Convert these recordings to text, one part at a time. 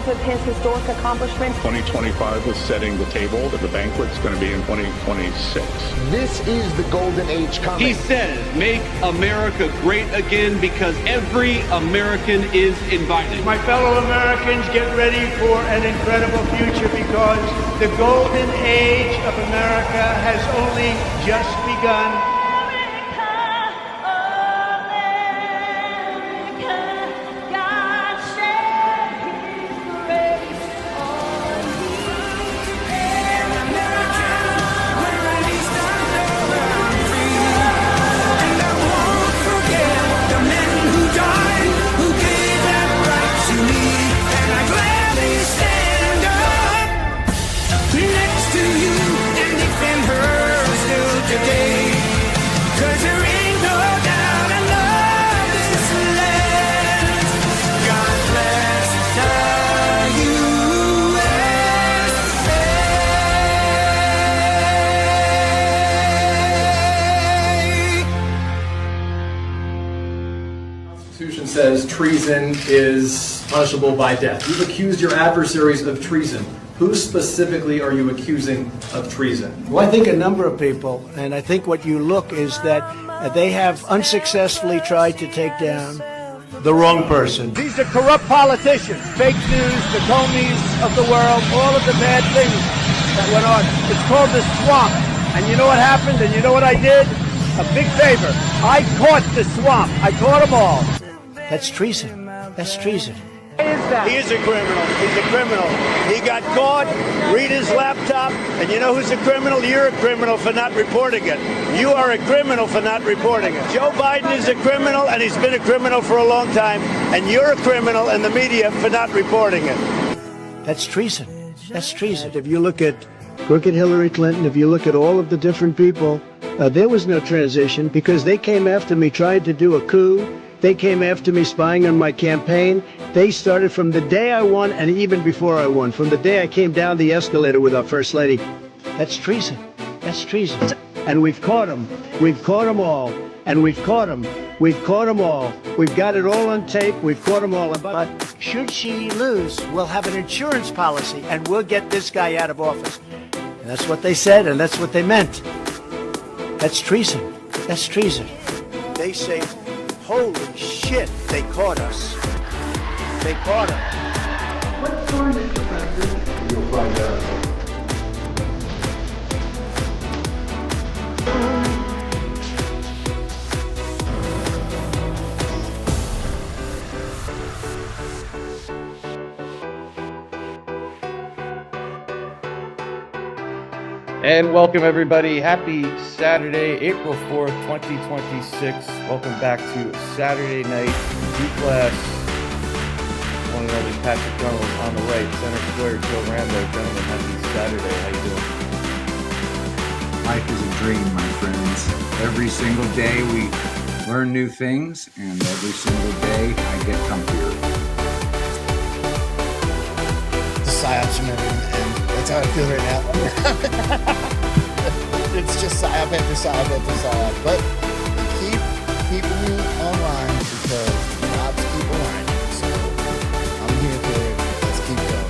of his historic accomplishments. 2025 was setting the table, that the banquet's going to be in 2026. This is the golden age coming. He says, make America great again, because every American is invited. My fellow Americans, get ready for an incredible future, because the golden age of America has only just begun. Says treason is punishable by death. You've accused your adversaries of treason. Who specifically are you accusing of treason? Well, I think a number of people, and I think what you look is that they have unsuccessfully tried to take down the wrong person. These are corrupt politicians, fake news, the Comeys of the world, all of the bad things that went on. It's called the swamp. And you know what happened? And you know what I did? A big favor. I caught the swamp. I caught them all. That's treason. That's treason. He is a criminal. He's a criminal. He got caught. Read his laptop. And you know who's a criminal? You're a criminal for not reporting it. You are a criminal for not reporting it. Joe Biden is a criminal, and he's been a criminal for a long time. And you're a criminal in the media for not reporting it. That's treason. That's treason. If you look at crooked Hillary Clinton, if you look at all of the different people, there was no transition, because they came after me, tried to do a coup. They came after me spying on my campaign. They started from the day I won, and even before I won, from the day I came down the escalator with our First Lady. That's treason. That's treason. And we've caught them. We've caught them all. And we've caught them. We've caught them all. We've got it all on tape. We've caught them all. But should she lose, we'll have an insurance policy, and we'll get this guy out of office. And that's what they said, and that's what they meant. That's treason. That's treason. They say, holy shit, they caught us. They caught us. What's for Mr. President? You'll find out. And welcome, everybody. Happy Saturday, April 4th, 2026. Welcome back to Saturday Night D-Class. One and only Patrick Reynolds on the right, center square, Joe Rambo. Gentlemen, happy Saturday. How you doing? Life is a dream, my friends. Every single day we learn new things, and every single day I get comfier. The psyops are never going to end. That's how I feel right now. It's just psyop after psyop after psyop. But they keep keeping me online because the ops keep aligning. So I'm here for it. Let's keep going.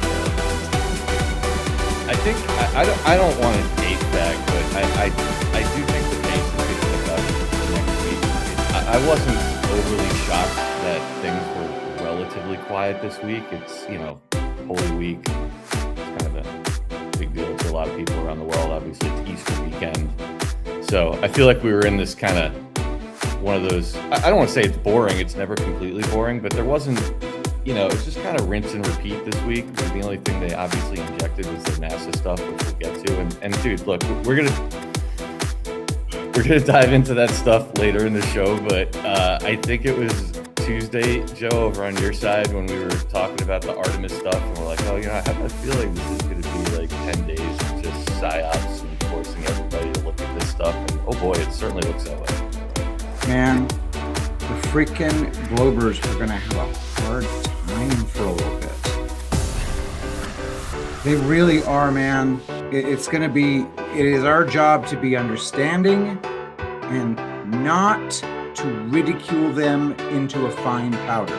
I think I don't want to date back, but I do think the pace is going to pick up next week. I wasn't overly shocked that things were relatively quiet this week. It's, Holy Week. It's kind of a big deal to a lot of people around the world. Obviously, it's Easter weekend. So I feel like we were in this kind of one of those, I don't want to say it's boring. It's never completely boring, but there wasn't, it's just kind of rinse and repeat this week. The only thing they obviously injected was the NASA stuff, which we'll get to. And dude, look, we're gonna dive into that stuff later in the show, but I think it was Tuesday, Joe, over on your side when we were talking about the Artemis stuff, and we're like, I have a feeling this is going to be like 10 days of just psyops and forcing everybody to look at this stuff, and oh boy, it certainly looks that way. Man, the freaking Globers are going to have a hard time for a little bit. They really are, man. It is our job to be understanding and not to ridicule them into a fine powder.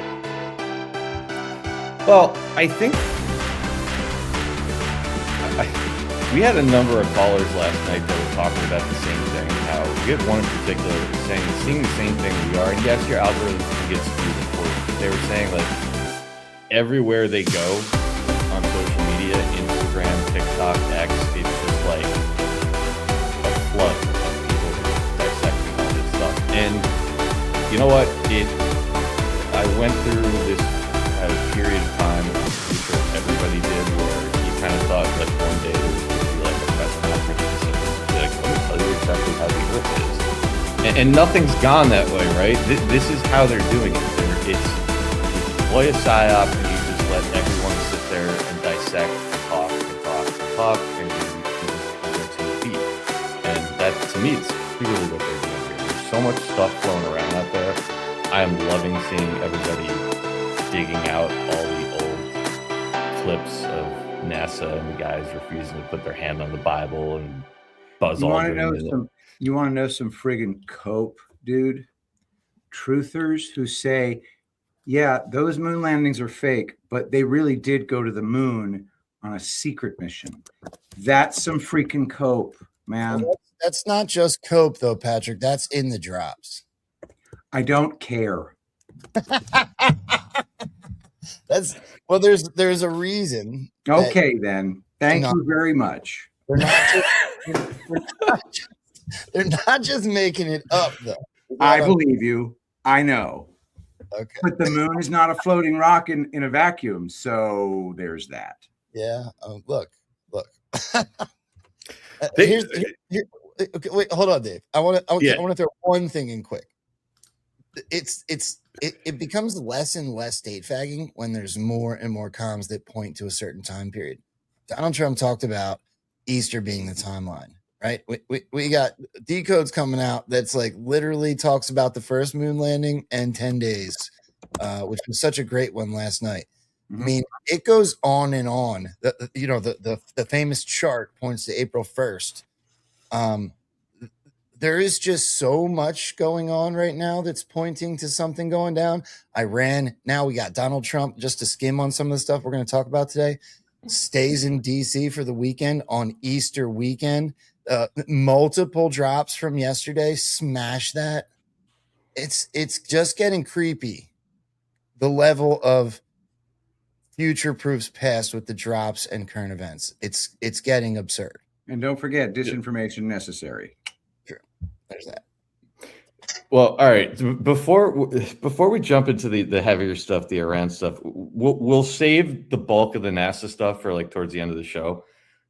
Well, I think we had a number of callers last night that were talking about the same thing. How we had one in particular that was saying, seeing the same thing we are. And yes, your algorithm gets skewed, of course. But they were saying, like, everywhere they go on social media, Instagram, TikTok, X, it's just like a flood of people dissecting all this stuff. And you know what? I went through this period of time, I'm sure everybody did, where you kind of thought like one day there was going to be like a press conference and like, let me tell you exactly how the Earth is. And nothing's gone that way, right? This is how they're doing it. It's deploy a psyop and you just let everyone sit there and dissect and talk and talk and talk and you just to the beat. And that, to me, is really what they're doing here. There's so much stuff flowing around out there. I am loving seeing everybody digging out all the old clips of NASA and the guys refusing to put their hand on the Bible and Buzz Aldrin. You want to know some friggin' cope, dude? Truthers who say, yeah, those moon landings are fake, but they really did go to the moon on a secret mission. That's some freaking cope, man. Well, that's not just cope, though, Patrick. That's in the drops. I don't care. There's a reason. Okay, then. Thank you very much. They're not just making it up, though. I believe you. I know. Okay. But the moon is not a floating rock in a vacuum, so there's that. Yeah. Look. Okay, wait, hold on, Dave. I want to throw one thing in quick. It becomes less and less state fagging when there's more and more comms that point to a certain time period. Donald Trump talked about Easter being the timeline, right? We got decodes coming out that's like literally talks about the first moon landing and 10 days, which was such a great one last night. Mm-hmm. I mean, it goes on and on. The famous chart points to April 1st. There is just so much going on right now that's pointing to something going down. Iran, now we got Donald Trump, just to skim on some of the stuff we're going to talk about today, stays in D.C. for the weekend on Easter weekend. Multiple drops from yesterday, smash that. It's just getting creepy. The level of future proofs past with the drops and current events. It's getting absurd. And don't forget, disinformation necessary. There's that. Well, all right. Before we jump into the heavier stuff, the Iran stuff, we'll save the bulk of the NASA stuff for like towards the end of the show.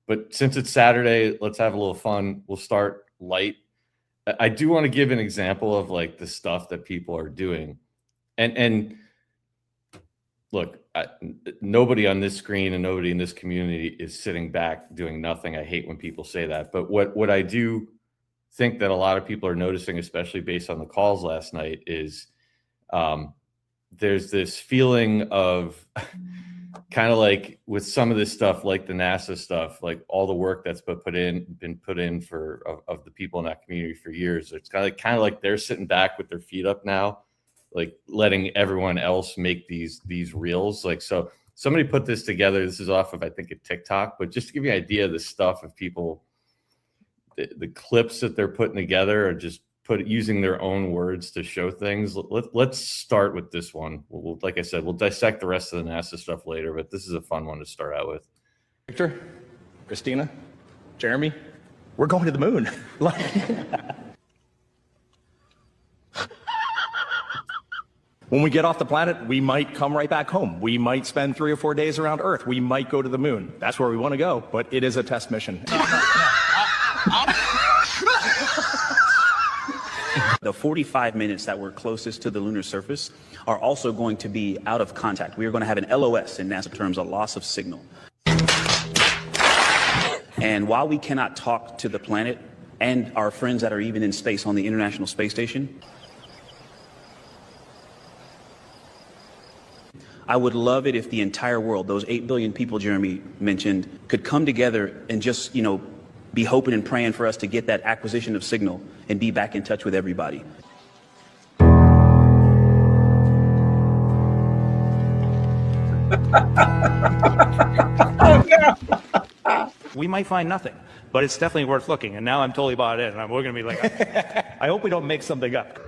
But since it's Saturday, let's have a little fun. We'll start light. I do want to give an example of like the stuff that people are doing, and look, nobody on this screen and nobody in this community is sitting back doing nothing. I hate when people say that, but what I do think that a lot of people are noticing, especially based on the calls last night, is there's this feeling of kind of like with some of this stuff, like the NASA stuff, like all the work that's been put in for of the people in that community for years. It's kind of like they're sitting back with their feet up now, like letting everyone else make these reels. Like, so somebody put this together. This is off of, I think, a TikTok, but just to give you an idea of the stuff of people, the clips that they're putting together are just using their own words to show things. Let's start with this one. Like I said, we'll dissect the rest of the NASA stuff later, but this is a fun one to start out with. Victor, Christina, Jeremy, we're going to the moon. When we get off the planet, we might come right back home. We might spend 3 or 4 days around Earth. We might go to the moon. That's where we want to go, but it is a test mission. The 45 minutes that we're closest to the lunar surface are also going to be out of contact. We are going to have an LOS in NASA terms, a loss of signal. And while we cannot talk to the planet and our friends that are even in space on the International Space Station, I would love it if the entire world, those 8 billion people Jeremy mentioned, could come together and just, be hoping and praying for us to get that acquisition of signal and be back in touch with everybody. Oh, no. We might find nothing, but it's definitely worth looking. And now I'm totally bought in. And we're going to be like, I hope we don't make something up.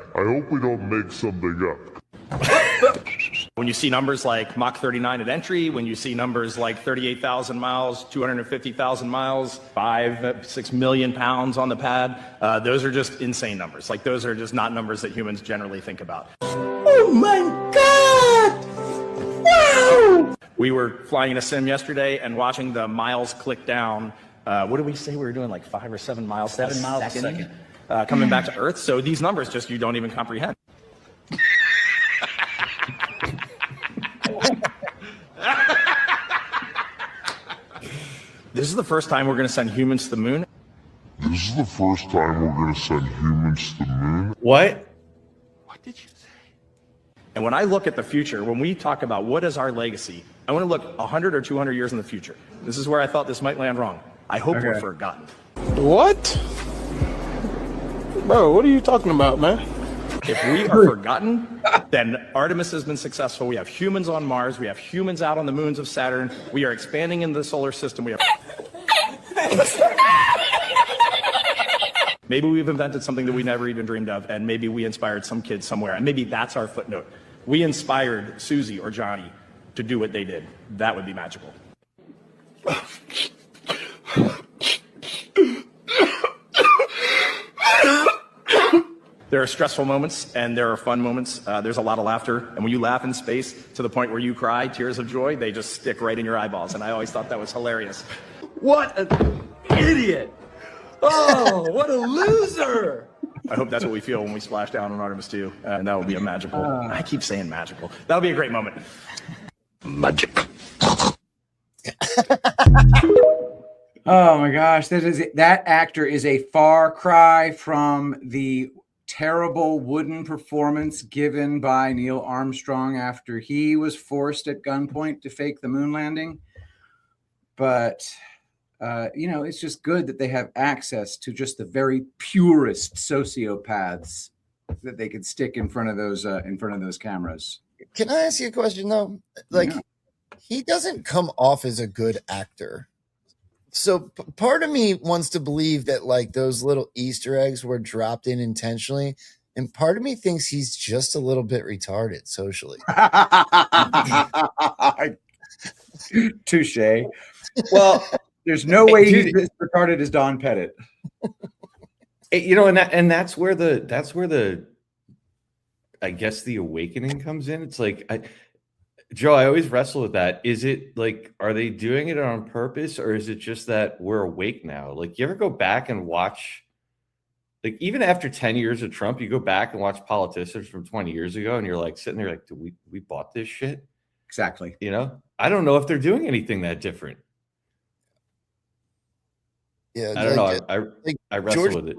When you see numbers like Mach 39 at entry, when you see numbers like 38,000 miles, 250,000 miles, 5-6 million pounds on the pad, those are just insane numbers. Like, those are just not numbers that humans generally think about. Oh my God! Wow! We were flying in a sim yesterday and watching the miles click down. What did we say we were doing? Like 5 or 7 miles? 7 miles a second. Coming back to Earth. So these numbers just, you don't even comprehend. This is the first time we're going to send humans to the moon. What? What did you say? And when I look at the future, when we talk about what is our legacy, I want to look 100 or 200 years in the future. This is where I thought this might land wrong. I hope we're forgotten. What? Bro, what are you talking about, man? If we are forgotten, then Artemis has been successful. We have humans on Mars. We have humans out on the moons of Saturn. We are expanding in the solar system. We have... Maybe we've invented something that we never even dreamed of, and maybe we inspired some kids somewhere, and maybe that's our footnote. We inspired Susie or Johnny to do what they did. That would be magical. There are stressful moments and there are fun moments. There's a lot of laughter. And when you laugh in space to the point where you cry, tears of joy, they just stick right in your eyeballs. And I always thought that was hilarious. What an idiot! Oh, what a loser! I hope that's what we feel when we splash down on Artemis 2. And that will be a magical. I keep saying magical. That'll be a great moment. Magic. Oh my gosh, that actor is a far cry from the terrible wooden performance given by Neil Armstrong after he was forced at gunpoint to fake the moon landing. But it's just good that they have access to just the very purest sociopaths that they could stick in front of those cameras. Can I ask you a question though? Like, he doesn't come off as a good actor. So part of me wants to believe that like those little Easter eggs were dropped in intentionally. And part of me thinks he's just a little bit retarded socially. Touche. Well, there's no way he's as retarded as Don Pettit. And that's where the I guess the awakening comes in. It's like Joe, I always wrestle with that. Is it like, are they doing it on purpose, or is it just that we're awake now? Like, you ever go back and watch, like, even after 10 years of Trump, you go back and watch politicians from 20 years ago, and you're like sitting there like, we bought this shit? Exactly. I don't know if they're doing anything that different. Yeah, I don't know. I wrestle with it.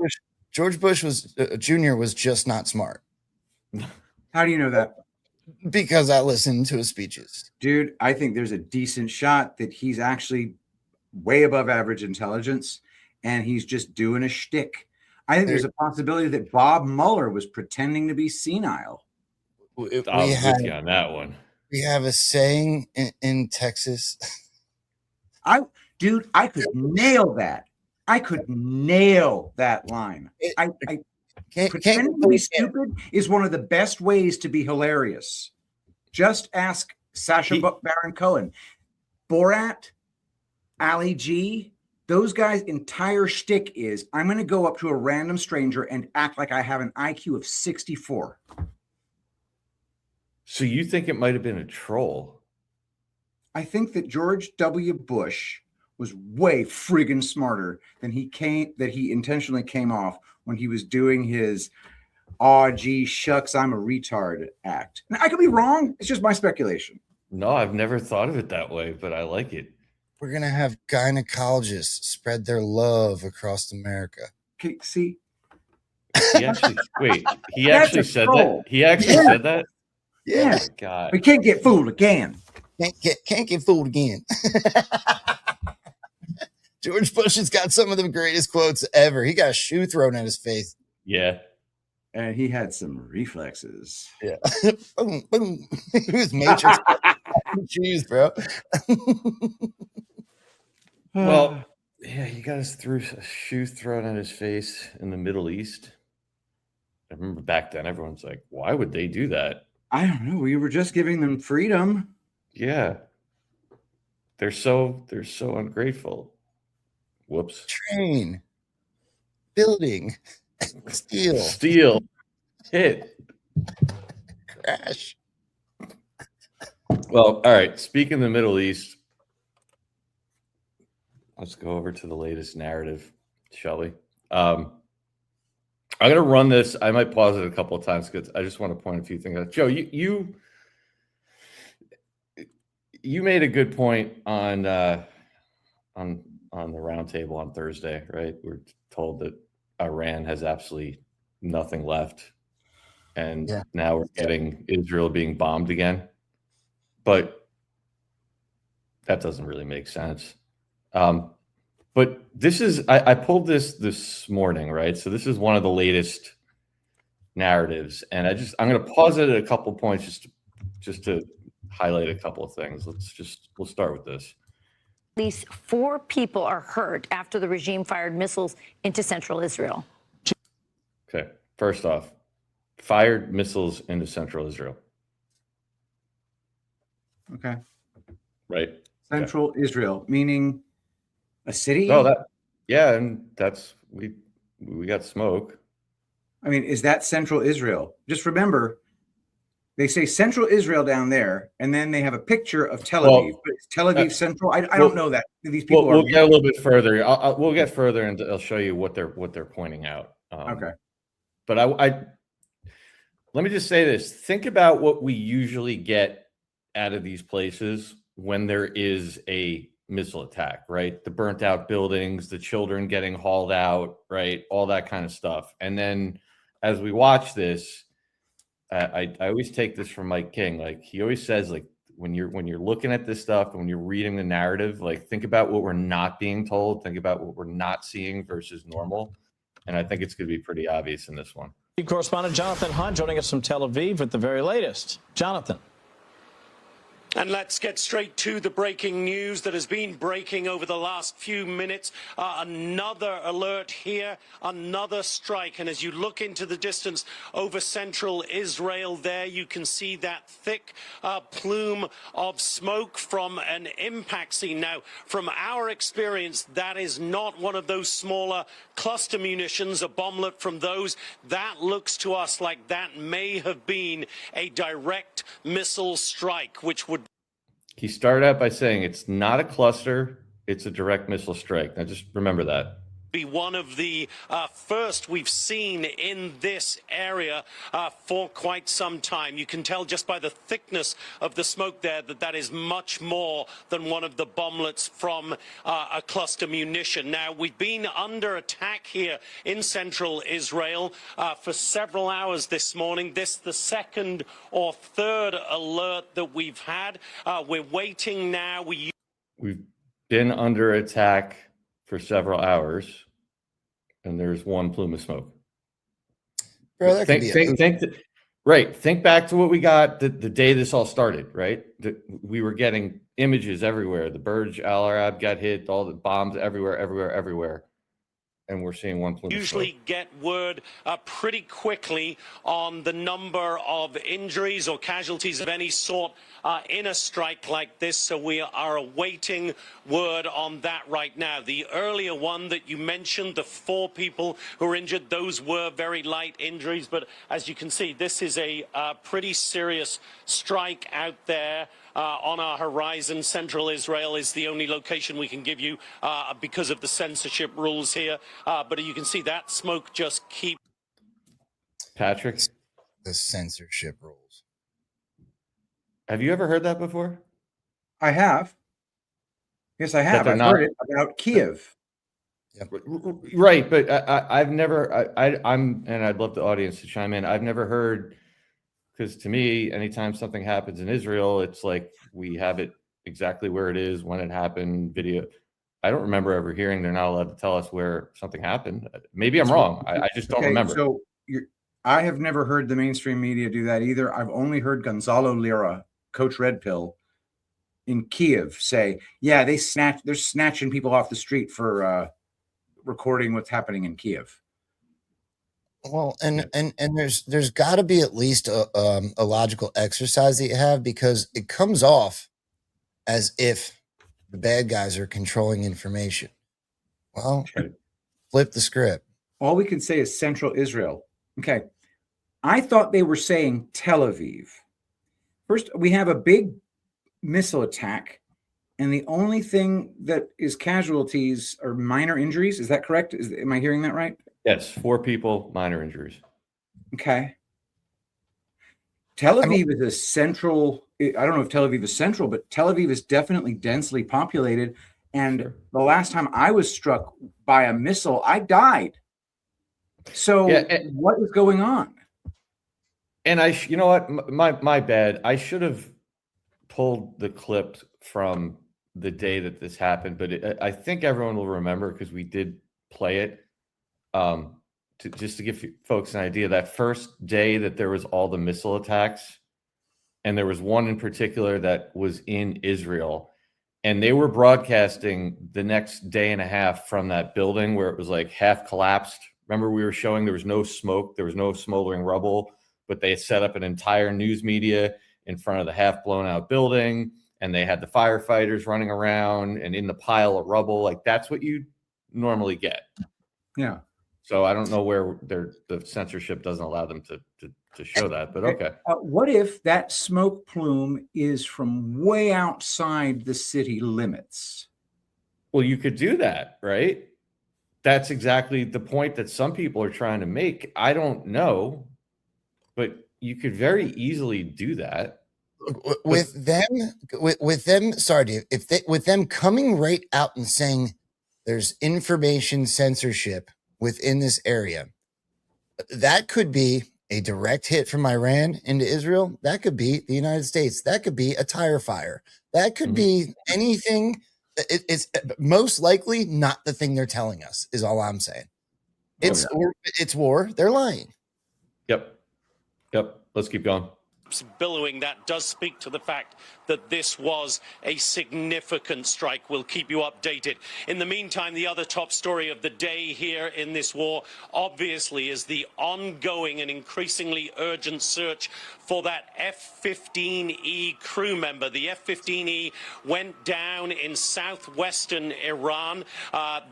George Bush Jr. was just not smart. How do you know that? Because I listened to his speeches. Dude, I think there's a decent shot that he's actually way above average intelligence and he's just doing a shtick. I think there's a possibility that Bob Mueller was pretending to be senile. I'm with you on that one. We have a saying in Texas. I could nail that. I could nail that line. Pretending to be stupid is one of the best ways to be hilarious. Just ask Sacha Baron Cohen, Borat, Ali G. Those guys' entire shtick is, I'm going to go up to a random stranger and act like I have an IQ of 64. So you think it might have been a troll? I think that George W. Bush was way friggin' smarter than he intentionally came off when he was doing his "aw, gee, shucks, I'm a retard" act. Now, I could be wrong. It's just my speculation. No, I've never thought of it that way, but I like it. We're going to have gynecologists spread their love across America. Okay, see? He actually said that? He actually said that? Yeah. Oh, God. We can't get fooled again. Can't get fooled again. George Bush has got some of the greatest quotes ever. He got a shoe thrown at his face. Yeah. And he had some reflexes. Yeah. Boom, boom. He was Matrix shoes, bro. Well, Yeah, he got his shoe thrown at his face in the Middle East. I remember back then, everyone's like, "Why would they do that?" I don't know. We were just giving them freedom. Yeah, they're so ungrateful. Whoops. Train, building, Steel, hit, crash. Well, all right. Speaking of the Middle East, let's go over to the latest narrative, shall we? I'm going to run this. I might pause it a couple of times because I just want to point a few things out. Joe, you made a good point on the roundtable on Thursday, right? We're told that Iran has absolutely nothing left, and now we're getting Israel being bombed again. But that doesn't really make sense. But this is, I pulled this morning, right? So this is one of the latest narratives, and I'm going to pause it at a couple points just to highlight a couple of things. We'll start with this. At least 4 people are hurt after the regime fired missiles into central Israel. Okay, first off, fired missiles into central Israel. Okay. Right. Central Israel, meaning a city? Oh, and that's we got smoke. I mean, is that central Israel? Just remember, they say central Israel down there, and then they have a picture of Tel Aviv. But it's Tel Aviv central? I don't know that. These people we'll get a little bit further. We'll get further, and I'll show you what they're pointing out. Okay. But I let me just say this. Think about what we usually get out of these places when there is a missile attack, right? The burnt out buildings, the children getting hauled out, right? All that kind of stuff. And then as we watch this, I always take this from Mike King. Like he always says, like when you're looking at this stuff, when you're reading the narrative, like think about what we're not being told, think about what we're not seeing versus normal. And I think it's going to be pretty obvious in this one. Correspondent Jonathan Hunt joining us from Tel Aviv with the very latest. Jonathan. And let's get straight to the breaking news that has been breaking over the last few minutes. Another alert here, another strike. And as you look into the distance over central Israel there, you can see that thick plume of smoke from an impact scene. Now, from our experience, that is not one of those smaller cluster munitions, a bomblet from those. That looks to us like that may have been a direct missile strike, which would... He started out by saying it's not a cluster, it's a direct missile strike. Now just remember that. Be one of the first we've seen in this area for quite some time. You can tell just by the thickness of the smoke there that is much more than one of the bomblets from a cluster munition. Now, we've been under attack here in central Israel for several hours this morning. This the second or third alert that we've had. We're waiting now. We've been under attack for several hours, and there's one plume of smoke. Bro, that Think back to what we got the day this all started, right? We were getting images everywhere. The Burj Al Arab got hit, all the bombs everywhere. And we're seeing one plume. Usually get word pretty quickly on the number of injuries or casualties of any sort in a strike like this. So we are awaiting word on that right now. The earlier one that you mentioned, the 4 people who were injured, those were very light injuries. But as you can see, this is a pretty serious strike out there. On our horizon. Central Israel is the only location we can give you because of the censorship rules here. But you can see that smoke just keep. Patrick? The censorship rules. Have you ever heard that before? I have. Yes, I have. I've heard it about Kiev. Yep. Right, but I've never, I'm, and I'd love the audience to chime in. I've never heard, because to me, anytime something happens in Israel, it's like we have it exactly where it is, when it happened, video. I don't remember ever hearing they're not allowed to tell us where something happened. Maybe I'm wrong. I just don't remember. So I have never heard the mainstream media do that either. I've only heard Gonzalo Lira, Coach Red Pill, in Kiev say, yeah, they're snatching people off the street for recording what's happening in Kiev. Well, and there's got to be at least a logical exercise that you have, because it comes off as if the bad guys are controlling information. Well, flip the script. All we can say is Central Israel. Okay. I thought they were saying Tel Aviv. First, we have a big missile attack, and the only thing that is casualties are minor injuries. Is that correct? Am I hearing that right? Yes, 4 people, minor injuries. Okay. Tel Aviv is a central. I don't know if Tel Aviv is central, but Tel Aviv is definitely densely populated. And the last time I was struck by a missile, I died. So what is going on? And you know what? My bad. I should have pulled the clip from the day that this happened, but I think everyone will remember because we did play it. Just to give folks an idea, that first day that there was all the missile attacks, and there was one in particular that was in Israel, and they were broadcasting the next day and a half from that building where it was like half collapsed. Remember, we were showing there was no smoke, there was no smoldering rubble, but they had set up an entire news media in front of the half blown out building, and they had the firefighters running around and in the pile of rubble. Like, that's what you normally get. Yeah. So I don't know where the censorship doesn't allow them to show that, but okay. What if that smoke plume is from way outside the city limits? Well, you could do that, right? That's exactly the point that some people are trying to make. I don't know, but you could very easily do that. With them, sorry, Dave, with them coming right out and saying there's information censorship within this area, that could be a direct hit from Iran into Israel. That could be the United States. That could be a tire fire. That could be anything. It's most likely not the thing they're telling us, is all I'm saying. It's war. They're lying. Yep. Let's keep going. Billowing, that does speak to the fact that this was a significant strike. We'll keep you updated. In the meantime, the other top story of the day here in this war, obviously, is the ongoing and increasingly urgent search for that F-15E crew member. The F-15E went down in southwestern Iran.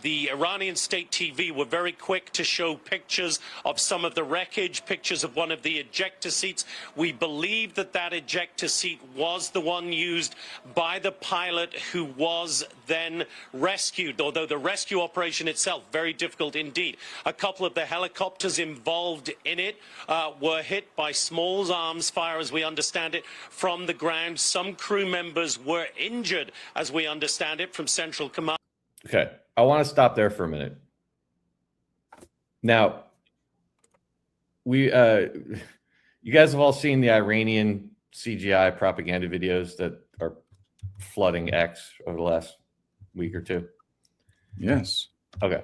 The Iranian state TV were very quick to show pictures of some of the wreckage, pictures of one of the ejector seats. We believe that ejector seat was the one used by the pilot who was then rescued, although the rescue operation itself, very difficult indeed. A couple of the helicopters involved in it were hit by small arms fire, as we understand it, from the ground. Some crew members were injured, as we understand it, from Central Command. Okay, I want to stop there for a minute. Now, you guys have all seen the Iranian CGI propaganda videos that are flooding X over the last week or two? Yes. Okay.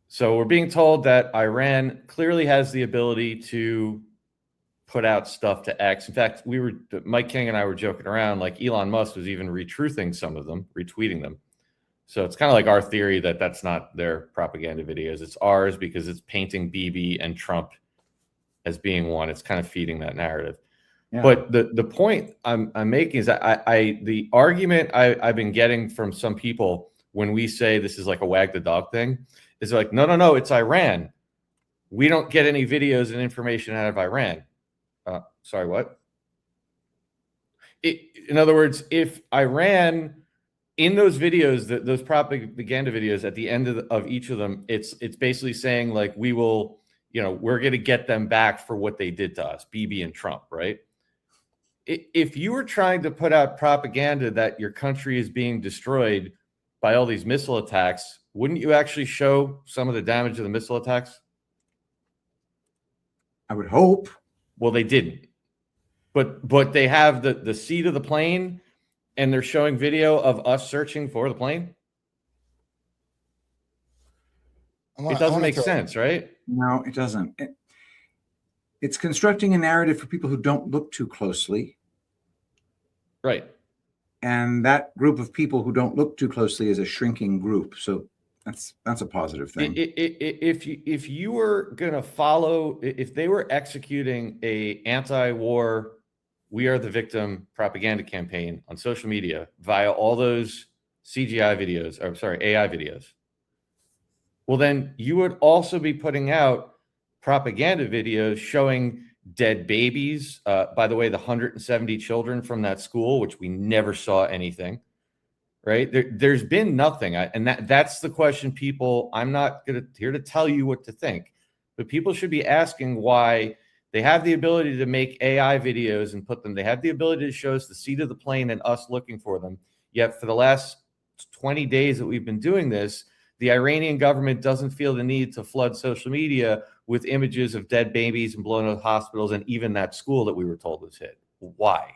So we're being told that Iran clearly has the ability to put out stuff to X. In fact, Mike King and I were joking around, like Elon Musk was even retruthing some of them, retweeting them. So it's kind of like our theory that that's not their propaganda videos. It's ours because it's painting Bibi and Trump as being one. It's kind of feeding that narrative. Yeah. But the point I'm making is that the argument I've been getting from some people when we say this is like a wag the dog thing is like, no, it's Iran. We don't get any videos and information out of Iran. Sorry, what? In other words, if Iran, in those videos, those propaganda videos, at the end of each of them, it's basically saying like, we will, we're going to get them back for what they did to us, Bibi and Trump, right? If you were trying to put out propaganda that your country is being destroyed by all these missile attacks, wouldn't you actually show some of the damage of the missile attacks? I would hope. Well, they didn't. But they have the seat of the plane, and they're showing video of us searching for the plane. It doesn't make sense, right? No, it doesn't. It's constructing a narrative for people who don't look too closely. Right. and that group of people who don't look too closely is a shrinking group. So that's a positive thing. If you were gonna follow, if they were executing a anti-war, we are the victim propaganda campaign on social media via all those CGI videos, or sorry, AI videos, well, then you would also be putting out propaganda videos showing dead babies. By the way, the 170 children from that school, which we never saw anything, right? There's been nothing. And that's the question people, I'm not here to tell you what to think, but people should be asking why they have the ability to make AI videos and put them, they have the ability to show us the seat of the plane and us looking for them. Yet for the last 20 days that we've been doing this, the Iranian government doesn't feel the need to flood social media with images of dead babies and blown up hospitals and even that school that we were told was hit. Why?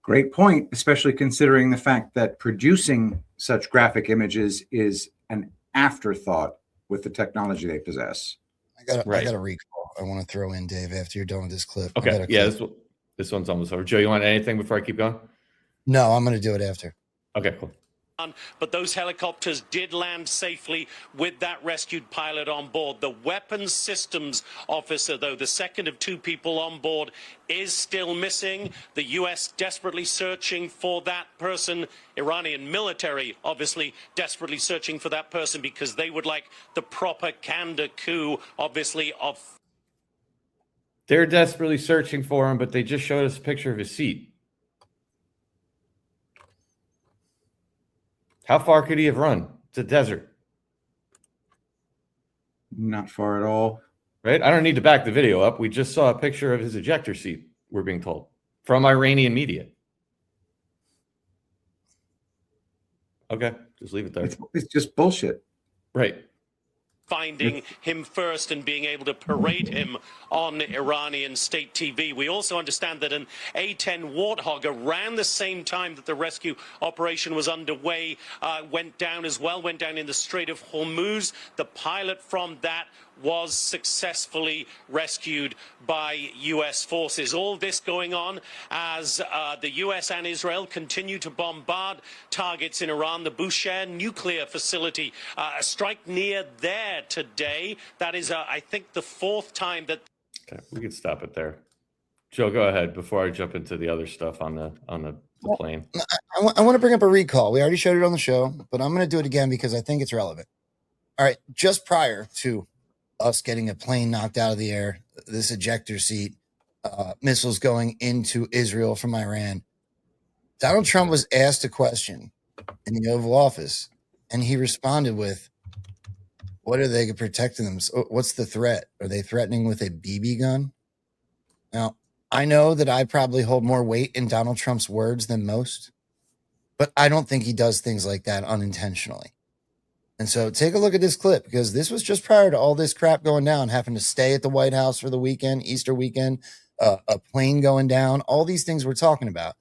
Great point, especially considering the fact that producing such graphic images is an afterthought with the technology they possess. I got a recall I want to throw in, Dave, after you're done with this clip. Okay, yeah, this one's almost over. Joe, you want anything before I keep going? No, I'm going to do it after. Okay, cool. But those helicopters did land safely with that rescued pilot on board. The weapons systems officer, though, the second of two people on board, is still missing. The U.S. desperately searching for that person. Iranian military, obviously, desperately searching for that person because they would like the propaganda coup, obviously, of... They're desperately searching for him, but they just showed us a picture of his seat. How far could he have run? It's a desert. Not far at all. Right? I don't need to back the video up. We just saw a picture of his ejector seat, we're being told, from Iranian media. Okay, just leave it there. It's just bullshit. Right. Finding him first and being able to parade him on Iranian state TV. We also understand that an A-10 Warthog around the same time that the rescue operation was underway went down as well, went down in the Strait of Hormuz. The pilot from that was successfully rescued by U.S. forces. All this going on as the U.S. and Israel continue to bombard targets in Iran. The Bushehr nuclear facility, a strike near there today. That is, I think, the fourth time that... Okay, we can stop it there. Joe, go ahead before I jump into the other stuff on the plane. I want to bring up a recall. We already showed it on the show, but I'm going to do it again because I think it's relevant. All right, just prior to us getting a plane knocked out of the air, this ejector seat, missiles going into Israel from Iran, Donald Trump was asked a question in the Oval Office, and he responded with, what are they protecting them? What's the threat? Are they threatening with a BB gun? Now, I know that I probably hold more weight in Donald Trump's words than most, but I don't think he does things like that unintentionally. And so take a look at this clip, because this was just prior to all this crap going down, having to stay at the White House for the weekend, Easter weekend, a plane going down, all these things we're talking about.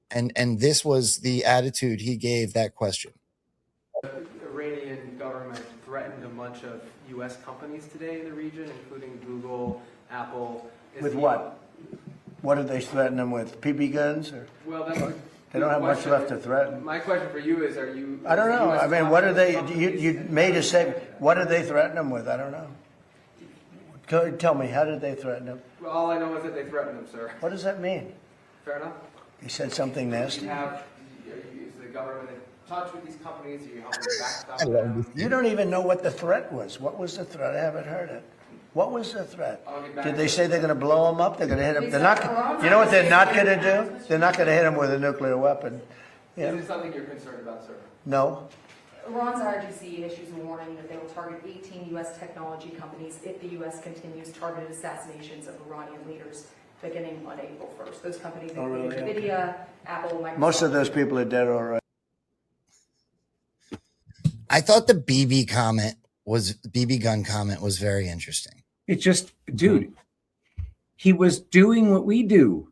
And this was the attitude he gave that question. The Iranian government threatened a bunch of U.S. companies today in the region, including Google, Apple. With what? What did they threaten them with? PB guns? Or? Well, that's they don't have much left to threaten. My question for you is, are you... I don't know. I mean, what are they... You made a statement. What did they threaten them with? I don't know. Tell me, how did they threaten them? Well, all I know is that they threatened them, sir. What does that mean? Fair enough. He said something nasty? Is the government in touch with these companies? Are you helping backstop them? You don't even know what the threat was. What was the threat? I haven't heard it. What was the threat? Did they say they're going to blow them up? They're going to hit them? They're not. You know what they're not going to do? They're not going to hit them with a nuclear weapon. Is it something you're concerned about, sir? No. Iran's IRGC issues a warning that they will target 18 U.S. technology companies if the U.S. continues targeted assassinations of Iranian leaders beginning on April 1st. Those companies include NVIDIA, Apple, Microsoft. Most of those people are dead already. I thought the BB gun comment was very interesting. It just, dude, he was doing what we do,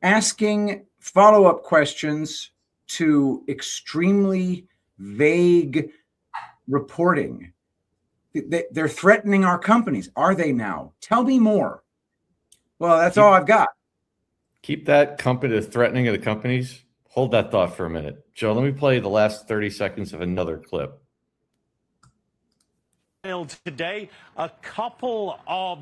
asking follow-up questions to extremely vague reporting. They're threatening our companies. Are they now? Tell me more. Well, that's all I've got. Keep that company, the threatening of the companies, Hold that thought for a minute. Joe, let me play the last 30 seconds of another clip. Today, a couple of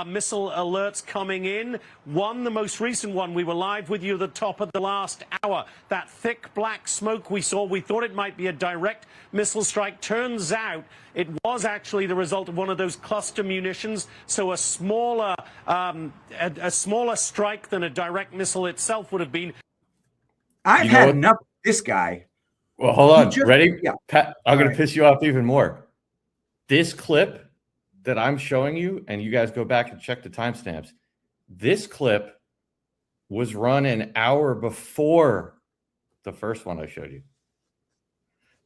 missile alerts coming in. One, the most recent one, we were live with you at the top of the last hour. That thick black smoke we saw, we thought it might be a direct missile strike. Turns out it was actually the result of one of those cluster munitions. So a smaller strike than a direct missile itself would have been. I've had enough of this guy. Well, hold on. Ready? Yeah. Pat, I'm going to piss you off even more. This clip that I'm showing you, and you guys go back and check the timestamps, this clip was run an hour before the first one I showed you.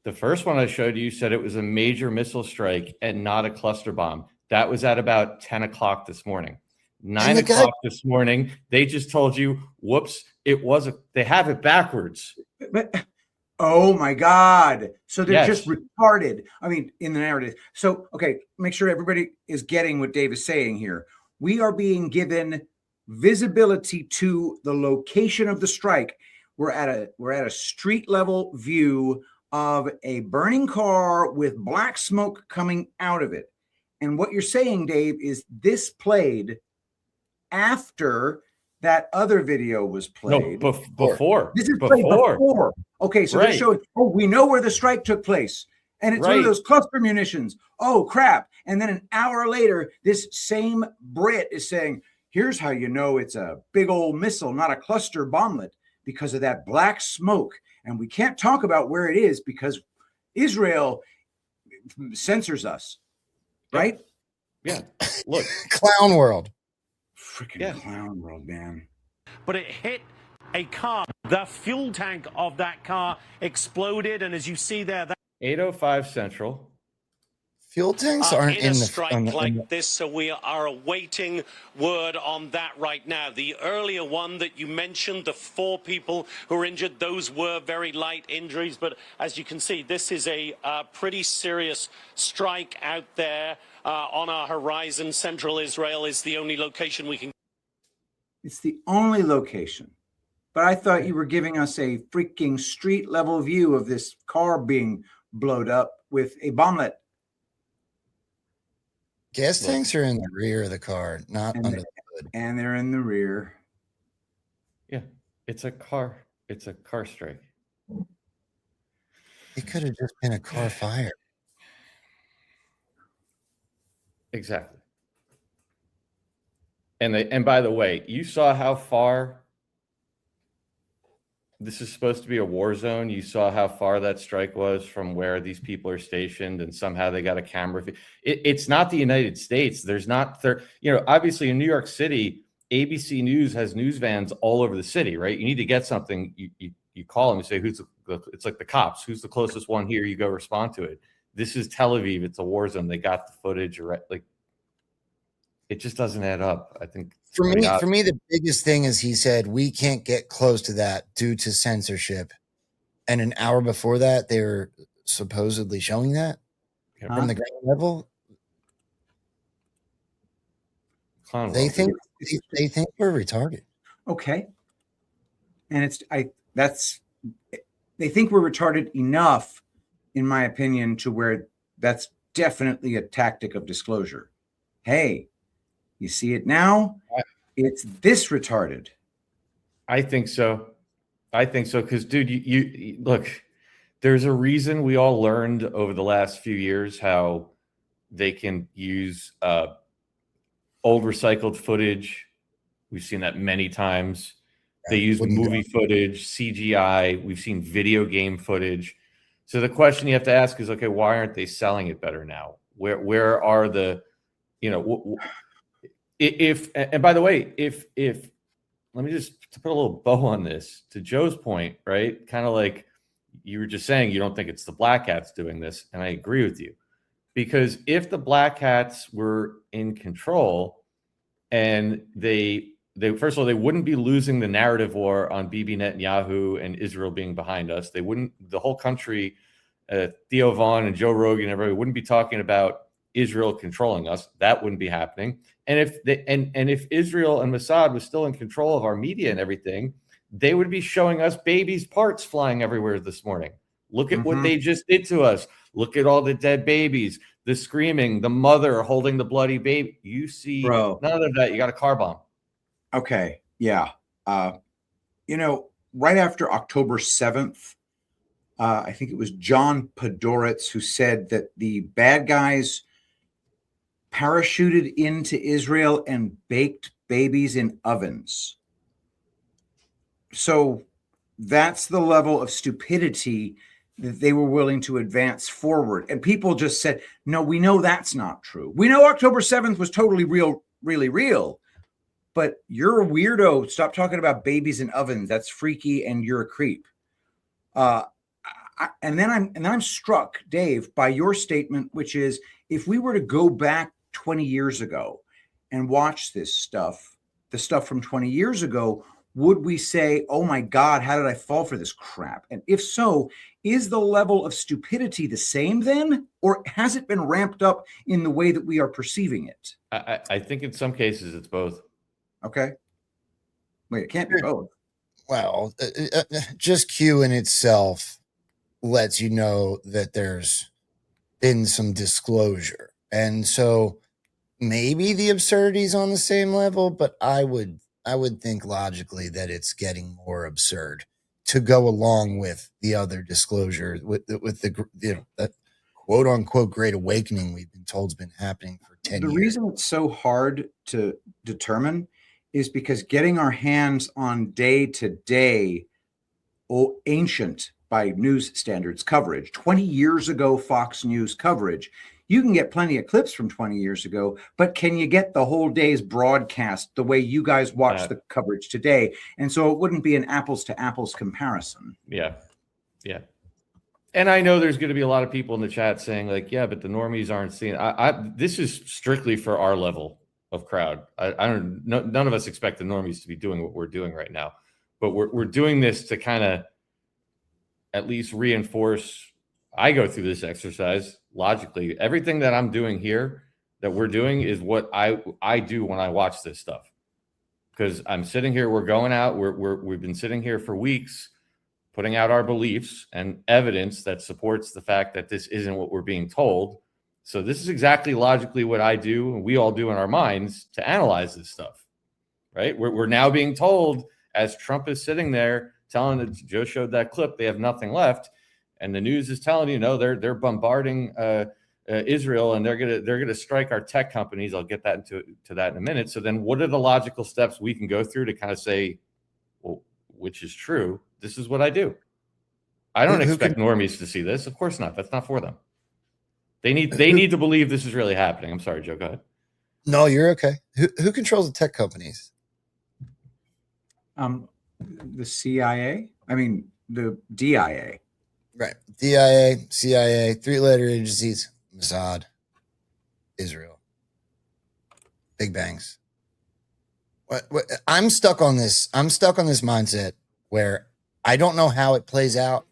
The first one I showed you said it was a major missile strike and not a cluster bomb. That was at about 10 o'clock this morning. 9 o'clock this morning, they just told you, whoops, it wasn't. They have it backwards. Oh my God. So they're just retarded. I mean, in the narrative. So, okay, make sure everybody is getting what Dave is saying here. We are being given visibility to the location of the strike. We're at a street level view of a burning car with black smoke coming out of it. And what you're saying, Dave, is this played after that other video was played. No, before. This is played before. Okay, so they're showing, oh, we know where the strike took place. And it's one of those cluster munitions. Oh, crap. And then an hour later, this same Brit is saying, here's how you know it's a big old missile, not a cluster bomblet, because of that black smoke. And we can't talk about where it is because Israel censors us. Right? Yeah. Look. Clown world. Freaking clown world, man. But it hit a car. The fuel tank of that car exploded, and as you see there, that 805 Central. Fuel tanks aren't in the strike like this, so we are awaiting word on that right now. The earlier one that you mentioned, the 4 people who were injured, those were very light injuries. But as you can see, this is a pretty serious strike out there on our horizon. Central Israel is the only location we can. It's the only location. But I thought you were giving us a freaking street level view of this car being blowed up with a bomblet. Gas tanks are in the rear of the car, not under the hood. And they're in the rear. Yeah, it's a car. It's a car strike. It could have just been a car fire. Exactly. And by the way, you saw how far this is supposed to be a war zone. You saw how far that strike was from where these people are stationed, and somehow they got a camera. It's not the United States. There's not, obviously in New York City, ABC News has news vans all over the city, right? You need to get something, you call them and say, it's like the cops. Who's the closest one here? You go respond to it. This is Tel Aviv. It's a war zone. They got the footage, like, it just doesn't add up. I think for me, the biggest thing is he said we can't get close to that due to censorship. And an hour before that, they were supposedly showing that from the ground level. They think we're retarded. Okay. And they think we're retarded enough, in my opinion, to where that's definitely a tactic of disclosure. Hey, you see it now? It's this retarded. I think so. Because, dude, you look, there's a reason we all learned over the last few years how they can use old recycled footage. We've seen that many times. They use movie footage, CGI. We've seen video game footage. So the question you have to ask is, okay, why aren't they selling it better now? Where are the, and by the way, if let me just to put a little bow on this, to Joe's point, right? Kind of like you were just saying, you don't think it's the black hats doing this, and I agree with you, because if the black hats were in control, and they first of all, they wouldn't be losing the narrative war on Bibi Netanyahu and Israel being behind us. They wouldn't, the whole country, Theo Vaughn and Joe Rogan, everybody wouldn't be talking about Israel controlling us. That wouldn't be happening. And if Israel and Mossad was still in control of our media and everything, they would be showing us babies' parts flying everywhere this morning. Look at what they just did to us. Look at all the dead babies, the screaming, the mother holding the bloody baby. You see none of that. You got a car bomb. Okay. Yeah. Right after October 7th, I think it was John Podhoretz who said that the bad guys parachuted into Israel and baked babies in ovens. So that's the level of stupidity that they were willing to advance forward. And people just said, no, we know that's not true. We know October 7th was totally real, really real. But you're a weirdo. Stop talking about babies in ovens. That's freaky, and you're a creep. And then I'm struck, Dave, by your statement, which is if we were to go back 20 years ago and watch this stuff, the stuff from 20 years ago, would we say, oh my God, how did I fall for this crap? And if so, is the level of stupidity the same then? Or has it been ramped up in the way that we are perceiving it? I think in some cases it's both. Okay. Wait, it can't be both. Well, just Q in itself lets you know that there's been some disclosure. And so maybe the absurdity is on the same level, but I would think logically that it's getting more absurd to go along with the other disclosure with the that quote unquote great awakening we've been told has been happening for 10 years. The reason it's so hard to determine is because getting our hands on day-to-day ancient by news standards coverage, 20 years ago Fox News coverage, you can get plenty of clips from 20 years ago, but can you get the whole day's broadcast the way you guys watch the coverage today? And so it wouldn't be an apples to apples comparison. Yeah. Yeah. And I know there's going to be a lot of people in the chat saying like, yeah, but the normies aren't seeing. This is strictly for our level of crowd. None of us expect the normies to be doing what we're doing right now, but we're doing this to kind of at least reinforce. I go through this exercise logically. Everything that I'm doing here, that we're doing, is what I do when I watch this stuff. Because I'm sitting here, we're going out, we've been sitting here for weeks, putting out our beliefs and evidence that supports the fact that this isn't what we're being told. So this is exactly logically what I do, and we all do in our minds to analyze this stuff, right? We're now being told, as Trump is sitting there telling that Joe showed that clip, they have nothing left, and the news is telling you, no, they're bombarding Israel, and they're gonna strike our tech companies. I'll get that to that in a minute. So then, what are the logical steps we can go through to kind of say, well, which is true? This is what I do. I don't expect normies to see this. Of course not. That's not for them. They need to believe this is really happening. I'm sorry, Joe. Go ahead. No, you're okay. Who controls the tech companies? The CIA. I mean, the DIA. Right. DIA, CIA, three-letter agencies, Mossad, Israel. Big bangs. I'm stuck on this. I'm stuck on this mindset where I don't know how it plays out,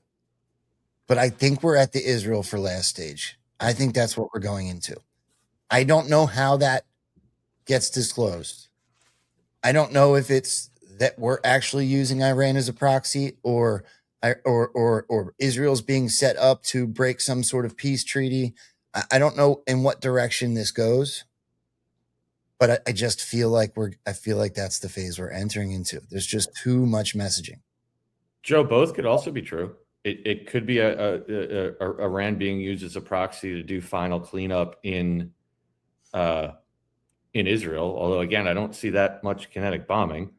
but I think we're at the Israel for last stage. I think that's what we're going into. I don't know how that gets disclosed. I don't know if it's that we're actually using Iran as a proxy, or Israel's being set up to break some sort of peace treaty. I don't know in what direction this goes, but I just feel like that's the phase we're entering into. There's just too much messaging. Joe, both could also be true. It could be a Iran being used as a proxy to do final cleanup in Israel. Although again, I don't see that much kinetic bombing,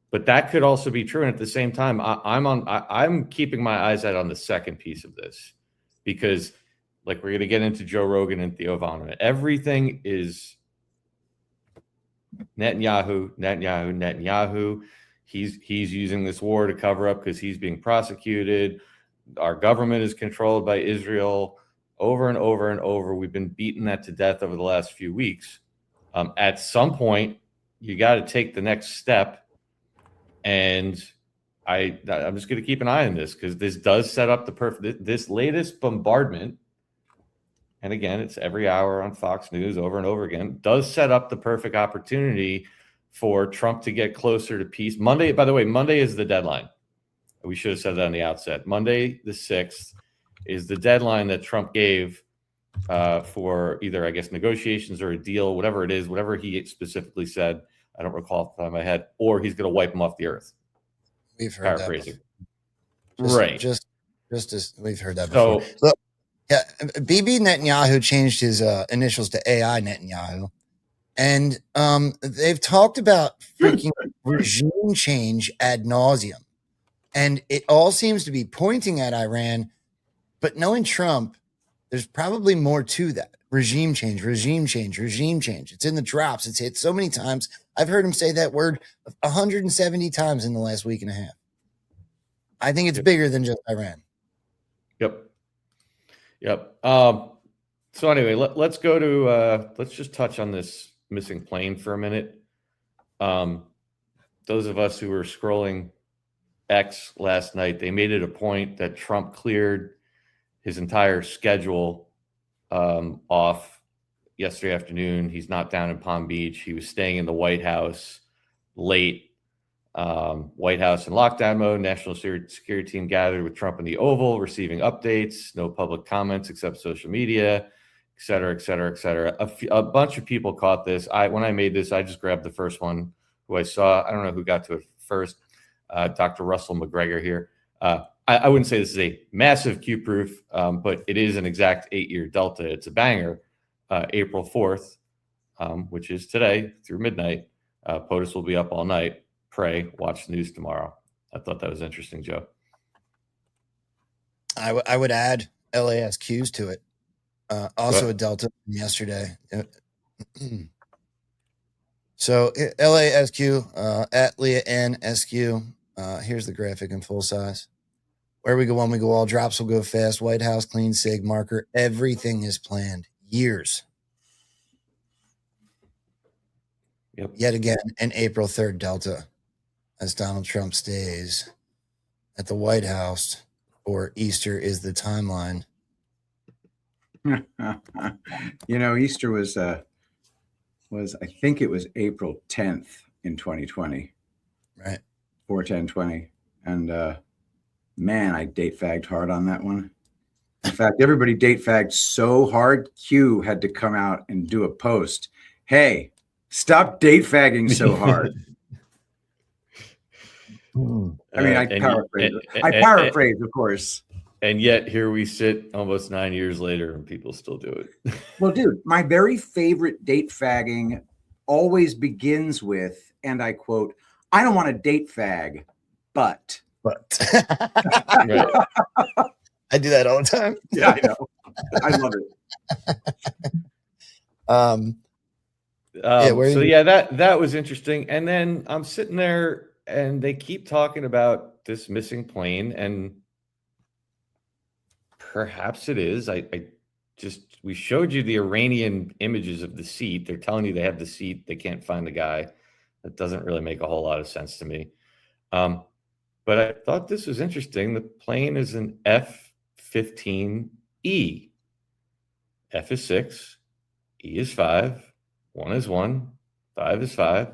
but that could also be true. And at the same time, I'm keeping my eyes out on the second piece of this, because like we're going to get into Joe Rogan and Theo Von. Everything is Netanyahu. He's using this war to cover up because he's being prosecuted. Our government is controlled by Israel. Over and over and over, we've been beating that to death over the last few weeks. At some point, you got to take the next step, and I'm just going to keep an eye on this, because this does set up the perfect. This latest bombardment, and again, it's every hour on Fox News over and over again, does set up the perfect opportunity for Trump to get closer to peace. Monday, by the way, Monday is the deadline. We should have said that on the outset. Monday, the 6th, is the deadline that Trump gave for either, I guess, negotiations or a deal, whatever it is, whatever he specifically said. I don't recall off the top of my head, or he's going to wipe him off the earth. We've heard paraphrasing. that. Just as we've heard that before. Look, yeah, Bibi Netanyahu changed his initials to AI Netanyahu. And they've talked about freaking regime change ad nauseum. And it all seems to be pointing at Iran. But knowing Trump, there's probably more to that. Regime change, regime change, regime change. It's in the drops. It's hit so many times. I've heard him say that word 170 times in the last week and a half. I think it's bigger than just Iran. Yep. So anyway, let's go to let's just touch on this missing plane for a minute. Those of us who were scrolling X last night, they made it a point that Trump cleared his entire schedule off yesterday afternoon. He's not down in Palm Beach. He was staying in the White House late. White House in lockdown mode. National security team gathered with Trump in the Oval, receiving updates. No public comments except social media, et cetera, et cetera, et cetera. A bunch of people caught this. When I made this, I just grabbed the first one who I saw. I don't know who got to it first. Dr. Russell McGregor here. I wouldn't say this is a massive Q-proof, but it is an exact 8-year delta. It's a banger. April 4th, which is today through midnight. POTUS will be up all night. Pray, watch the news tomorrow. I thought that was interesting, Joe. I would add LASQs to it. Also a delta from yesterday. So LASQ at Leah N SQ. Here's the graphic in full size. Where we go, when we go, all drops will go fast. White House, clean sig marker. Everything is planned. Years. Yet again, an April 3rd delta as Donald Trump stays at the White House, or Easter is the timeline. Easter was I think it was April 10th in 2020. Right. 4/10/20. And man, I date fagged hard on that one. In fact, everybody date fagged so hard, Q had to come out and do a post. Hey, stop date fagging so hard. I mean, I paraphrase, of course. And yet here we sit almost 9 years later and people still do it. Well, dude, my very favorite date fagging always begins with, and I quote, I don't want to date fag, but. Right. I do that all the time. Yeah, I know. I love it. That was interesting. And then I'm sitting there and they keep talking about this missing plane, and perhaps it is. We showed you the Iranian images of the seat. They're telling you they have the seat. They can't find the guy. That doesn't really make a whole lot of sense to me. But I thought this was interesting. The plane is an F-15E. F is 6, E is 5, 1 is 1, 5 is 5.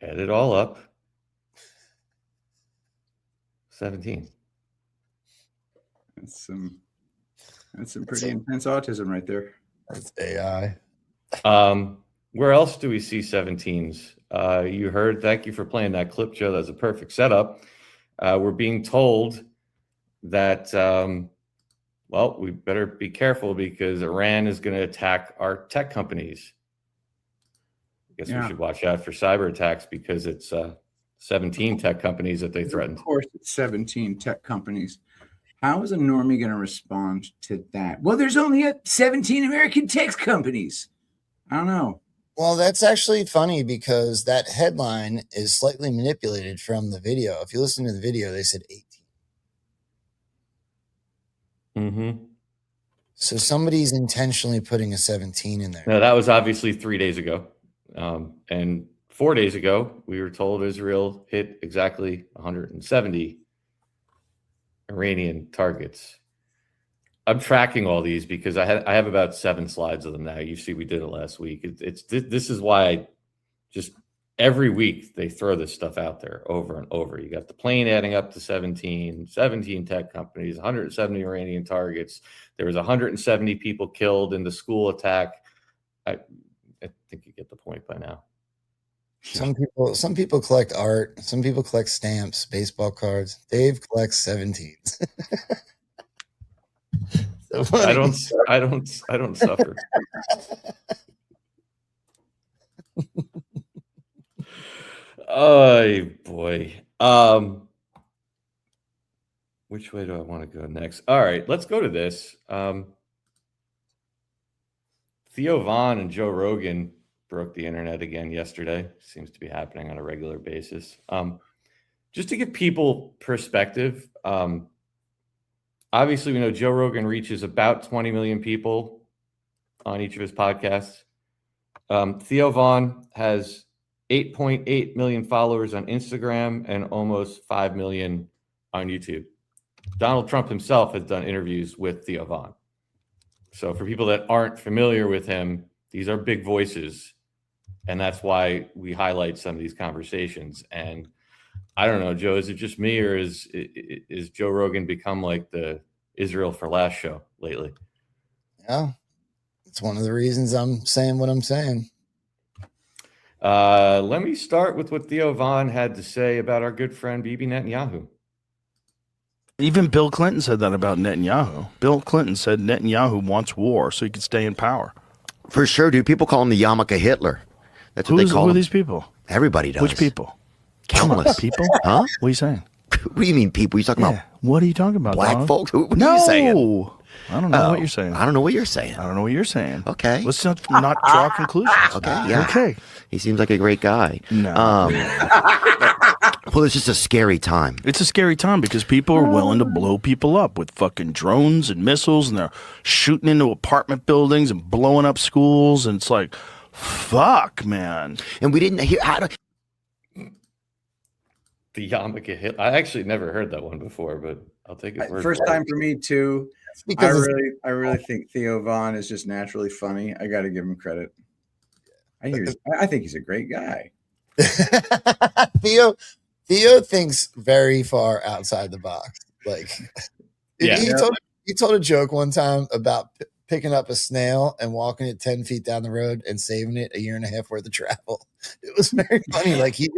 Add it all up. 17. That's some pretty intense autism right there. That's AI. Where else do we see 17s? You heard, thank you for playing that clip, Joe. That's a perfect setup. We're being told that, we better be careful because Iran is going to attack our tech companies. I guess we should watch out for cyber attacks because it's 17 tech companies that they threatened. Of course, it's 17 tech companies. How is a normie going to respond to that? Well, there's only 17 American tech companies. I don't know. Well, that's actually funny because that headline is slightly manipulated from the video. If you listen to the video, they said 18. Mm-hmm. So somebody's intentionally putting a 17 in there. No, that was obviously 3 days ago. And 4 days ago, we were told Israel hit exactly 170 Iranian targets. I'm tracking all these because I have about 7 slides of them now. You see, we did it last week. This is why Just every week they throw this stuff out there over and over. You got the plane adding up to 17 tech companies, 170 Iranian targets. There was 170 people killed in the school attack. I think you get the point by now. Some people collect art. Some people collect stamps, baseball cards. Dave collects 17s. So I don't suffer. Oh boy. Which way do I want to go next? All right, let's go to this. Theo Von and Joe Rogan broke the internet again yesterday. Seems to be happening on a regular basis. Just to give people perspective, obviously we know Joe Rogan reaches about 20 million people on each of his podcasts. Theo Von has 8.8 million followers on Instagram and almost 5 million on YouTube. Donald Trump himself has done interviews with Theo Von. So for people that aren't familiar with him, these are big voices. And that's why we highlight some of these conversations. And I don't know, Joe, is it just me, or is Joe Rogan become like the Israel for Last show lately? Yeah, it's one of the reasons I'm saying what I'm saying. Let me start with what Theo Von had to say about our good friend Bibi Netanyahu. Even Bill Clinton said that about Netanyahu. Bill Clinton said Netanyahu wants war so he could stay in power. For sure, dude. People call him the yarmulke Hitler. That's what they call him. Who are these people? Everybody does. Which people? Countless. People? Huh? What are you saying? What do you mean people? Are you talking about? What are you talking about, Black dog? folks? What are you saying? I don't know what you're saying. I don't know what you're saying. I don't know what you're saying. Okay. Let's not draw conclusions. Okay. Yeah. Okay. He seems like a great guy. No. Well, it's just a scary time. It's a scary time because people are willing to blow people up with fucking drones and missiles, and they're shooting into apartment buildings and blowing up schools, and it's like, fuck, man. And we didn't hear how to. The yarmulke Hitler. I actually never heard that one before, but I'll take his word. First for it. time for me too. I really think Theo Von is just naturally funny. I got to give him credit. I think he's a great guy. Theo thinks very far outside the box. Like, he told a joke one time about picking up a snail and walking it 10 feet down the road and saving it a year and a half worth of travel. It was very funny. Like he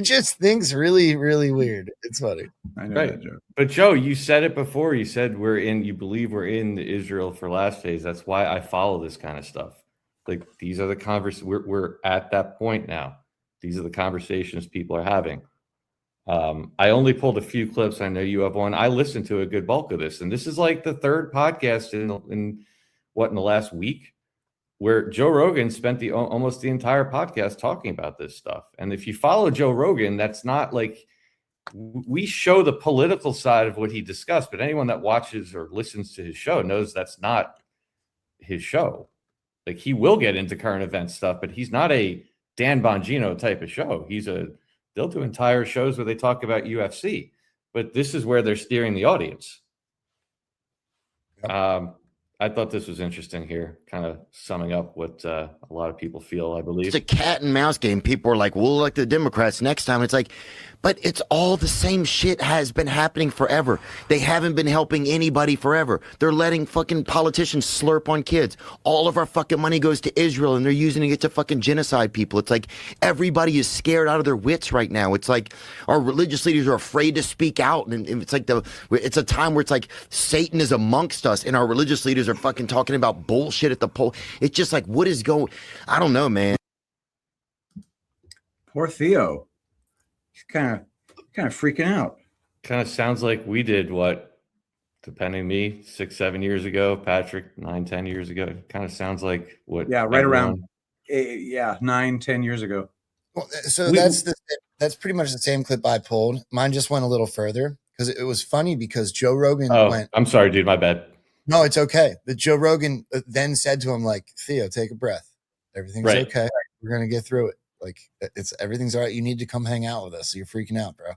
just thinks really, really weird. It's funny. I know that joke. But Joe, you said it before. You said you believe we're in the Israel for Last phase. That's why I follow this kind of stuff. Like these are the conversations. We're at that point now. These are the conversations people are having. I only pulled a few clips. I know you have one. I listened to a good bulk of this, and this is like the third podcast in the last week where Joe Rogan spent almost the entire podcast talking about this stuff. And if you follow Joe Rogan, that's not like we show the political side of what he discussed, but anyone that watches or listens to his show knows that's not his show. Like he will get into current event stuff, but he's not a Dan Bongino type of show. They'll do entire shows where they talk about UFC, but this is where they're steering the audience. Yep. I thought this was interesting here, kind of summing up what a lot of people feel, I believe. It's a cat and mouse game. People are like, we'll elect the Democrats next time. It's like, but it's all the same shit has been happening forever. They haven't been helping anybody forever. They're letting fucking politicians slurp on kids. All of our fucking money goes to Israel and they're using it to fucking genocide people. It's like everybody is scared out of their wits right now. It's like our religious leaders are afraid to speak out. And it's like it's a time where it's like Satan is amongst us and our religious leaders are fucking talking about bullshit at the poll. It's just like, what is going? I don't know, man. Poor Theo. He's kind of freaking out. Kind of sounds like we did what, depending me, 6-7 years ago, Patrick 9-10 years ago. It kind of sounds like what. Yeah, right around 9-10 years ago. Well, so that's pretty much the same clip I pulled. Mine just went a little further because it was funny because Joe Rogan went. I'm sorry, dude. My bad. No, it's okay. But Joe Rogan then said to him, like, Theo, take a breath. Everything's okay. We're gonna get through it. Like everything's all right. You need to come hang out with us. You're freaking out, bro.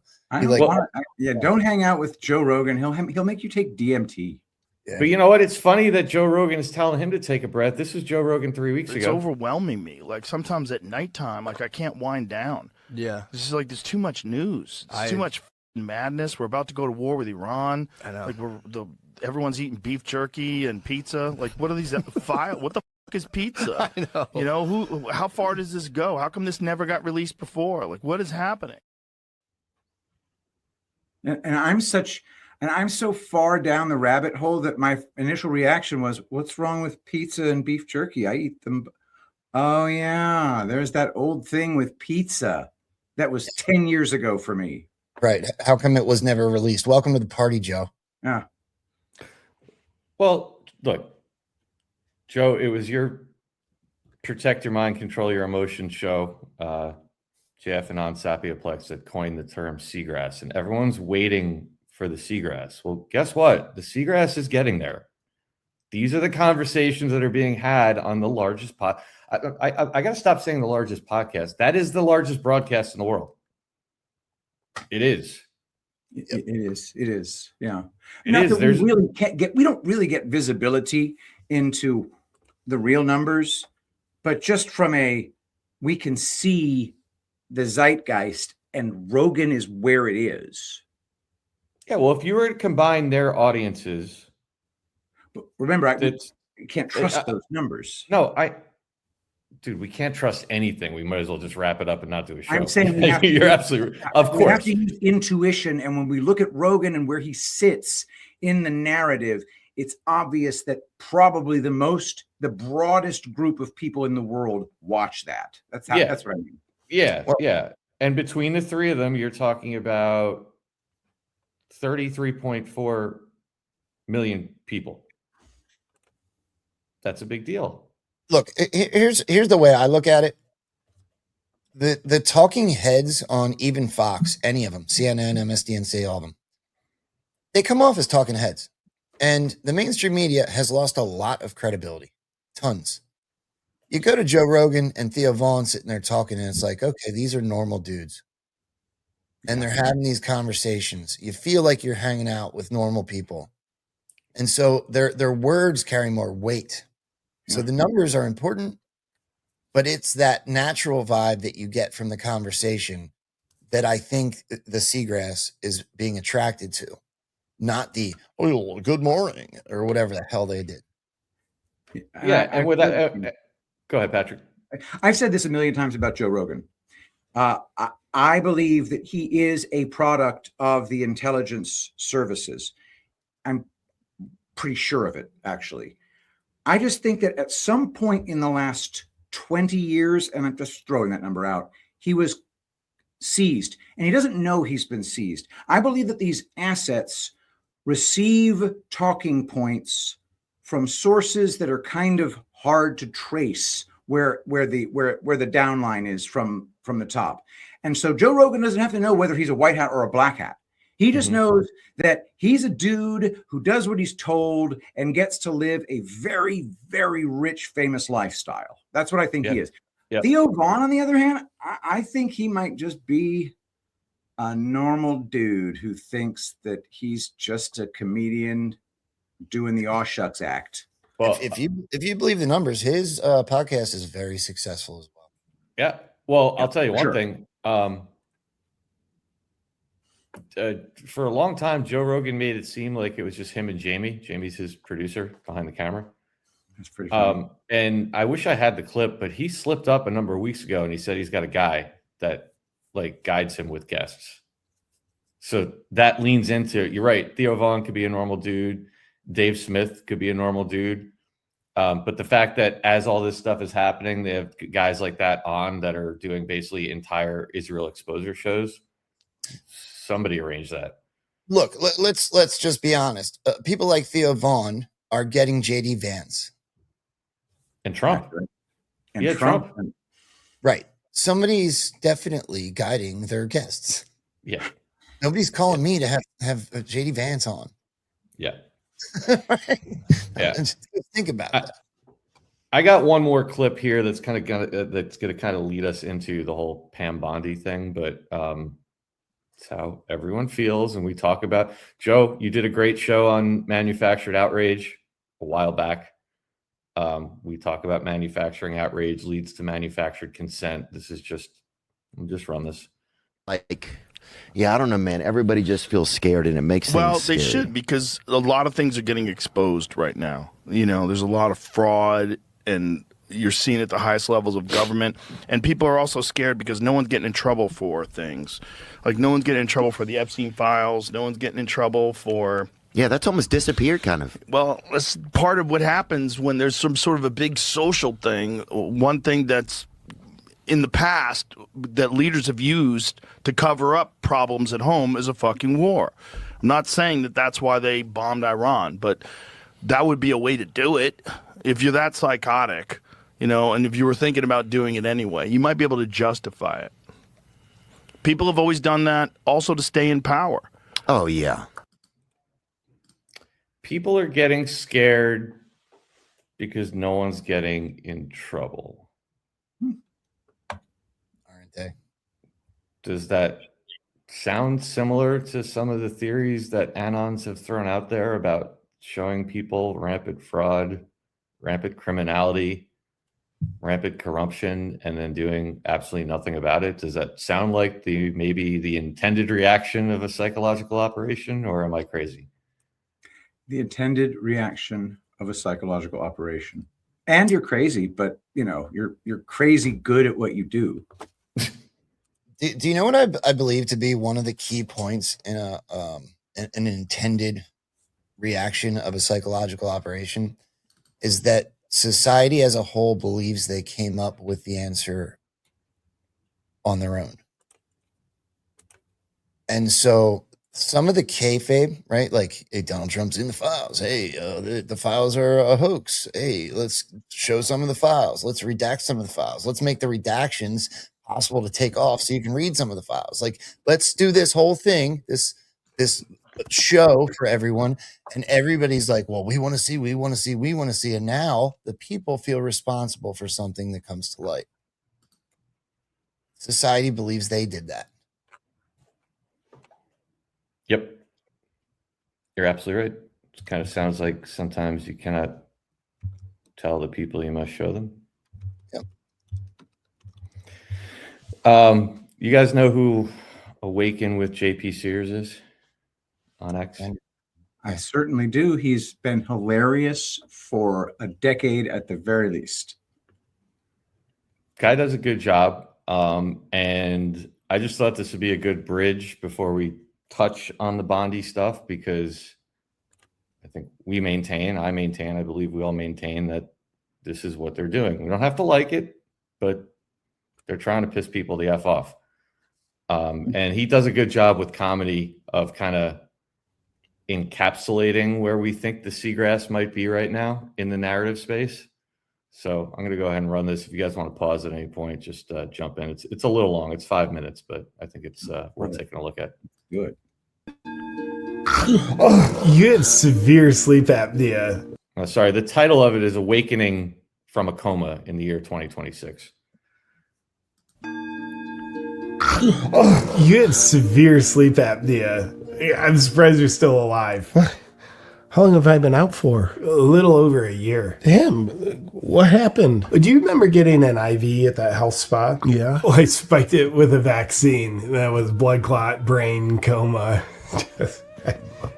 Don't hang out with Joe Rogan. He'll make you take DMT. Yeah. But you know what? It's funny that Joe Rogan is telling him to take a breath. This was Joe Rogan 3 weeks It's ago. overwhelming me. Like sometimes at nighttime, like I can't wind down. Yeah. This is like there's too much news. It's too much madness. We're about to go to war with Iran. I know. Like everyone's eating beef jerky and pizza. Like what are these what the fuck is pizza? I know. You know, how far does this go? How come this never got released before? Like what is happening? And I'm so far down the rabbit hole that my initial reaction was, what's wrong with pizza and beef jerky? I eat them. Oh yeah, there's that old thing with pizza that was 10 years ago for me. Right. How come it was never released? Welcome to the party, Joe. Yeah. Well, look, Joe, it was your Protect Your Mind, Control Your Emotions show. Jeff and on Sapioplex that coined the term seagrass, and everyone's waiting for the seagrass. Well, guess what? The seagrass is getting there. These are the conversations that are being had on the largest I got to stop saying the largest podcast. That is the largest broadcast in the world. It is. It is. Yeah. It is. We don't really get visibility into the real numbers, but just from we can see the zeitgeist, and Rogan is where it is. Yeah. Well, if you were to combine their audiences, but remember, you can't trust those numbers. No, dude, we can't trust anything. We might as well just wrap it up and not do a show. I'm saying you're absolutely, of course. We have to use intuition, and when we look at Rogan and where he sits in the narrative, it's obvious that probably the broadest group of people in the world watch that. That's what I mean. Yeah, yeah. And between the three of them, you're talking about 33.4 million people. That's a big deal. Look, here's the way I look at it. The talking heads on even Fox, any of them, CNN, MSDNC, all of them, they come off as talking heads. And the mainstream media has lost a lot of credibility. Tons. You go to Joe Rogan and Theo Vaughn sitting there talking, and it's like, okay, these are normal dudes. And they're having these conversations. You feel like you're hanging out with normal people. And so their words carry more weight. So the numbers are important, but it's that natural vibe that you get from the conversation that I think the seagrass is being attracted to, not the, oh, good morning, or whatever the hell they did. Yeah, and with that, go ahead, Patrick. I've said this a million times about Joe Rogan. I believe that he is a product of the intelligence services. I'm pretty sure of it, actually. I just think that at some point in the last 20 years, and I'm just throwing that number out, he was seized, and he doesn't know he's been seized. I believe that these assets receive talking points from sources that are kind of hard to trace where the downline is from the top. And so Joe Rogan doesn't have to know whether he's a white hat or a black hat. He just knows that he's a dude who does what he's told and gets to live a very, very rich, famous lifestyle. That's what I think he is. Yep. Theo Vaughn, on the other hand, I think he might just be a normal dude who thinks that he's just a comedian doing the aw shucks act. Well, if you believe the numbers, his podcast is very successful as well. Yeah. Well, I'll tell you one thing. For a long time, Joe Rogan made it seem like it was just him and Jamie. Jamie's his producer behind the camera. That's pretty funny. And I wish I had the clip, but he slipped up a number of weeks ago and he said he's got a guy that like guides him with guests. So that leans into, you're right, Theo Vaughn could be a normal dude. Dave Smith could be a normal dude. But the fact that as all this stuff is happening, they have guys like that on that are doing basically entire Israel exposure shows. Somebody arranged that. Look, let's just be honest. People like Theo Vaughn are getting JD Vance. And Trump. And Trump. Right. Somebody's definitely guiding their guests. Yeah. Nobody's calling me to have JD Vance on. Yeah. Right? Yeah. Just think about that. I got one more clip here that's gonna kind of lead us into the whole Pam Bondi thing, but It's how everyone feels. And we talk about, Joe, you did a great show on manufactured outrage a while back. We talk about manufacturing outrage leads to manufactured consent. This is just, we'll just run this. Like, yeah, I don't know, man. Everybody just feels scared, and it makes things Well, scary. they should, because a lot of things are getting exposed right now. You know, there's a lot of fraud, and you're seeing it at the highest levels of government. And people are also scared because no one's getting in trouble for things. Like, no one's getting in trouble for the Epstein files. No one's getting in trouble for... Yeah, that's almost disappeared, kind of. Well, that's part of what happens when there's some sort of a big social thing. One thing that's in the past that leaders have used to cover up problems at home is a fucking war. I'm not saying that that's why they bombed Iran, but that would be a way to do it. If you're that psychotic, you know, and if you were thinking about doing it anyway, you might be able to justify it. People have always done that also to stay in power. Oh, yeah. People are getting scared because no one's getting in trouble. Aren't they? Does that sound similar to some of the theories that Anons have thrown out there about showing people rampant fraud, rampant criminality, rampant corruption, and then doing absolutely nothing about it? Does that sound like maybe the intended reaction of a psychological operation, or am I crazy? The intended reaction of a psychological operation. And you're crazy, but you know, you're crazy good at what you do. Do you know what I believe to be one of the key points in an intended reaction of a psychological operation is that society as a whole believes they came up with the answer on their own. And so some of the kayfabe, right? Like, hey, Donald Trump's in the files. Hey, the files are a hoax. Hey, let's show some of the files. Let's redact some of the files. Let's make the redactions possible to take off so you can read some of the files. Like, let's do this whole thing, this show for everyone. And everybody's like, well, we want to see. And now the people feel responsible for something that comes to light. Society believes they did that. Yep. You're absolutely right. It kind of sounds like sometimes you cannot tell the people you must show them. Yep. You guys know who Awaken with JP Sears is on X? I certainly do. He's been hilarious for a decade at the very least. Guy does a good job. And I just thought this would be a good bridge before we touch on the Bondi stuff, because I think I believe we all maintain that this is what they're doing. We don't have to like it, but they're trying to piss people the F off. And he does a good job with comedy of kind of encapsulating where we think the seagrass might be right now in the narrative space. So I'm going to go ahead and run this. If you guys want to pause at any point, just jump in. It's a little long. It's 5 minutes, but I think it's worth taking a look at. Good. Oh, you had severe sleep apnea. Sorry, the title of it is Awakening from a Coma in the Year 2026. Oh, you had severe sleep apnea. I'm surprised you're still alive. How long have I been out for? A little over a year. Damn, what happened? Do you remember getting an IV at that health spa? Yeah. Well, I spiked it with a vaccine. That was blood clot, brain coma.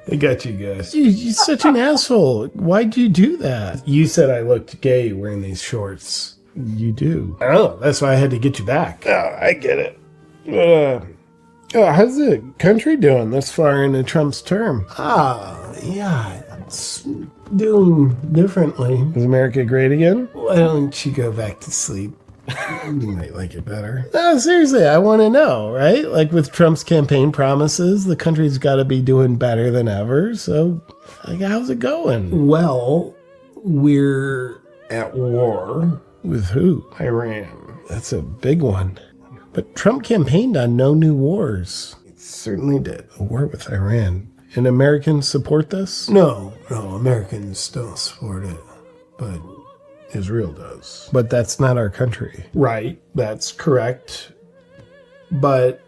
I got you guys. You're such an asshole. Why'd you do that? You said I looked gay wearing these shorts. You do. Oh, that's why I had to get you back. Oh, I get it. How's the country doing this far into Trump's term? Yeah, it's doing differently. Is America great again? Why don't you go back to sleep? You might like it better. No, seriously, I want to know, right? Like with Trump's campaign promises, the country's got to be doing better than ever. So, like, how's it going? Well, we're at war. With who? Iran. That's a big one. But Trump campaigned on no new wars. He certainly did. A war with Iran. And Americans support this? No, Americans don't support it. But Israel does. But that's not our country. Right, that's correct. But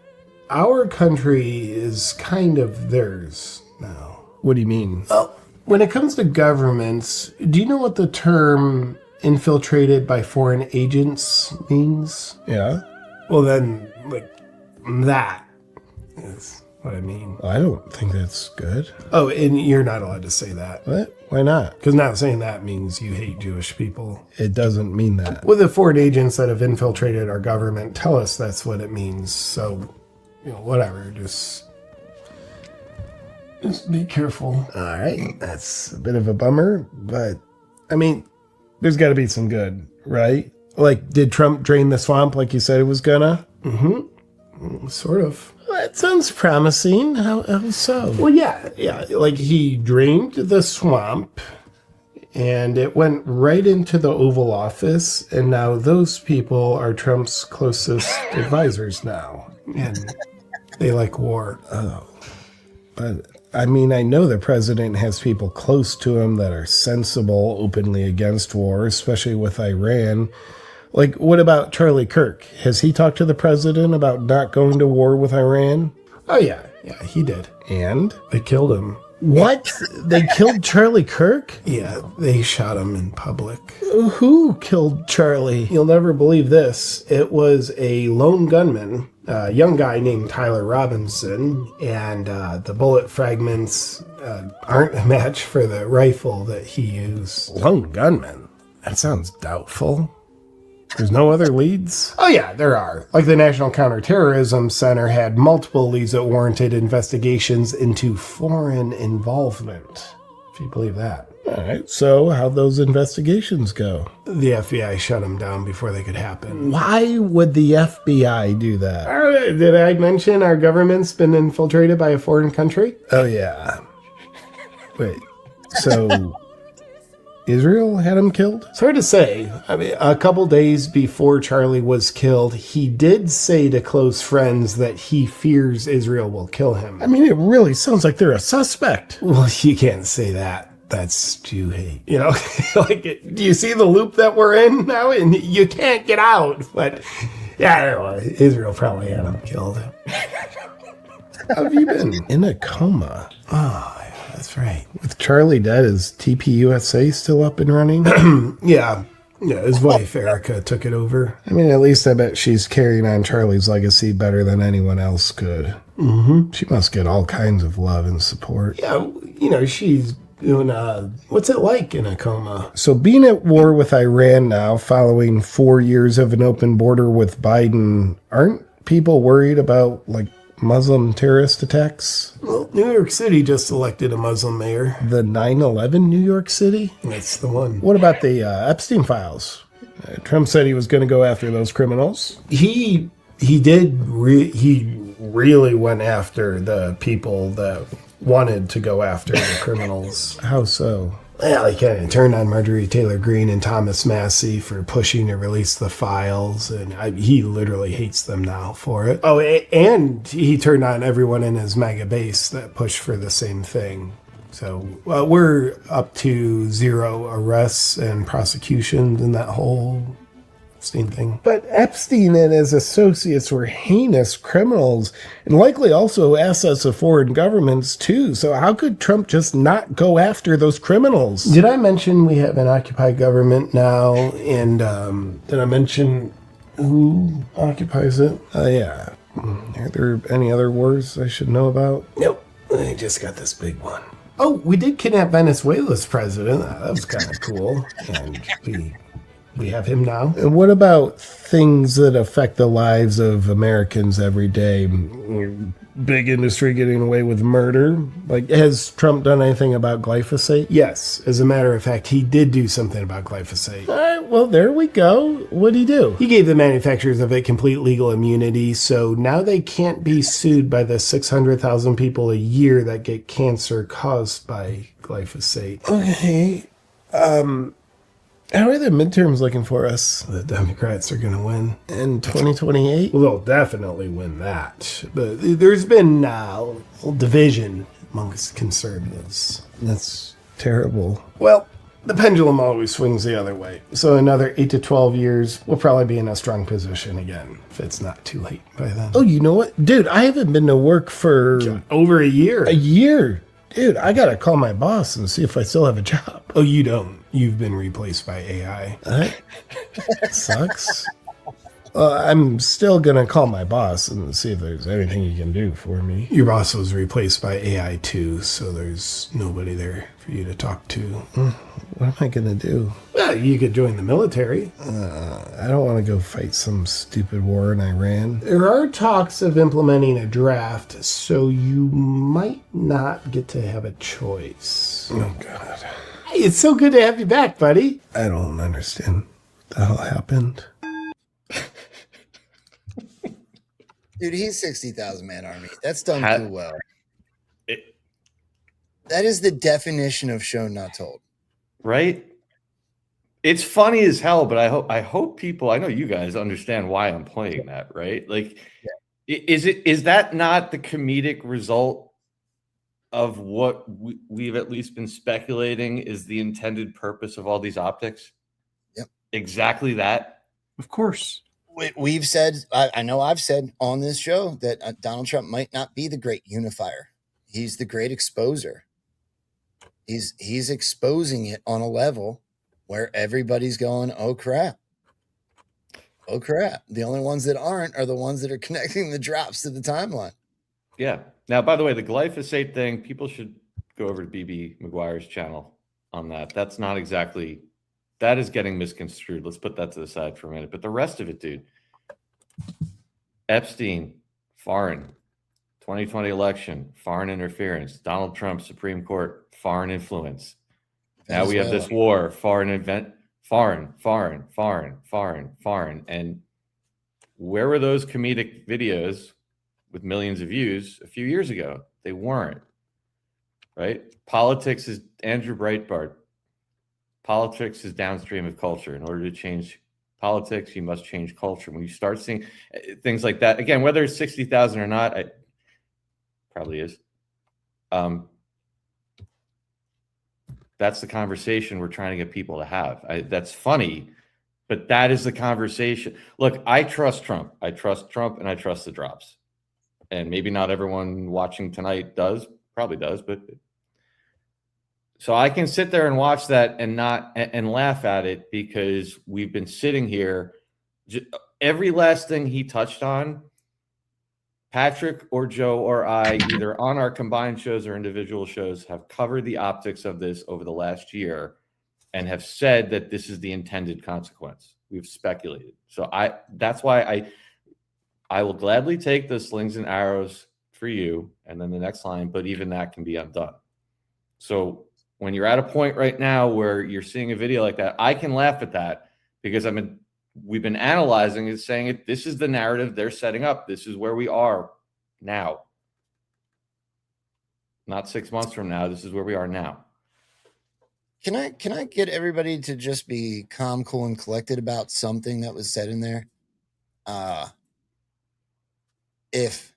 our country is kind of theirs now. What do you mean? Well, when it comes to governments, do you know what the term infiltrated by foreign agents means? Yeah. Well, then, like, that is what I mean. I don't think that's good. Oh, and you're not allowed to say that. What? Why not? Because not saying that means you hate Jewish people. It doesn't mean that. Well, the foreign agents that have infiltrated our government tell us that's what it means. So, whatever. Just be careful. All right. That's a bit of a bummer, but I mean, there's got to be some good, right? Like, did Trump drain the swamp like he said it was gonna? Mm-hmm. Sort of. That sounds promising. How so? Well, yeah. Like, he drained the swamp, and it went right into the Oval Office, and now those people are Trump's closest advisors now, and they like war. Oh. But, I mean, I know the president has people close to him that are sensible, openly against war, especially with Iran. Like, what about Charlie Kirk? Has he talked to the president about not going to war with Iran? Oh, yeah. Yeah, he did. And? They killed him. What? They killed Charlie Kirk? Yeah, they shot him in public. Who killed Charlie? You'll never believe this. It was a lone gunman, a young guy named Tyler Robinson, and the bullet fragments aren't a match for the rifle that he used. Lone gunman? That sounds doubtful. There's no other leads? Oh, yeah, there are. Like, the National Counterterrorism Center had multiple leads that warranted investigations into foreign involvement, if you believe that. All right, so how'd those investigations go? The FBI shut them down before they could happen. Why would the FBI do that? Did I mention our government's been infiltrated by a foreign country? Oh, yeah. Wait, so Israel had him killed? It's hard to say. I mean, a couple days before Charlie was killed, he did say to close friends that he fears Israel will kill him. I mean, it really sounds like they're a suspect. Well, you can't say that. That's Jew hate. Like, do you see the loop that we're in now? And you can't get out. But, yeah, I don't know. Israel probably had him killed. How have you been? In a coma. Oh, that's right. With Charlie dead, is TPUSA still up and running? Yeah, his wife, Erica, took it over. I mean, at least I bet she's carrying on Charlie's legacy better than anyone else could. Mm-hmm. She must get all kinds of love and support. Yeah, she's doing, what's it like in a coma? So being at war with Iran now, following 4 years of an open border with Biden, aren't people worried about, like, Muslim terrorist attacks? Well, New York City just elected a Muslim mayor. The 9/11 New York City? That's the one. What about the Epstein files? Trump said he was going to go after those criminals. He really went after the people that wanted to go after the criminals. How so? Well, he kind of turned on Marjorie Taylor Greene and Thomas Massie for pushing to release the files, and he literally hates them now for it. Oh, and he turned on everyone in his MAGA base that pushed for the same thing. So we're up to 0 arrests and prosecutions in that whole Epstein thing. But Epstein and his associates were heinous criminals and likely also assets of foreign governments too. So how could Trump just not go after those criminals? Did I mention we have an occupied government now? And did I mention who occupies it? Yeah. Are there any other wars I should know about? Nope. I just got this big one. Oh, we did kidnap Venezuela's president. That was kind of cool. And we have him now. And what about things that affect the lives of Americans every day? Big industry getting away with murder. Like, has Trump done anything about glyphosate? Yes. As a matter of fact, he did do something about glyphosate. All right, well, there we go. What'd he do? He gave the manufacturers of it complete legal immunity, so now they can't be sued by the 600,000 people a year that get cancer caused by glyphosate. Okay. How are the midterms looking for us? The Democrats are going to win. In 2028? Well, they'll definitely win that. But there's been a division amongst conservatives. That's terrible. Well, The pendulum always swings the other way. So another 8 to 12 years, we'll probably be in a strong position again, if it's not too late by then. Oh, you know what? Dude, I haven't been to work for over a year. A year? Dude, I gotta call my boss and see if I still have a job. Oh, you don't. You've been replaced by AI. That sucks. I'm still gonna call my boss and see if there's anything he can do for me. Your boss was replaced by AI too, so there's nobody there for you to talk to. What am I gonna do? Well, you could join the military. I don't want to go fight some stupid war in Iran. There are talks of implementing a draft, so you might not get to have a choice. Oh, God. Hey, it's so good to have you back, buddy. I don't understand what the hell happened. Dude, he's 60,000 man army. That's done too well. That is the definition of shown not told. Right? It's funny as hell, but I hope people, I know you guys understand why I'm playing that, right? Like, is that not the comedic result of what we've at least been speculating is the intended purpose of all these optics? Yep. Exactly that. Of course. We've said, I know I've said on this show that Donald Trump might not be the great unifier. He's the great exposer. He's exposing it on a level where everybody's going, oh crap. Oh crap. The only ones that aren't are the ones that are connecting the drops to the timeline. Yeah. Now, by the way, the glyphosate thing, people should go over to BB McGuire's channel on that. That's not exactly... That is getting misconstrued. Let's put that to the side for a minute. But the rest of it, dude. Epstein, foreign. 2020 election, foreign interference. Donald Trump, Supreme Court, foreign influence. Now we have this war, foreign. And where were those comedic videos with millions of views a few years ago? They weren't. Right? Politics is Andrew Breitbart. Politics is downstream of culture. In order to change politics, you must change culture. When you start seeing things like that, again, whether it's 60,000 or not, it probably is. That's the conversation we're trying to get people to have. That's funny, but that is the conversation. Look, I trust Trump. I trust Trump, and I trust the drops. And maybe not everyone watching tonight does, probably does, but... So I can sit there and watch that and laugh at it because we've been sitting here. Every last thing he touched on, Patrick or Joe or I, either on our combined shows or individual shows, have covered the optics of this over the last year and have said that this is the intended consequence. We've speculated. So that's why I will gladly take the slings and arrows for you and then the next line, but even that can be undone. So when you're at a point right now where you're seeing a video like that, I can laugh at that because we've been analyzing it, saying it. This is the narrative they're setting up. This is where we are now. Not 6 months from now. This is where we are now. Can I get everybody to just be calm, cool, and collected about something that was said in there? If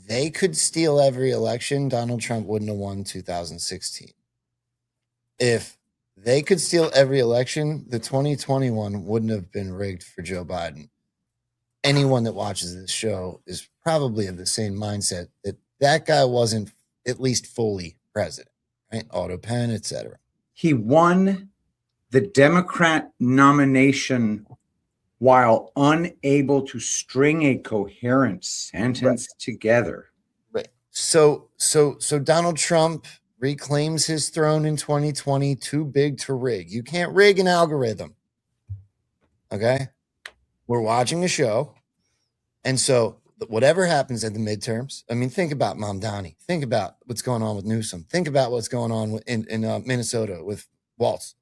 they could steal every election, Donald Trump wouldn't have won 2016. If they could steal every election, the 2021 wouldn't have been rigged for Joe Biden. Anyone that watches this show is probably of the same mindset that guy wasn't at least fully president, right? Auto pen, etc. He won the Democrat nomination while unable to string a coherent sentence together. Right. So Donald Trump reclaims his throne in 2020, too big to rig. You can't rig an algorithm. Okay? We're watching a show. And so whatever happens at the midterms, I mean, think about Mamdani. Think about what's going on with Newsom. Think about what's going on in Minnesota with Waltz.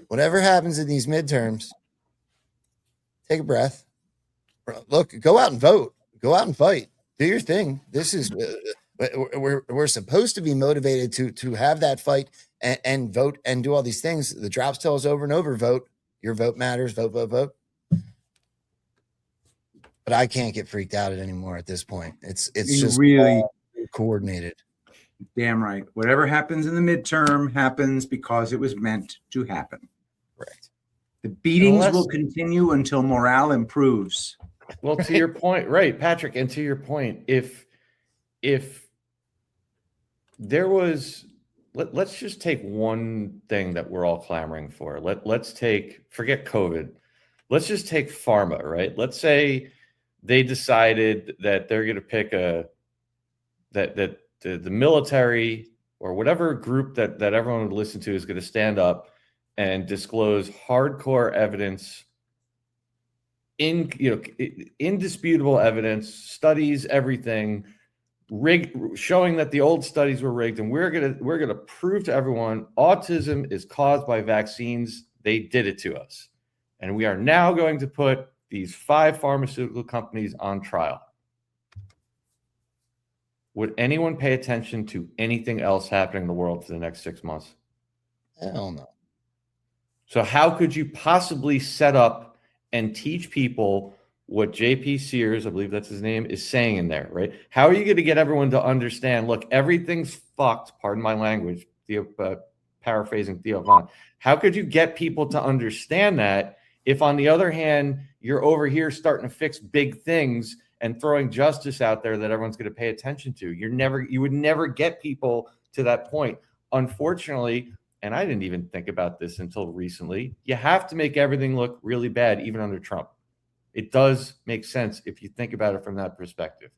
Whatever happens in these midterms, take a breath. Look, go out and vote. Go out and fight. Do your thing. This is... We're supposed to be motivated to have that fight and vote and do all these things. The drops tell us over and over, vote. Your vote matters. Vote, vote, vote. But I can't get freaked out at anymore at this point. It's just really coordinated. Damn right. Whatever happens in the midterm happens because it was meant to happen. Correct. The beatings Unless- will continue until morale improves. Well, to your point, right, Patrick, and to your point, if there was, let's just take one thing that we're all clamoring for. Let's forget COVID. Let's just take pharma, right? Let's say they decided that they're going to pick that the military or whatever group that everyone would listen to is going to stand up and disclose hardcore evidence, indisputable evidence, studies, everything, showing that the old studies were rigged, and we're gonna prove to everyone autism is caused by vaccines. They did it to us, and we are now going to put these 5 pharmaceutical companies on trial. Would anyone pay attention to anything else happening in the world for the next 6 months? Hell no. So how could you possibly set up and teach people what JP Sears, I believe that's his name, is saying in there, right? How are you going to get everyone to understand, look, everything's fucked, pardon my language, paraphrasing Theo Von. How could you get people to understand that if, on the other hand, you're over here starting to fix big things and throwing justice out there that everyone's going to pay attention to? You would never get people to that point. Unfortunately, and I didn't even think about this until recently, you have to make everything look really bad, even under Trump. It does make sense if you think about it from that perspective.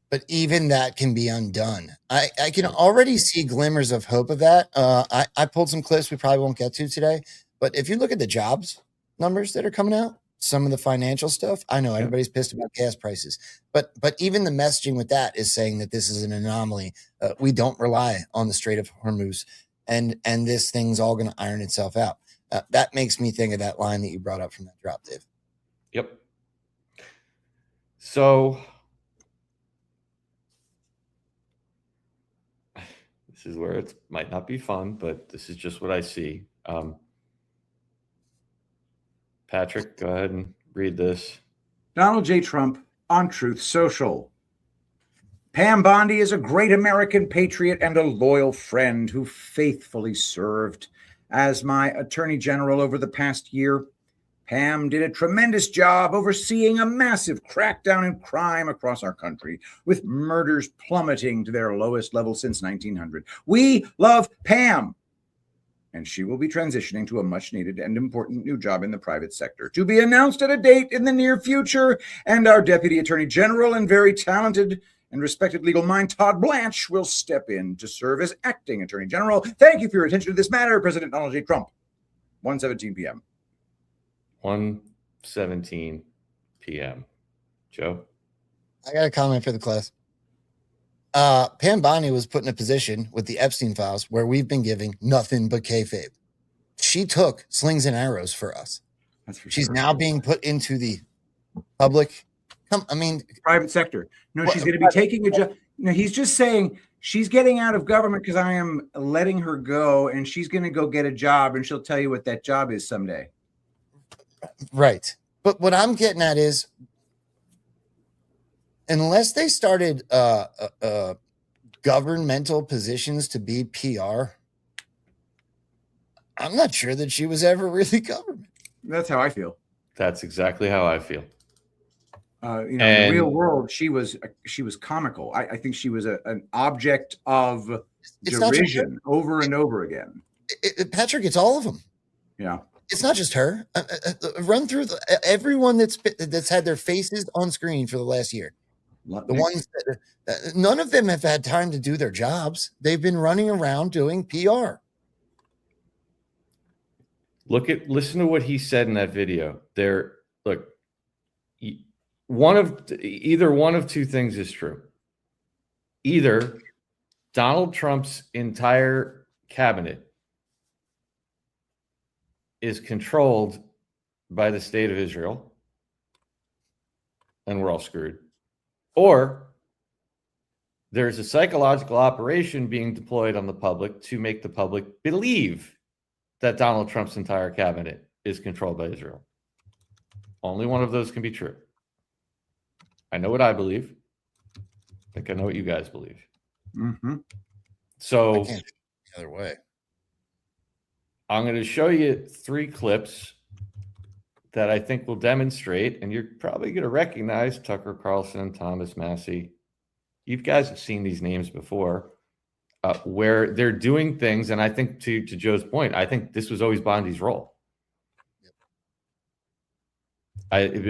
But even that can be undone. I can already see glimmers of hope of that. I pulled some clips we probably won't get to today. But if you look at the jobs numbers that are coming out, some of the financial stuff, I know everybody's pissed about gas prices. But even the messaging with that is saying that this is an anomaly. We don't rely on the Strait of Hormuz. And this thing's all going to iron itself out. That makes me think of that line that you brought up from that drop, Dave. Yep. So this is where it might not be fun, but this is just what I see. Patrick, go ahead and read this. Donald J. Trump on Truth Social. Pam Bondi is a great American patriot and a loyal friend who faithfully served as my attorney general over the past year. Pam did a tremendous job overseeing a massive crackdown in crime across our country, with murders plummeting to their lowest level since 1900. We love Pam, and she will be transitioning to a much-needed and important new job in the private sector, to be announced at a date in the near future. And our Deputy Attorney General and very talented and respected legal mind, Todd Blanche, will step in to serve as acting Attorney General. Thank you for your attention to this matter, President Donald J. Trump. 1:17 p.m. 1:17 p.m. Joe? I got a comment for the class. Pam Bondi was put in a position with the Epstein files where we've been giving nothing but kayfabe. She took slings and arrows for us. That's for She's sure. now being put into the public. Private sector. No, she's going to be taking a job. No, he's just saying she's getting out of government because I am letting her go, and she's going to go get a job, and she'll tell you what that job is someday. Right. But what I'm getting at is, unless they started governmental positions to be PR, I'm not sure that she was ever really government. That's how I feel. That's exactly how I feel. In the real world, she was comical. I think she was an object of derision over and over again. Patrick, it's all of them. Yeah. It's not just her. Run through everyone that's had their faces on screen for the last year. The ones that none of them have had time to do their jobs. They've been running around doing PR. Listen to what he said in that video. Look, either one of two things is true. Either Donald Trump's entire cabinet is controlled by the state of Israel, and we're all screwed. Or there's a psychological operation being deployed on the public to make the public believe that Donald Trump's entire cabinet is controlled by Israel. Only one of those can be true. I know what I believe. I think I know what you guys believe. Mm-hmm. So I can't the other way. I'm going to show you 3 clips that I think will demonstrate, and you're probably going to recognize Tucker Carlson and Thomas Massey. You guys have seen these names before, where they're doing things. And I think to Joe's point, I think this was always Bondi's role.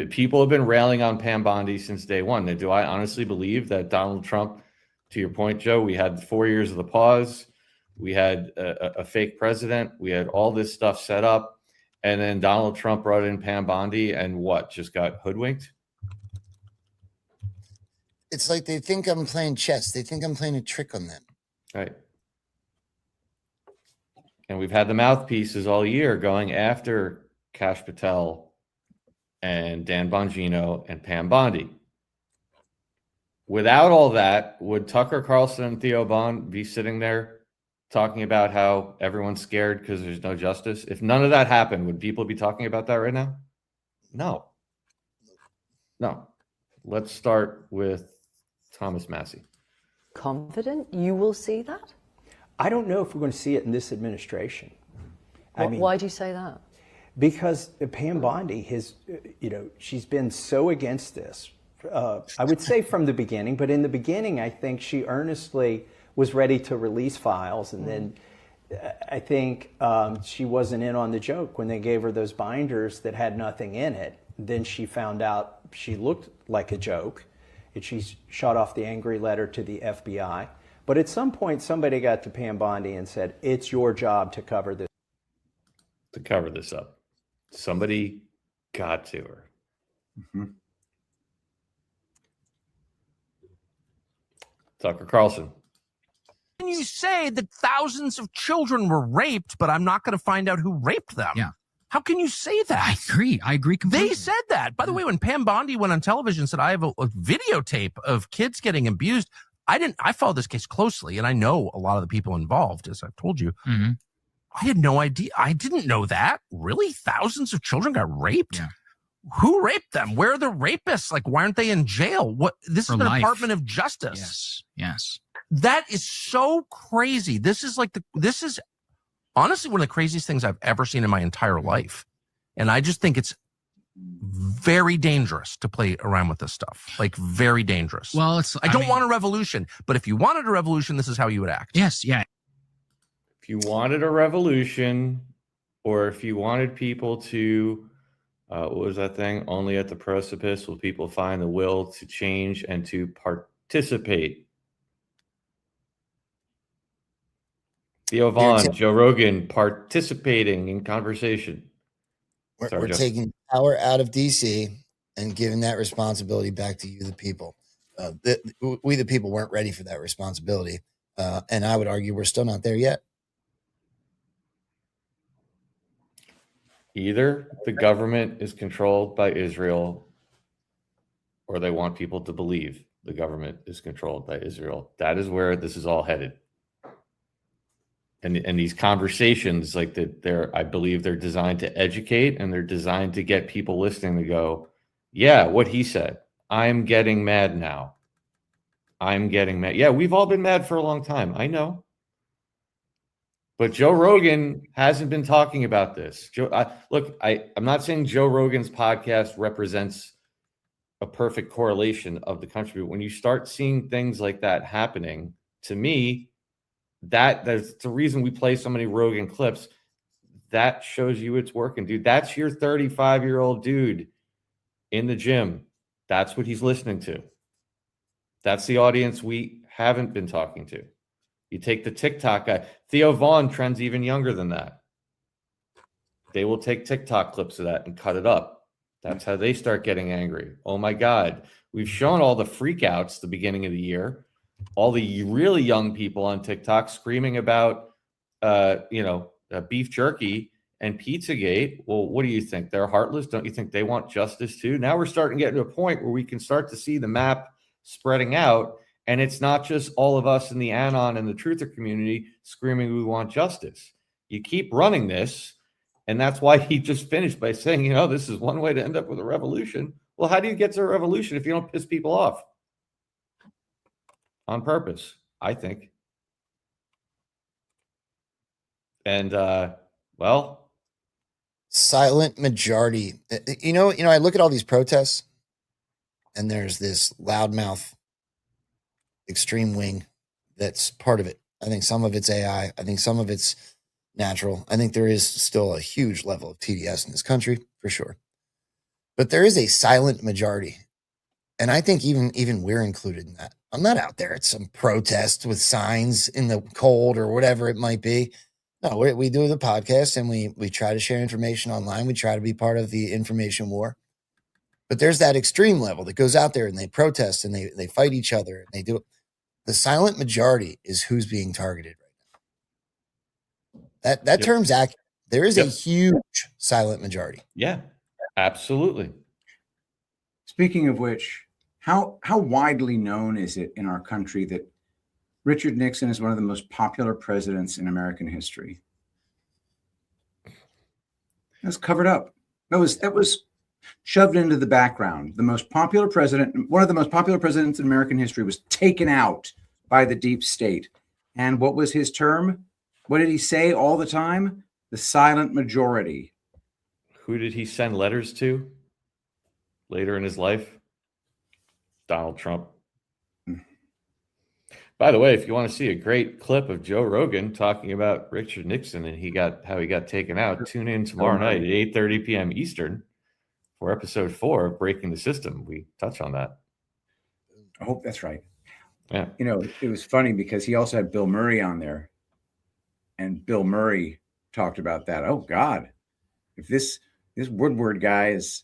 People have been railing on Pam Bondi since day one. Now, do I honestly believe that Donald Trump, to your point, Joe, we had 4 years of the pause. We had a fake president. We had all this stuff set up. And then Donald Trump brought in Pam Bondi and what? Just got hoodwinked? It's like they think I'm playing chess. They think I'm playing a trick on them. Right. And we've had the mouthpieces all year going after Kash Patel and Dan Bongino and Pam Bondi. Without all that, would Tucker Carlson and Theo Von be sitting there talking about how everyone's scared because there's no justice? If none of that happened, would people be talking about that right now? No. No. Let's start with Thomas Massey. Confident you will see that? I don't know if we're going to see it in this administration. Why do you say that? Because Pam Bondi has, she's been so against this. I would say from the beginning, but in the beginning, I think she earnestly was ready to release files. And then I think she wasn't in on the joke when they gave her those binders that had nothing in it. Then she found out she looked like a joke. And she shot off the angry letter to the FBI. But at some point, somebody got to Pam Bondi and said, it's your job to cover this. To cover this up. Somebody got to her. Mm-hmm. Tucker Carlson. Can you say that thousands of children were raped, but I'm not going to find out who raped them? Yeah. How can you say that? I agree completely. They said that. By the way, when Pam Bondi went on television and said, I have a videotape of kids getting abused, I followed this case closely, and I know a lot of the people involved, as I've told you. Mm-hmm. I had no idea. I didn't know that. Really? Thousands of children got raped? Yeah. Who raped them? Where are the rapists? Like, why aren't they in jail? This is the Department of Justice. Yes. That is so crazy. This is honestly one of the craziest things I've ever seen in my entire life. And I just think it's very dangerous to play around with this stuff. Like, very dangerous. Well, I don't want a revolution, but if you wanted a revolution, this is how you would act. Yes, yeah. If you wanted a revolution, or if you wanted people to, what was that thing? Only at the precipice will people find the will to change and to participate. Theo Von, Joe Rogan participating in conversation. We're taking power out of DC and giving that responsibility back to you, the people. We, the people, weren't ready for that responsibility. And I would argue we're still not there yet. Either the government is controlled by Israel, or they want people to believe the government is controlled by Israel. That is where this is all headed. And these conversations, like that, I believe they're designed to educate, and they're designed to get people listening to go, yeah, what he said. I'm getting mad now. I'm getting mad. Yeah, we've all been mad for a long time. I know. But Joe Rogan hasn't been talking about this. I'm not saying Joe Rogan's podcast represents a perfect correlation of the country, but when you start seeing things like that happening, to me, that's the reason we play so many Rogan clips. That shows you it's working, dude. That's your 35-year-old dude in the gym. That's what he's listening to. That's the audience we haven't been talking to. You take the TikTok guy. Theo Von trends even younger than that. They will take TikTok clips of that and cut it up. That's how they start getting angry. Oh my God. We've shown all the freakouts the beginning of the year. All the really young people on TikTok screaming about, beef jerky and Pizzagate. Well, what do you think? They're heartless? Don't you think they want justice too? Now we're starting to get to a point where we can start to see the map spreading out. And it's not just all of us in the Anon and the truther community screaming we want justice. You keep running this, and that's why he just finished by saying, this is one way to end up with a revolution. Well, how do you get to a revolution if you don't piss people off on purpose? I think. And well, silent majority. I look at all these protests, and there's this loudmouth extreme wing that's part of it. I think some of it's AI. I think some of it's natural. I think there is still a huge level of TDS in this country, for sure. But there is a silent majority. And I think even we're included in that. I'm not out there at some protest with signs in the cold or whatever it might be. No, we do the podcast, and we try to share information online. We try to be part of the information war. But there's that extreme level that goes out there and they protest and they fight each other and they do it. The silent majority is who's being targeted right now. That term's accurate. There is a huge silent majority. Yeah, absolutely. Speaking of which, how widely known is it in our country that Richard Nixon is one of the most popular presidents in American history? That's covered up. That was shoved into the background. The most popular president, one of the most popular presidents in American history, was taken out by the deep state. And what was his term? What did he say all the time? The silent majority. Who did he send letters to later in his life? Donald Trump. By the way, if you want to see a great clip of Joe Rogan talking about Richard Nixon and how he got taken out, tune in tomorrow night at 8:30 p.m. Eastern for episode 4 of Breaking the System. We touch on that. I hope that's right. Yeah. It was funny because he also had Bill Murray on there, and Bill Murray talked about that. Oh God, if this Woodward guy is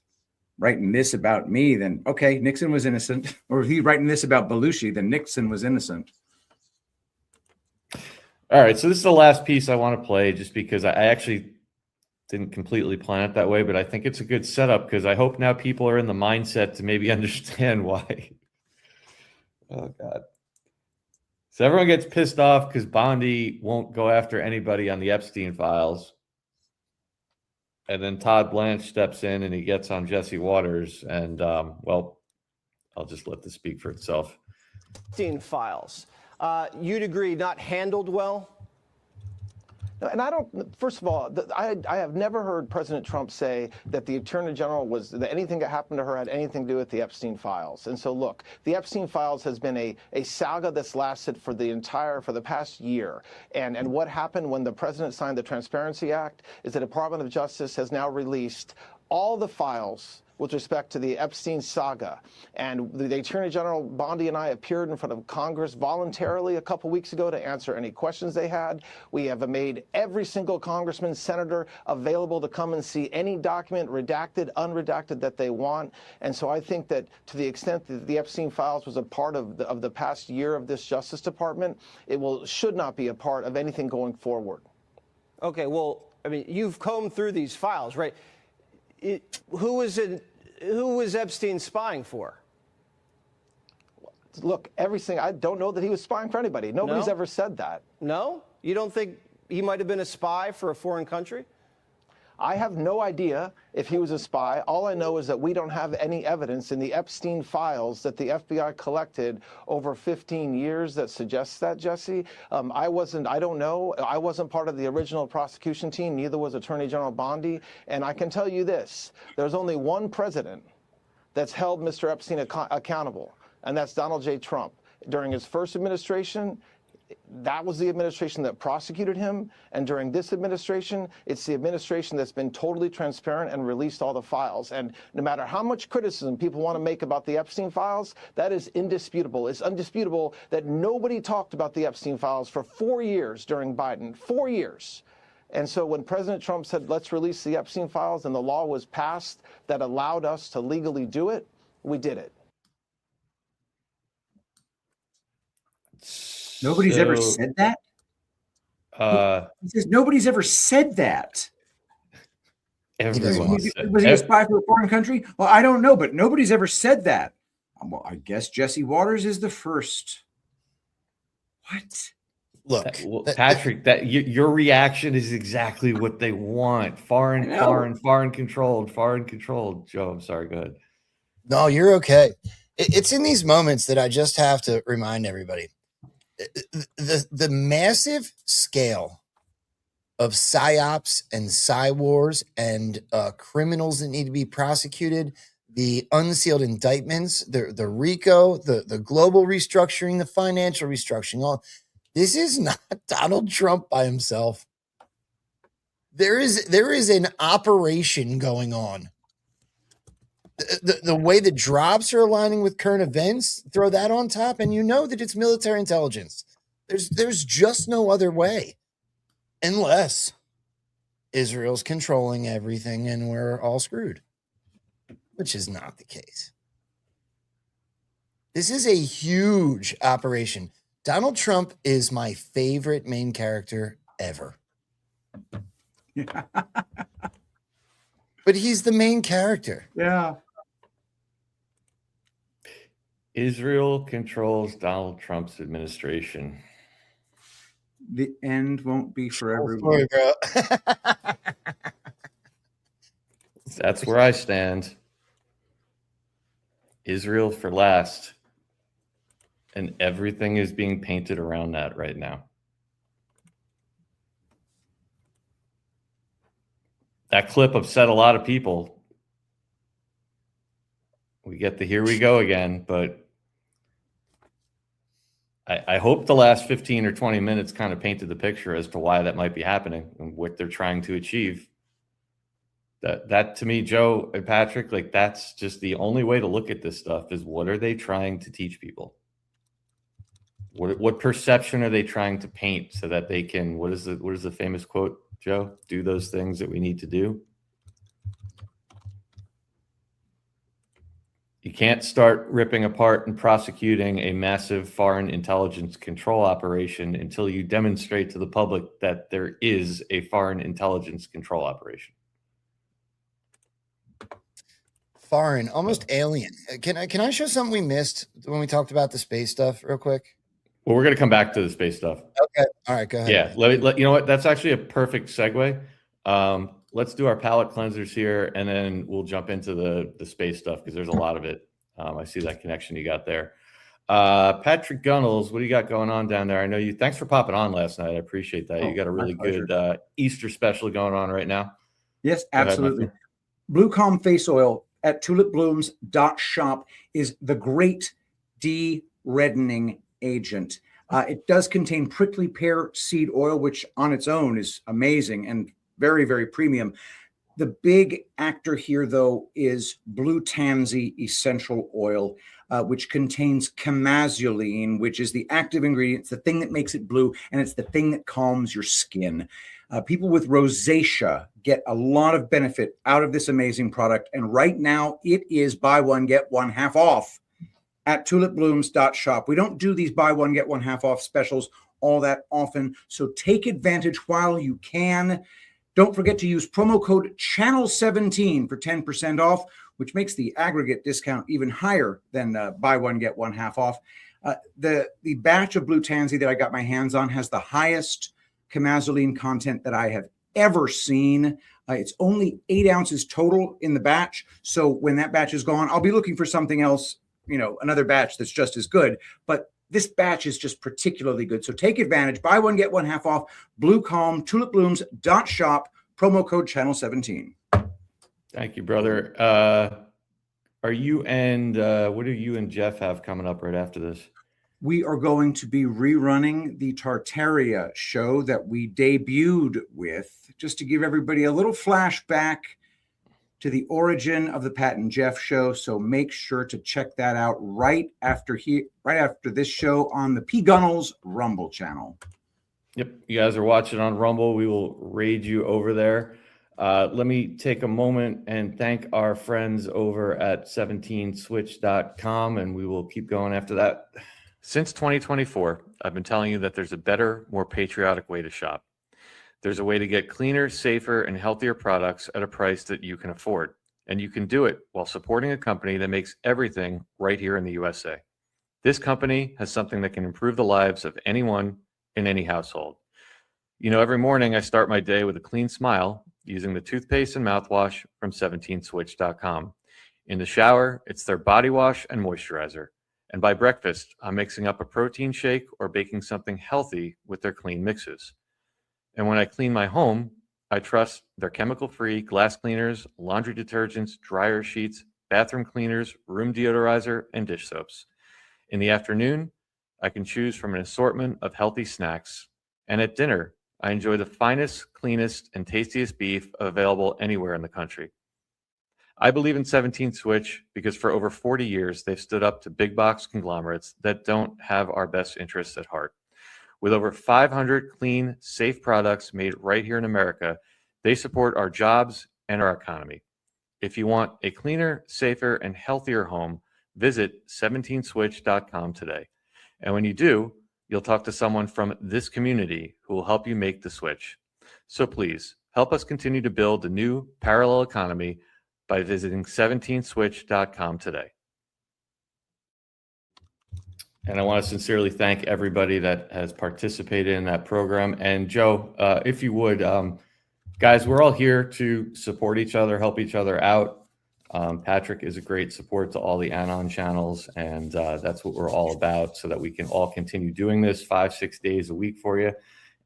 writing this about me, then okay, Nixon was innocent. Or if he's writing this about Belushi, then Nixon was innocent. All right, so this is the last piece I want to play, just because I actually didn't completely plan it that way, but I think it's a good setup because I hope now people are in the mindset to maybe understand why. Oh, God. So everyone gets pissed off because Bondi won't go after anybody on the Epstein files. And then Todd Blanche steps in and he gets on Jesse Waters. And, well, I'll just let this speak for itself. Epstein files. You'd agree not handled well? And I don't, first of all, I have never heard President Trump say that the Attorney General that anything that happened to her had anything to do with the Epstein files. And so, look, the Epstein files has been a saga that's lasted for the past year. And what happened when the president signed the Transparency Act is the Department of Justice has now released all the files with respect to the Epstein saga. And the Attorney General Bondi and I appeared in front of Congress voluntarily a couple weeks ago to answer any questions they had. We have made every single congressman, senator available to come and see any document, redacted, unredacted, that they want. And so I think that to the extent that the Epstein files was a part of the past year of this Justice Department, it should not be a part of anything going forward. Okay, well, I mean, you've combed through these files, right? Who was Epstein spying for? Look, I don't know that he was spying for anybody. Nobody's ever said that. No? You don't think he might have been a spy for a foreign country? I have no idea if he was a spy. All I know is that we don't have any evidence in the Epstein files that the FBI collected over 15 years that suggests that, Jesse. I don't know. I wasn't part of the original prosecution team. Neither was Attorney General Bondi. And I can tell you this, there's only one president that's held Mr. Epstein accountable, and that's Donald J. Trump. During his first administration, that was the administration that prosecuted him. And during this administration, it's the administration that's been totally transparent and released all the files. And no matter how much criticism people want to make about the Epstein files, that is indisputable. It's undisputable that nobody talked about the Epstein files for 4 years during Biden. 4 years. And so when President Trump said, let's release the Epstein files, and the law was passed that allowed us to legally do it, we did it. Nobody's ever said that? He says nobody's ever said that. Everyone was he a spy for a foreign country? Well, I don't know, but nobody's ever said that. Well, I guess Jesse Waters is the first. What? Look, Patrick, your reaction is exactly what they want. Foreign controlled. Joe, I'm sorry. Go ahead. No, you're okay. It's in these moments that I just have to remind everybody. the massive scale of psyops and psy wars and criminals that need to be prosecuted, the unsealed indictments, the RICO, the global restructuring, the financial restructuring. All this is not Donald Trump by himself. There is an operation going on. The way the drops are aligning with current events, throw that on top, and you know that it's military intelligence. There's just no other way, unless Israel's controlling everything and we're all screwed, which is not the case. This is a huge operation. Donald Trump is my favorite main character ever. But he's the main character. Yeah. Israel controls Donald Trump's administration. The end won't be for Sorry, everyone. bro. That's where I stand. Israel for last. And everything is being painted around that right now. That clip upset a lot of people. We get the here we go again, but I hope the last 15 or 20 minutes kind of painted the picture as to why that might be happening and what they're trying to achieve. That to me, Joe and Patrick, like that's just the only way to look at this stuff is what are they trying to teach people? What perception are they trying to paint so that they can, what is the famous quote, Joe? Do those things that we need to do. You can't start ripping apart and prosecuting a massive foreign intelligence control operation until you demonstrate to the public that there is a foreign intelligence control operation. Foreign, almost alien. Can I show something we missed when we talked about the space stuff real quick? Well, we're going to come back to the space stuff. Okay. All right, go ahead. Yeah. Let you know what? That's actually a perfect segue. Let's do our palate cleansers here, and then we'll jump into the space stuff because there's a lot of it. I see that connection you got there. Patrick Gunnels, what do you got going on down there? I know you. Thanks for popping on last night. I appreciate that. You got a really good Easter special going on right now. Yes, absolutely. Blue Calm Face Oil at tulipblooms.shop is the great de-reddening agent. It does contain prickly pear seed oil, which on its own is amazing and very, very premium. The big actor here, though, is Blue Tansy Essential Oil, which contains chemazoline, which is the active ingredient. It's the thing that makes it blue, and it's the thing that calms your skin. People with rosacea get a lot of benefit out of this amazing product. And right now, it is buy one, get one half off at tulipblooms.shop. We don't do these buy one, get one half off specials all that often. So take advantage while you can. Don't forget to use promo code CHANNEL17 for 10% off, which makes the aggregate discount even higher than buy one, get one half off. The batch of Blue Tansy that I got my hands on has the highest chemazoline content that I have ever seen. It's only 8 ounces total in the batch. So when that batch is gone, I'll be looking for something else, another batch that's just as good. But this batch is just particularly good. So take advantage. Buy one, get one half off. Blue Calm, tulipblooms.shop, promo code CHANNEL17. Thank you, brother. What do you and Jeff have coming up right after this? We are going to be rerunning the Tartaria show that we debuted with, just to give everybody a little flashback to the origin of the Pat and Jeff show. So make sure to check that out right after this show on the P. Gunnels Rumble channel. Yep, you guys are watching on Rumble. We will raid you over there. Let me take a moment and thank our friends over at 17switch.com, and we will keep going after that. Since 2024, I've been telling you that there's a better, more patriotic way to shop. There's a way to get cleaner, safer, and healthier products at a price that you can afford. And you can do it while supporting a company that makes everything right here in the USA. This company has something that can improve the lives of anyone in any household. Every morning I start my day with a clean smile using the toothpaste and mouthwash from 17switch.com. In the shower, it's their body wash and moisturizer. And by breakfast, I'm mixing up a protein shake or baking something healthy with their clean mixes. And when I clean my home, I trust their chemical-free glass cleaners, laundry detergents, dryer sheets, bathroom cleaners, room deodorizer, and dish soaps. In the afternoon, I can choose from an assortment of healthy snacks. And at dinner, I enjoy the finest, cleanest, and tastiest beef available anywhere in the country. I believe in 17 Switch because for over 40 years, they've stood up to big box conglomerates that don't have our best interests at heart. With over 500 clean, safe products made right here in America, they support our jobs and our economy. If you want a cleaner, safer, and healthier home, visit 17switch.com today. And when you do, you'll talk to someone from this community who will help you make the switch. So please, help us continue to build a new parallel economy by visiting 17switch.com today. And I want to sincerely thank everybody that has participated in that program. And Joe, if you would, guys, we're all here to support each other, help each other out. Patrick is a great support to all the Anon channels, and that's what we're all about, so that we can all continue doing this 5-6 days a week for you.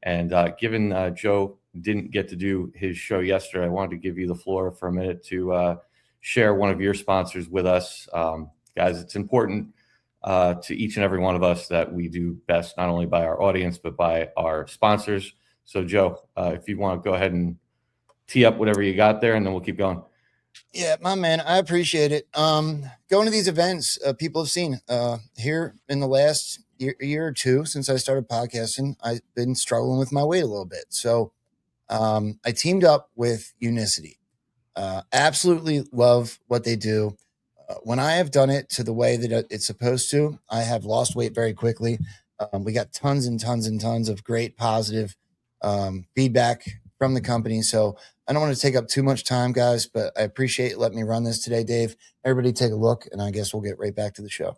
And given Joe didn't get to do his show yesterday, I wanted to give you the floor for a minute to share one of your sponsors with us. Guys, it's important to each and every one of us that we do best, not only by our audience, but by our sponsors. So Joe, if you want to go ahead and tee up whatever you got there, and then we'll keep going. Yeah, my man, I appreciate it. Going to these events, people have seen here in the last year or two since I started podcasting, I've been struggling with my weight a little bit. So I teamed up with Unicity. Absolutely love what they do. When I have done it to the way that it's supposed to, I have lost weight very quickly. We got tons and tons and tons of great positive feedback from the company. So I don't want to take up too much time, guys, but I appreciate you letting me run this today, Dave. Everybody take a look, and I guess we'll get right back to the show.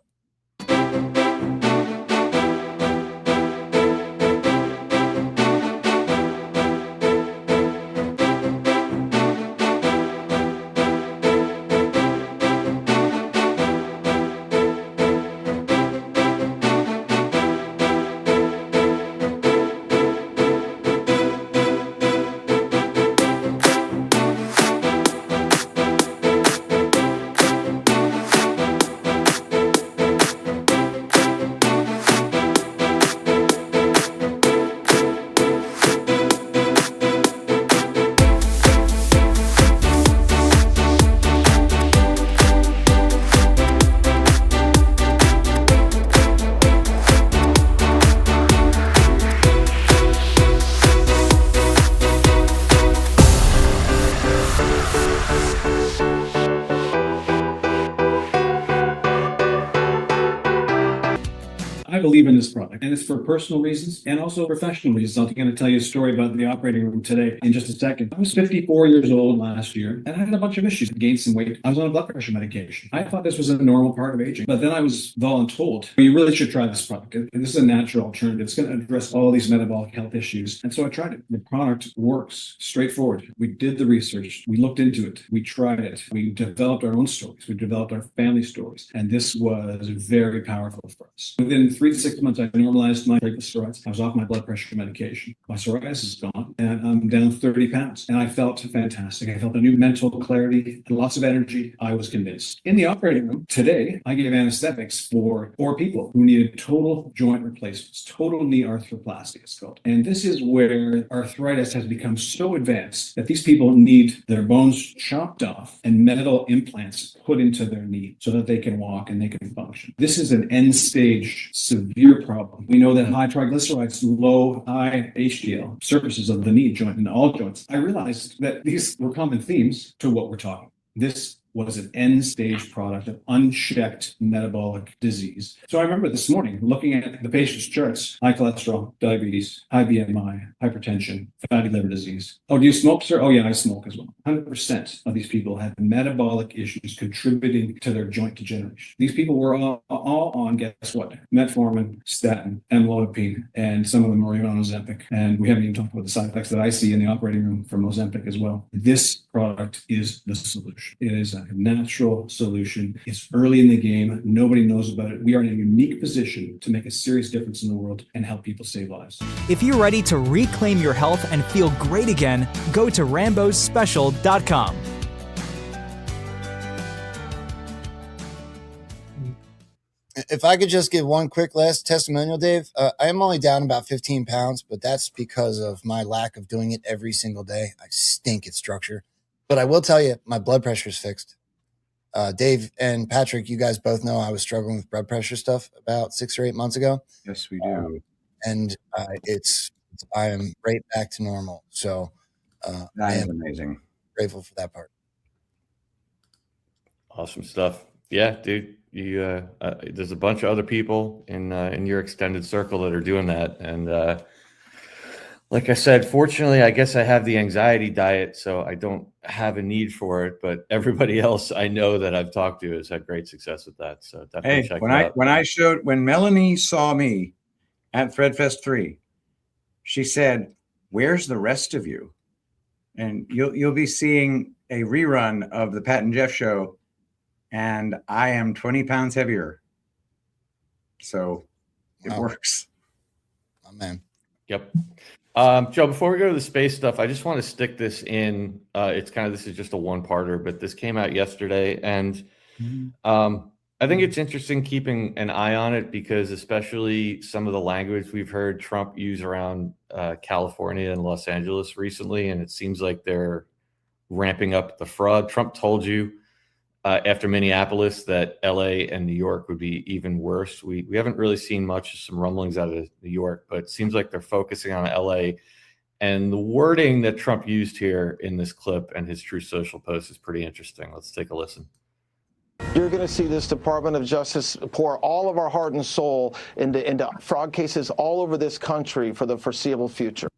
I believe in this product, and it's for personal reasons and also professional reasons. I'm going to tell you a story about the operating room today in just a second. I was 54 years old last year, and I had a bunch of issues. I gained some weight. I was on a blood pressure medication. I thought this was a normal part of aging, but then I was voluntold, you really should try this product. This is a natural alternative. It's going to address all these metabolic health issues. And so I tried it. The product works. Straightforward. We did the research. We looked into it. We tried it. We developed our own stories. We developed our family stories. And this was very powerful for us. Within 3 to 6 months, I normalized my triglycerides. I was off my blood pressure medication. My psoriasis is gone, and I'm down 30 pounds. And I felt fantastic. I felt a new mental clarity and lots of energy. I was convinced. In the operating room today, I gave anesthetics for 4 people who needed total joint replacements, total knee arthroplasty, it's called. And this is where arthritis has become so advanced that these people need their bones chopped off and metal implants put into their knee so that they can walk and they can function. This is an end stage severe problem. We know that high triglycerides, high HDL, surfaces of the knee joint and all joints. I realized that these were common themes to what we're talking. This was an end-stage product of unchecked metabolic disease. So I remember this morning looking at the patient's charts: high cholesterol, diabetes, high BMI, hypertension, fatty liver disease. Oh, do you smoke, sir? Oh, yeah, I smoke as well. 100% of these people had metabolic issues contributing to their joint degeneration. These people were all on, guess what? Metformin, statin, amlodipine, and some of them were even on Ozempic. And we haven't even talked about the side effects that I see in the operating room from Ozempic as well. This product product is the solution. It is a natural solution. It's early in the game. Nobody knows about it. We are in a unique position to make a serious difference in the world and help people save lives. If you're ready to reclaim your health and feel great again, go to rambospecial.com. If I could just give one quick last testimonial, Dave, I am only down about 15 pounds, but that's because of my lack of doing it every single day. I stink at structure. But I will tell you, my blood pressure is fixed. Dave and Patrick, you guys both know I was struggling with blood pressure stuff about 6 or 8 months ago. Yes, we do. And I am right back to normal. So that is amazing. Grateful for that part. Awesome stuff. Yeah, dude. You there's a bunch of other people in your extended circle that are doing that, and like I said, fortunately, I guess I have the anxiety diet, so I don't have a need for it. But everybody else I know that I've talked to has had great success with that. So definitely check it out. When Melanie saw me at ThreadFest 3, she said, "Where's the rest of you?" And you'll be seeing a rerun of the Pat and Jeff show. And I am 20 pounds heavier. So it works. Oh, man. Yep. Joe, before we go to the space stuff, I just want to stick this in. This is just a one-parter, but this came out yesterday. And I think it's interesting keeping an eye on it because especially some of the language we've heard Trump use around California and Los Angeles recently, and it seems like they're ramping up the fraud. Trump told you after Minneapolis that LA and New York would be even worse. We haven't really seen much, some rumblings out of New York, but it seems like they're focusing on LA. And the wording that Trump used here in this clip and his Truth Social post is pretty interesting. Let's take a listen. You're going to see this Department of Justice pour all of our heart and soul into fraud cases all over this country for the foreseeable future.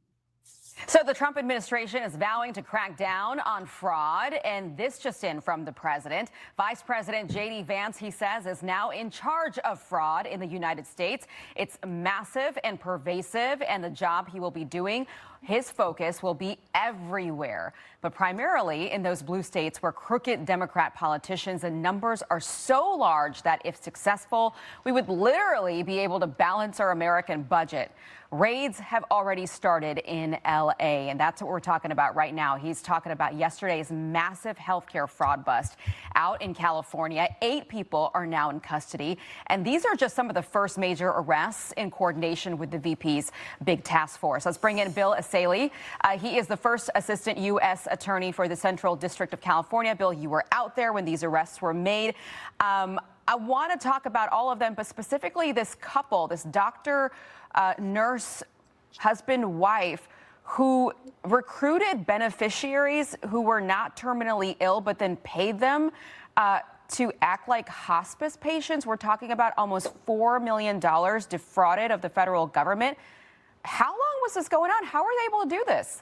So the Trump administration is vowing to crack down on fraud, and this just in from the president. Vice President J.D. Vance, he says, is now in charge of fraud in the United States. It's massive and pervasive, and the job he will be doing, his focus will be everywhere, but primarily in those blue states where crooked Democrat politicians and numbers are so large that if successful, we would literally be able to balance our American budget. Raids have already started in L.A., and that's what we're talking about right now. He's talking about yesterday's massive healthcare fraud bust out in California. 8 people are now in custody, and these are just some of the first major arrests in coordination with the VP's big task force. Let's bring in Bill Asali. He is the first assistant U.S. attorney for the Central District of California. Bill, you were out there when these arrests were made. I want to talk about all of them, but specifically this couple, this doctor, nurse, husband, wife, who recruited beneficiaries who were not terminally ill, but then paid them to act like hospice patients. We're talking about almost $4 million defrauded of the federal government. How long was this going on? How were they able to do this?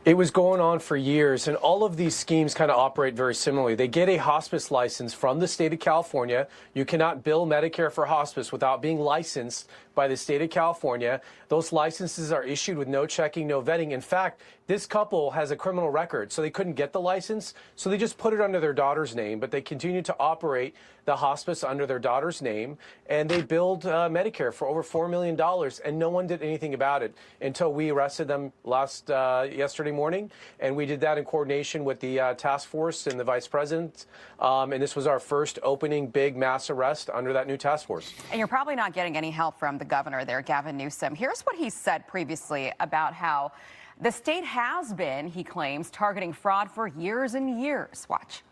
It was going on for years, and all of these schemes kind of operate very similarly. They get a hospice license from the state of California. You cannot bill Medicare for hospice without being licensed by the state of California. Those licenses are issued with no checking, no vetting. In fact, this couple has a criminal record, so they couldn't get the license, so they just put it under their daughter's name, but they continued to operate the hospice under their daughter's name, and they billed Medicare for over $4 million, and no one did anything about it until we arrested them yesterday morning, and we did that in coordination with the task force and the vice president, and this was our first opening big mass arrest under that new task force. And you're probably not getting any help from the governor there, Gavin Newsom. Here's what he said previously about how the state has been, he claims, targeting fraud for years and years. Watch.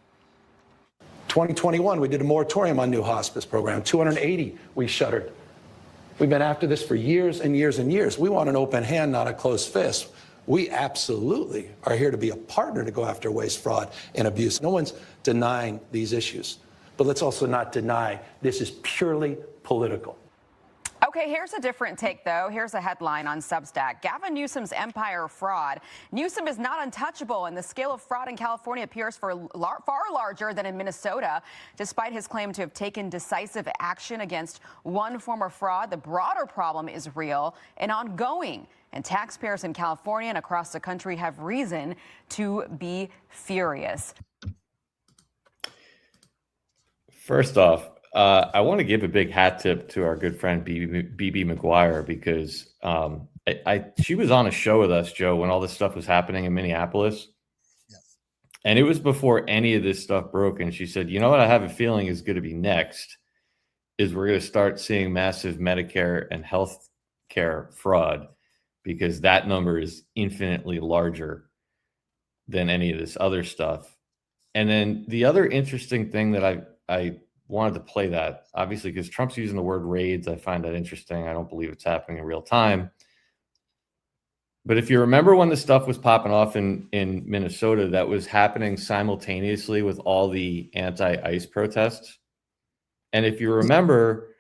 2021, we did a moratorium on new hospice program. 280 we shuttered. We've been after this for years and years and years. We want an open hand, not a closed fist. We absolutely are here to be a partner to go after waste, fraud, and abuse. No one's denying these issues. But let's also not deny this is purely political. Okay, here's a different take, though. Here's a headline on Substack. Gavin Newsom's empire of fraud. Newsom is not untouchable, and the scale of fraud in California appears far larger than in Minnesota. Despite his claim to have taken decisive action against one form of fraud, the broader problem is real and ongoing. And taxpayers in California and across the country have reason to be furious. First off, I want to give a big hat tip to our good friend BB McGuire, because she was on a show with us, Joe, when all this stuff was happening in Minneapolis. Yes. And it was before any of this stuff broke. And she said, you know what I have a feeling is going to be next is we're going to start seeing massive Medicare and health care fraud, because that number is infinitely larger than any of this other stuff. And then the other interesting thing that I wanted to play that, obviously, because Trump's using the word raids. I find that interesting. I don't believe it's happening in real time. But if you remember when the stuff was popping off in Minnesota, that was happening simultaneously with all the anti-ICE protests. And if you remember,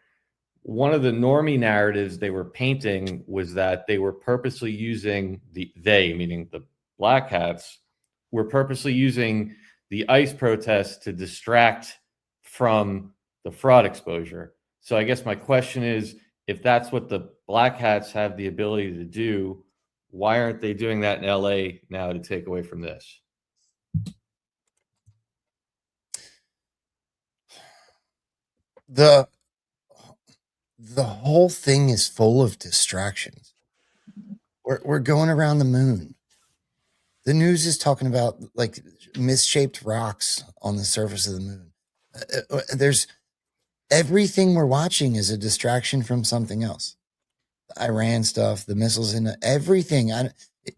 one of the normie narratives they were painting was that they were purposely using meaning the black hats, were purposely using the ICE protests to distract from the fraud exposure. So I guess my question is, if that's what the black hats have the ability to do, why aren't they doing that in LA now to take away from this? The whole thing is full of distractions. We're going around the moon. The news is talking about like misshaped rocks on the surface of the moon. There's everything we're watching is a distraction from something else. The Iran stuff, the missiles, and everything.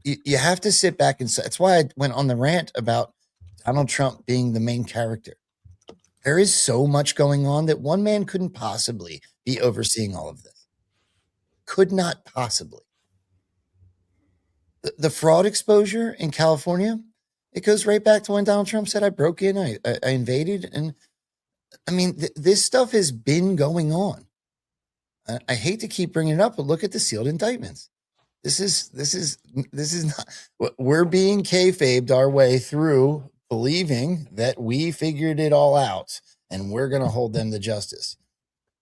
You have to sit back and say. That's why I went on the rant about Donald Trump being the main character. There is so much going on that one man couldn't possibly be overseeing all of this. Could not possibly. The fraud exposure in California, it goes right back to when Donald Trump said, I broke in, I invaded. And I mean, this stuff has been going on. I hate to keep bringing it up, but look at the sealed indictments. This is not, we're being kayfabed our way through believing that we figured it all out and we're going to hold them to justice.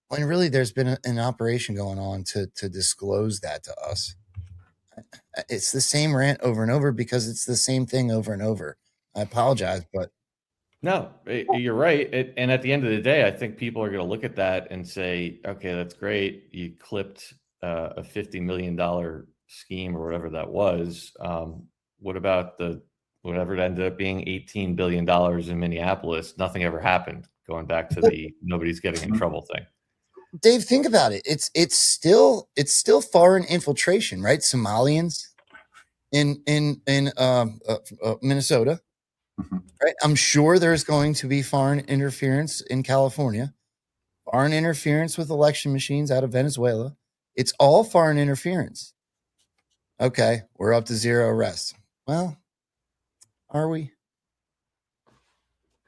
When really there's been an operation going on to disclose that to us. It's the same rant over and over because it's the same thing over and over. I apologize, but no, you're right. And at the end of the day, I think people are going to look at that and say, okay, that's great. You clipped a $50 million scheme or whatever that was. What about whatever it ended up being $18 billion in Minneapolis? Nothing ever happened, going back to the nobody's getting in trouble thing. Dave, think about it. It's still foreign infiltration, right? Somalians in Minnesota, right? I'm sure there's going to be foreign interference in California, foreign interference with election machines out of Venezuela. It's all foreign interference. Okay, we're up to 0 arrests. Well, are we?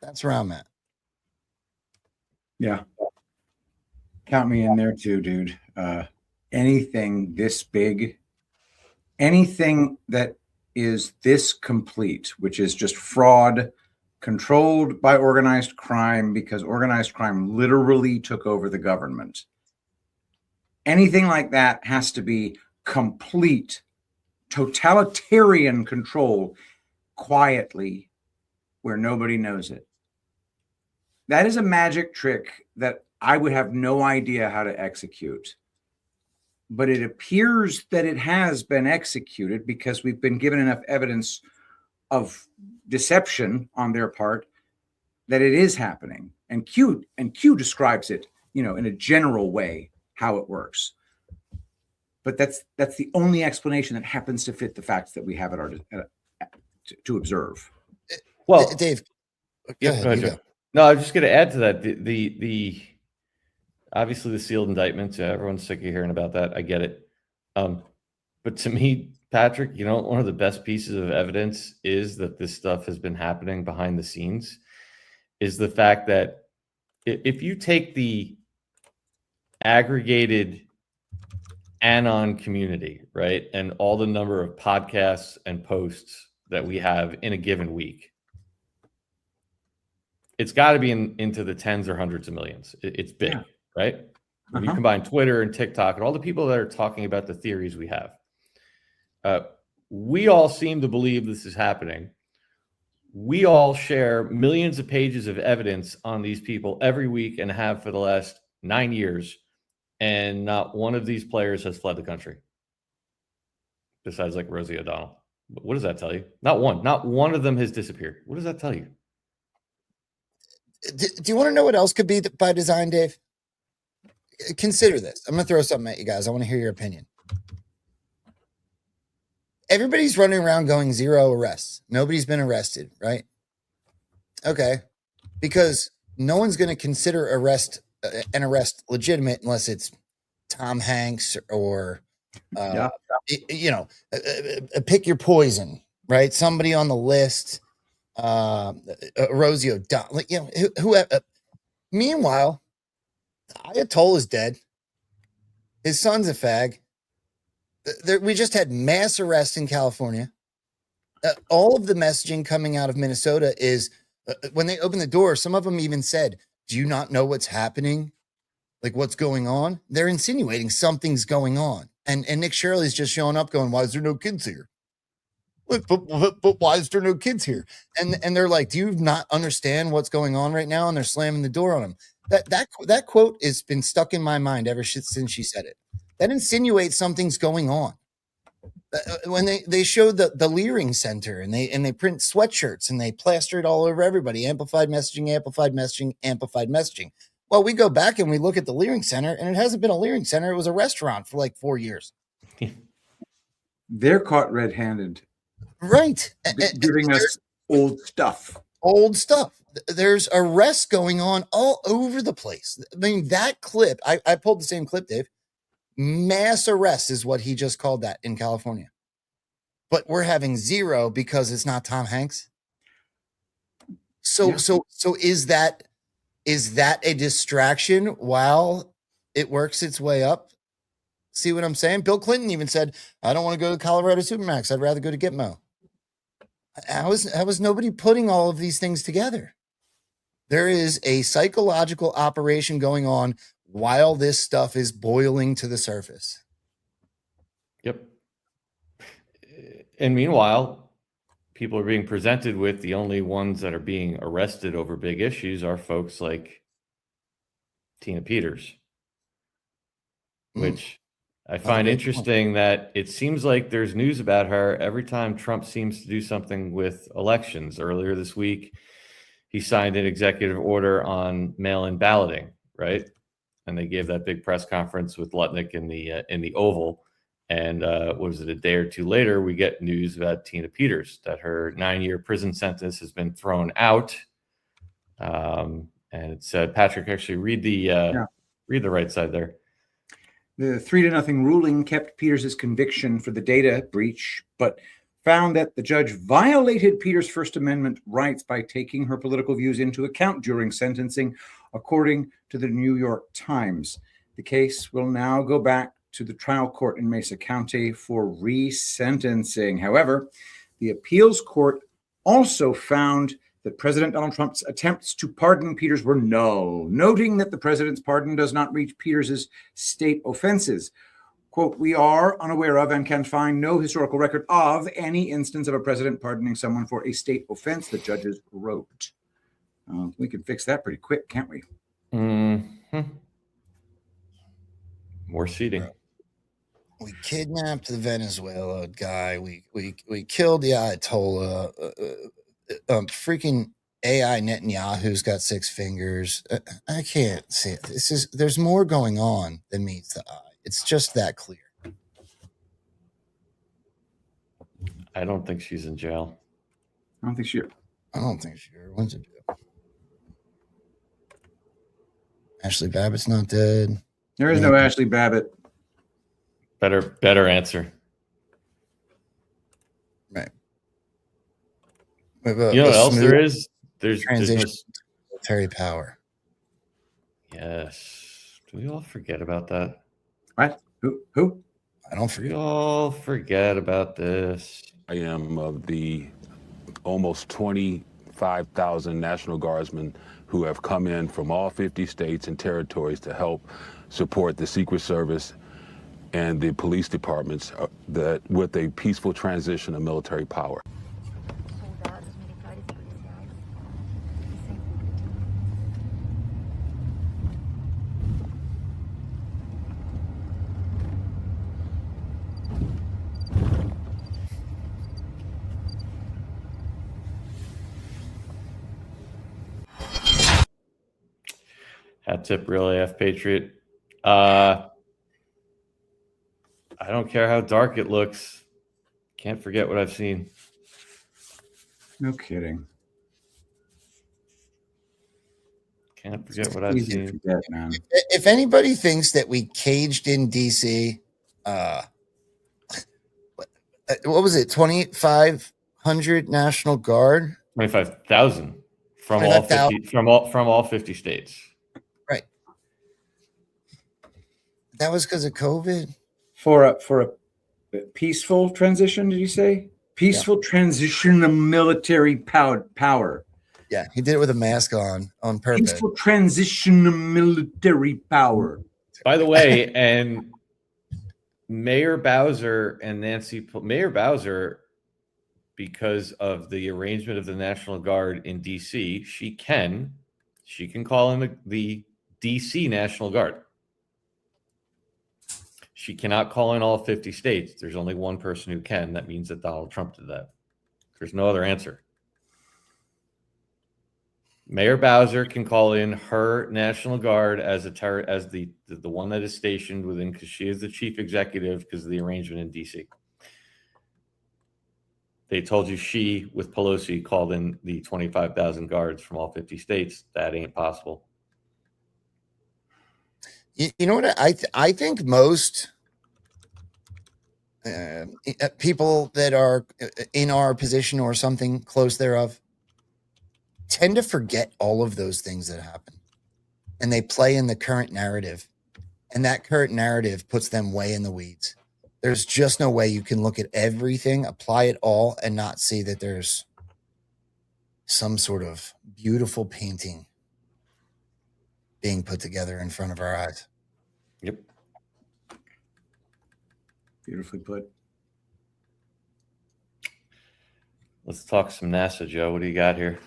That's where I'm at. Yeah. Count me in there too, dude. Anything this big, anything that is this complete, which is just fraud controlled by organized crime because organized crime literally took over the government. Anything like that has to be complete totalitarian control quietly where nobody knows it. That is a magic trick that I would have no idea how to execute. But it appears that it has been executed because we've been given enough evidence of deception on their part that it is happening. And Q describes it, in a general way how it works. But that's the only explanation that happens to fit the facts that we have at our to observe. Well, Dave, go ahead. No, I was just going to add to that. The obviously the sealed indictments. Everyone's sick of hearing about that. I get it. But to me, Patrick, one of the best pieces of evidence is that this stuff has been happening behind the scenes. Is the fact that if you take the aggregated anon community, right? And all the number of podcasts and posts that we have in a given week, it's got to be into the tens or hundreds of millions. It's big, Yeah. right? When you combine Twitter and TikTok and all the people that are talking about the theories we have, we all seem to believe this is happening. We all share millions of pages of evidence on these people every week and have for the last 9 years. And not one of these players has fled the country. Besides like Rosie O'Donnell. What does that tell you? Not one of them has disappeared. What does that tell you? Do you want to know what else could be by design, Dave? Consider this. I'm going to throw something at you guys. I want to hear your opinion. Everybody's running around going 0 arrests. Nobody's been arrested, right? Okay. Because no one's going to consider an arrest legitimate unless it's Tom Hanks or, pick your poison, right? Somebody on the list, Rosie O'Donnell, whoever. Meanwhile, Ayatollah is dead. His son's a fag. We just had mass arrests in California. All of the messaging coming out of Minnesota is when they open the door, some of them even said, do you not know what's happening? Like what's going on? They're insinuating something's going on. And Nick Shirley's just showing up going, why is there no kids here? But why is there no kids here? And they're like, do you not understand what's going on right now? And they're slamming the door on him. That quote has been stuck in my mind ever since she said it. That insinuates something's going on. When they show the Leering Center and they print sweatshirts and they plaster it all over everybody, amplified messaging, amplified messaging, amplified messaging. Well, we go back and we look at the Leering Center, and it hasn't been a Leering Center. It was a restaurant for like 4 years. They're caught red-handed. Right. Giving us old stuff. Old stuff. There's arrests going on all over the place. I mean, that clip, I pulled the same clip, Dave. Mass arrest is what he just called that in California. But we're having 0 because it's not Tom Hanks. So is that a distraction while it works its way up? See what I'm saying? Bill Clinton even said, I don't want to go to Colorado Supermax. I'd rather go to Gitmo. How is nobody putting all of these things together? There is a psychological operation going on while this stuff is boiling to the surface. Yep. And meanwhile, people are being presented with the only ones that are being arrested over big issues are folks like Tina Peters, which I find interesting that it seems like there's news about her every time Trump seems to do something with elections. Earlier this week, he signed an executive order on mail-in balloting, right? And they gave that big press conference with Lutnick in the Oval. And what was it, a day or two later, we get news about Tina Peters, that her 9-year prison sentence has been thrown out. And it said, Patrick, actually read the right side there. The 3-0 ruling kept Peters' conviction for the data breach, but found that the judge violated Peters' First Amendment rights by taking her political views into account during sentencing, according to the New York Times. The case will now go back to the trial court in Mesa County for resentencing. However, the appeals court also found that President Donald Trump's attempts to pardon Peters were null, noting that the president's pardon does not reach Peters' state offenses. Quote, we are unaware of and can find no historical record of any instance of a president pardoning someone for a state offense, the judges wrote. We can fix that pretty quick, can't we? Mm-hmm. More seating. We kidnapped the Venezuela guy. We killed the Ayatollah. Freaking AI Netanyahu's got 6 fingers. I can't see it. There's more going on than meets the eye. It's just that clear. I don't think she's in jail. I don't think she When's in jail? Ashley Babbitt's not dead. There is no Ashley Babbitt. Better answer. Right. You know what else there is? There's transition to military power. Yes. Do we all forget about that? What? Who? I don't forget. Y'all forget about this. I am of the almost 25,000 National Guardsmen who have come in from all 50 states and territories to help support the Secret Service and the police departments with a peaceful transition of military power. Hat tip, real AF Patriot. I don't care how dark it looks. Can't forget what I've seen. No kidding. Can't forget what I've seen. Forget, man. If anybody thinks that we caged in DC, what was it? 2,500 National Guard. 25,000 from all 50 states. Right. That was because of COVID. For a peaceful transition, did you say? Peaceful transition of military power. Yeah, he did it with a mask on purpose. Peaceful transition of military power. By the way, and Mayor Bowser, because of the arrangement of the National Guard in DC, she can call in the DC National Guard. She cannot call in all 50 states. There's only one person who can. That means that Donald Trump did that. There's no other answer. Mayor Bowser can call in her National Guard as the one that is stationed within, because she is the chief executive because of the arrangement in DC. They told you she, with Pelosi, called in the 25,000 guards from all 50 states. That ain't possible. You know what? I think most people that are in our position or something close thereof tend to forget all of those things that happen, and they play in the current narrative, and that current narrative puts them way in the weeds. There's just no way you can look at everything, apply it all, and not see that there's some sort of beautiful painting being put together in front of our eyes. Yep. Beautifully put. Let's talk some NASA, Joe. What do you got here?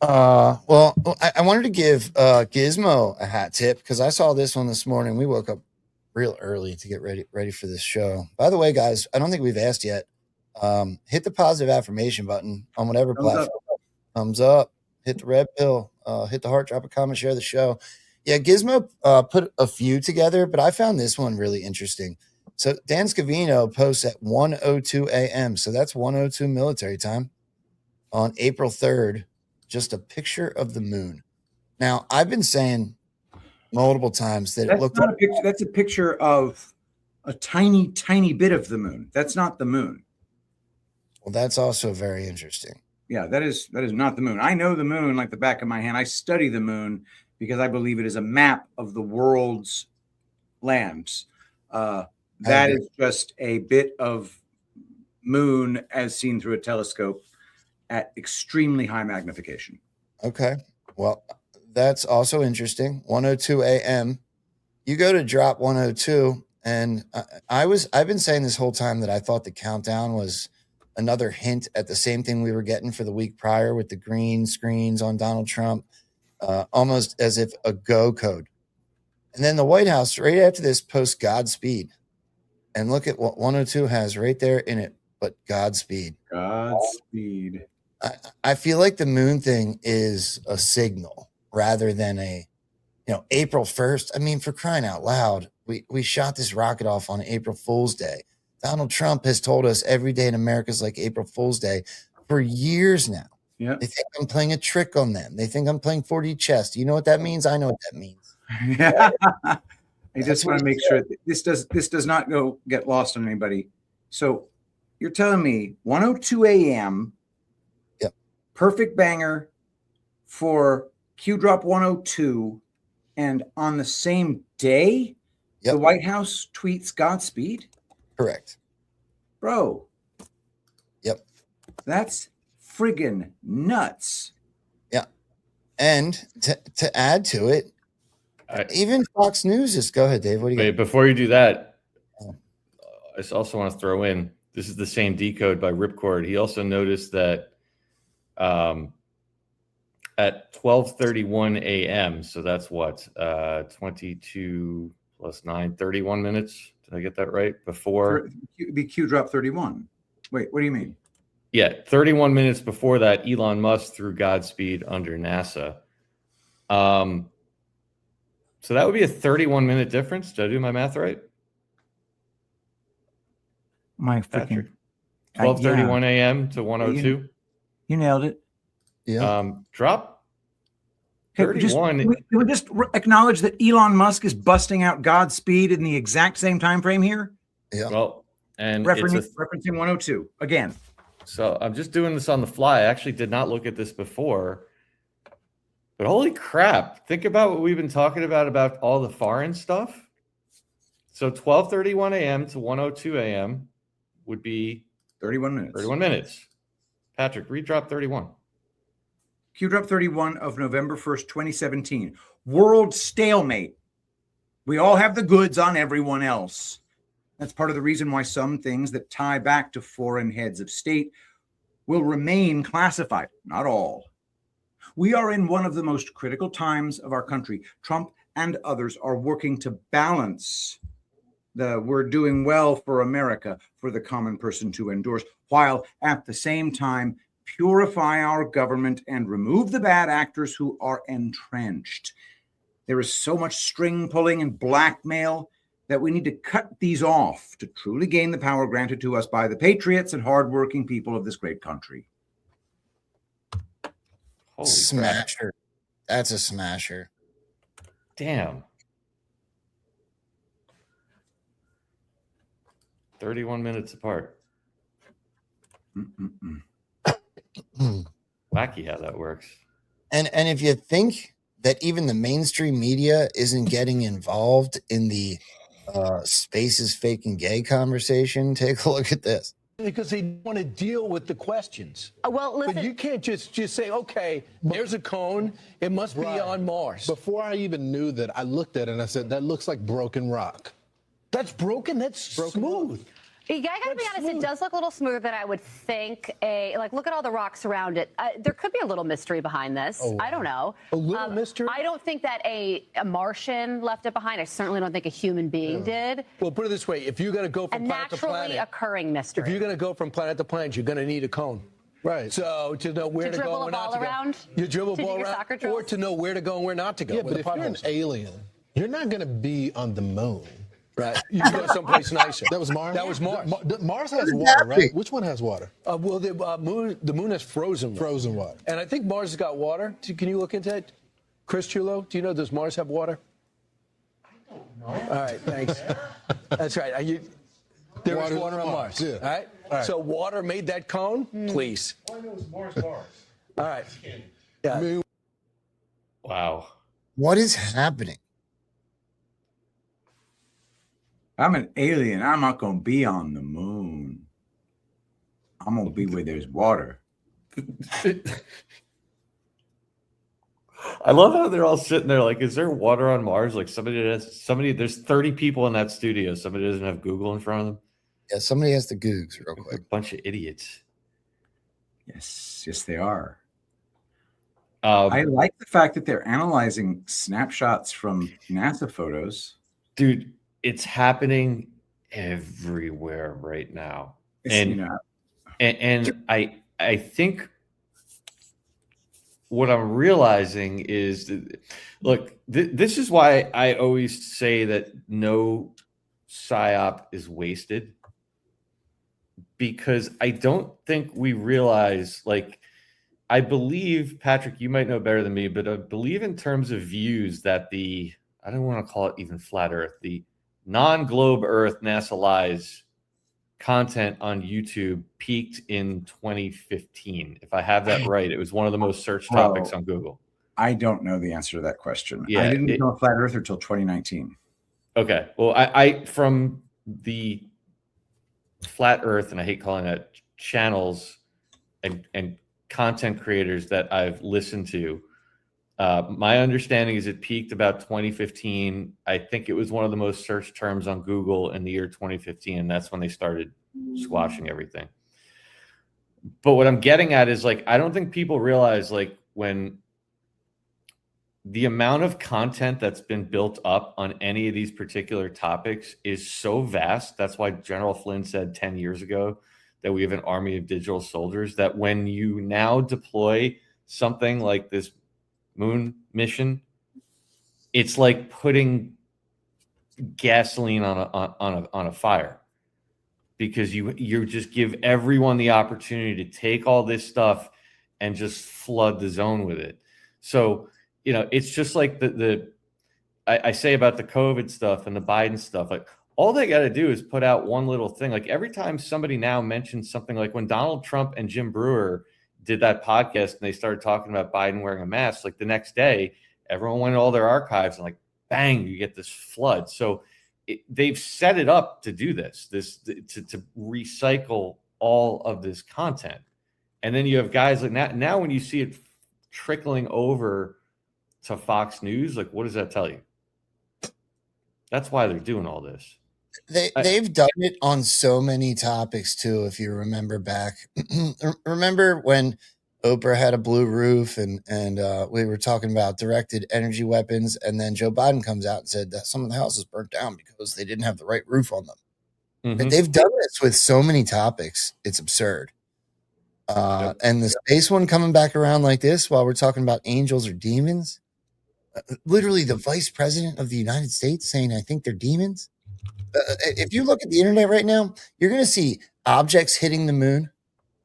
Well, I wanted to give Gizmo a hat tip because I saw this one this morning. We woke up real early to get ready for this show. By the way, guys, I don't think we've asked yet. Hit the positive affirmation button on whatever platform. Thumbs up. Hit the red pill. Hit the heart, drop a comment, share the show. Yeah, Gizmo put a few together, but I found this one really interesting. So Dan Scavino posts at 1:02 a.m. So that's 1:02 military time on April 3rd. Just a picture of the moon. Now, I've been saying multiple times that it looked not a picture. That's a picture of a tiny, tiny bit of the moon. That's not the moon. Well, that's also very interesting. Yeah, that is not the moon. I know the moon like the back of my hand. I study the moon because I believe it is a map of the world's lands. That is just a bit of moon as seen through a telescope at extremely high magnification. Okay. Well, that's also interesting. 1:02 a.m. You go to drop 1:02, and I've been saying this whole time that I thought the countdown was another hint at the same thing we were getting for the week prior with the green screens on Donald Trump, almost as if a go code. And then the White House, right after this, posts Godspeed. And look at what 1:02 has right there in it, but Godspeed. Godspeed. I feel like the moon thing is a signal rather than April 1st. I mean, for crying out loud, we shot this rocket off on April Fool's Day. Donald Trump has told us every day in America is like April Fool's Day for years now. Yeah. They think I'm playing a trick on them. They think I'm playing 4D chess. Do you know what that means? I know what that means. I just want to make sure that this does not get lost on anybody. So you're telling me 1:02 a.m. Yep. Perfect banger for Q drop 1:02, and on the same day The White House tweets Godspeed? Correct. Bro. Yep. That's friggin' nuts. Yeah. And to add to it, even Fox News is, go ahead, Dave. What do you Wait, got? before you do that, I just also want to throw in, this is the same decode by Ripcord. He also noticed that at 12:31 a.m., so that's what, 22 plus 9, 31 minutes. Did I get that right? Before It'd be Q drop 31. Wait, what do you mean? Yeah, 31 minutes before that, Elon Musk threw Godspeed under NASA. So that would be a 31-minute difference. Did I do my math right? My freaking 12:31 a.m. to 1:02. You nailed it. Yeah. Drop Hey, 31. we just acknowledge that Elon Musk is busting out Godspeed in the exact same time frame here. Yeah. Well, and referencing 102 again. So I'm just doing this on the fly. I actually did not look at this before. But holy crap, think about what we've been talking about all the foreign stuff. So 12:31 a.m. to 1:02 a.m. would be 31 minutes. 31 minutes. Patrick, read drop 31. Q drop 31 of November 1st, 2017. World stalemate. We all have the goods on everyone else. That's part of the reason why some things that tie back to foreign heads of state will remain classified. Not all. We are in one of the most critical times of our country. Trump and others are working to balance the we're doing well for America, for the common person to endorse, while at the same time purify our government and remove the bad actors who are entrenched. There is so much string pulling and blackmail that we need to cut these off to truly gain the power granted to us by the patriots and hardworking people of this great country. Holy Smasher. crap. That's a smasher. Damn. 31 minutes apart. Wacky how that works. And if you think that even the mainstream media isn't getting involved in the space is fake and gay conversation, take a look at this. Because they want to deal with the questions. Well, listen. But you can't just say, okay, there's a cone. It must be on Mars. Before I even knew that, I looked at it and I said, that looks like broken rock. That's broken? That's smooth. Yeah, I gotta be honest, it does look a little smoother than I would think. Look at all the rocks around it. There could be a little mystery behind this. I don't know. A little mystery? I don't think that a Martian left it behind. I certainly don't think a human being did. Well, put it this way. If you're going to go from planet to planet. A naturally occurring mystery. If you're going to go from planet to planet, you're going to need a cone. Right. So to know where to go and not to go. You dribble a ball around? Or to know where to go and where not to go. Yeah, but if you're an alien, you're not going to be on the moon. Right. You can go someplace nicer. That was Mars? That was Mars. Mars has water, right? Which one has water? Well, the moon has frozen water. Frozen water. And I think Mars has got water. Can you look into it? Chris Chulo, do you know, does Mars have water? I don't know. All right, thanks. That's right. There is water on Mars. Yeah. All right? So water made that cone? Please. All I know is Mars bars. All right. Yeah. Wow. What is happening? I'm an alien. I'm not going to be on the moon. I'm going to be where there's water. I love how they're all sitting there like, is there water on Mars? Like there's 30 people in that studio. Somebody doesn't have Google in front of them. Yeah, somebody has the Googs real quick. A bunch of idiots. Yes, they are. I like the fact that they're analyzing snapshots from NASA photos. Dude, it's happening everywhere right now. And I think what I'm realizing is that, look, this is why I always say that no PSYOP is wasted, because I don't think we realize, like, I believe, Patrick, you might know better than me, but I believe in terms of views that I don't want to call it even flat Earth, the non-globe Earth NASA Lies content on YouTube peaked in 2015. If I have that right, it was one of the most searched topics on Google. I don't know the answer to that question. Yeah, I didn't know Flat Earther until 2019. Okay. Well, I from the flat Earth, and I hate calling that, channels and content creators that I've listened to, my understanding is it peaked about 2015. I think it was one of the most searched terms on Google in the year 2015, and that's when they started squashing everything. But what I'm getting at is, like, I don't think people realize, like, when the amount of content that's been built up on any of these particular topics is so vast. That's why General Flynn said 10 years ago that we have an army of digital soldiers, that when you now deploy something like this moon mission, it's like putting gasoline on a fire, because you just give everyone the opportunity to take all this stuff and just flood the zone with it. So, you know, it's just like I say about the COVID stuff and the Biden stuff, like, all they got to do is put out one little thing. Like, every time somebody now mentions something, like when Donald Trump and Jim Brewer did that podcast and they started talking about Biden wearing a mask, like the next day, everyone went to all their archives and, like, bang, you get this flood. So they've set it up to do this to recycle all of this content. And then you have guys like now when you see it trickling over to Fox News, like, what does that tell you? That's why they're doing all this. They've done it on so many topics too. If you remember back, remember when Oprah had a blue roof and we were talking about directed energy weapons, and then Joe Biden comes out and said that some of the houses burnt down because they didn't have the right roof on them. Mm-hmm. They've done this with so many topics. It's absurd. And the space one coming back around like this while we're talking about angels or demons. Literally the vice president of the United States saying, I think they're demons. If you look at the internet right now, you're going to see objects hitting the moon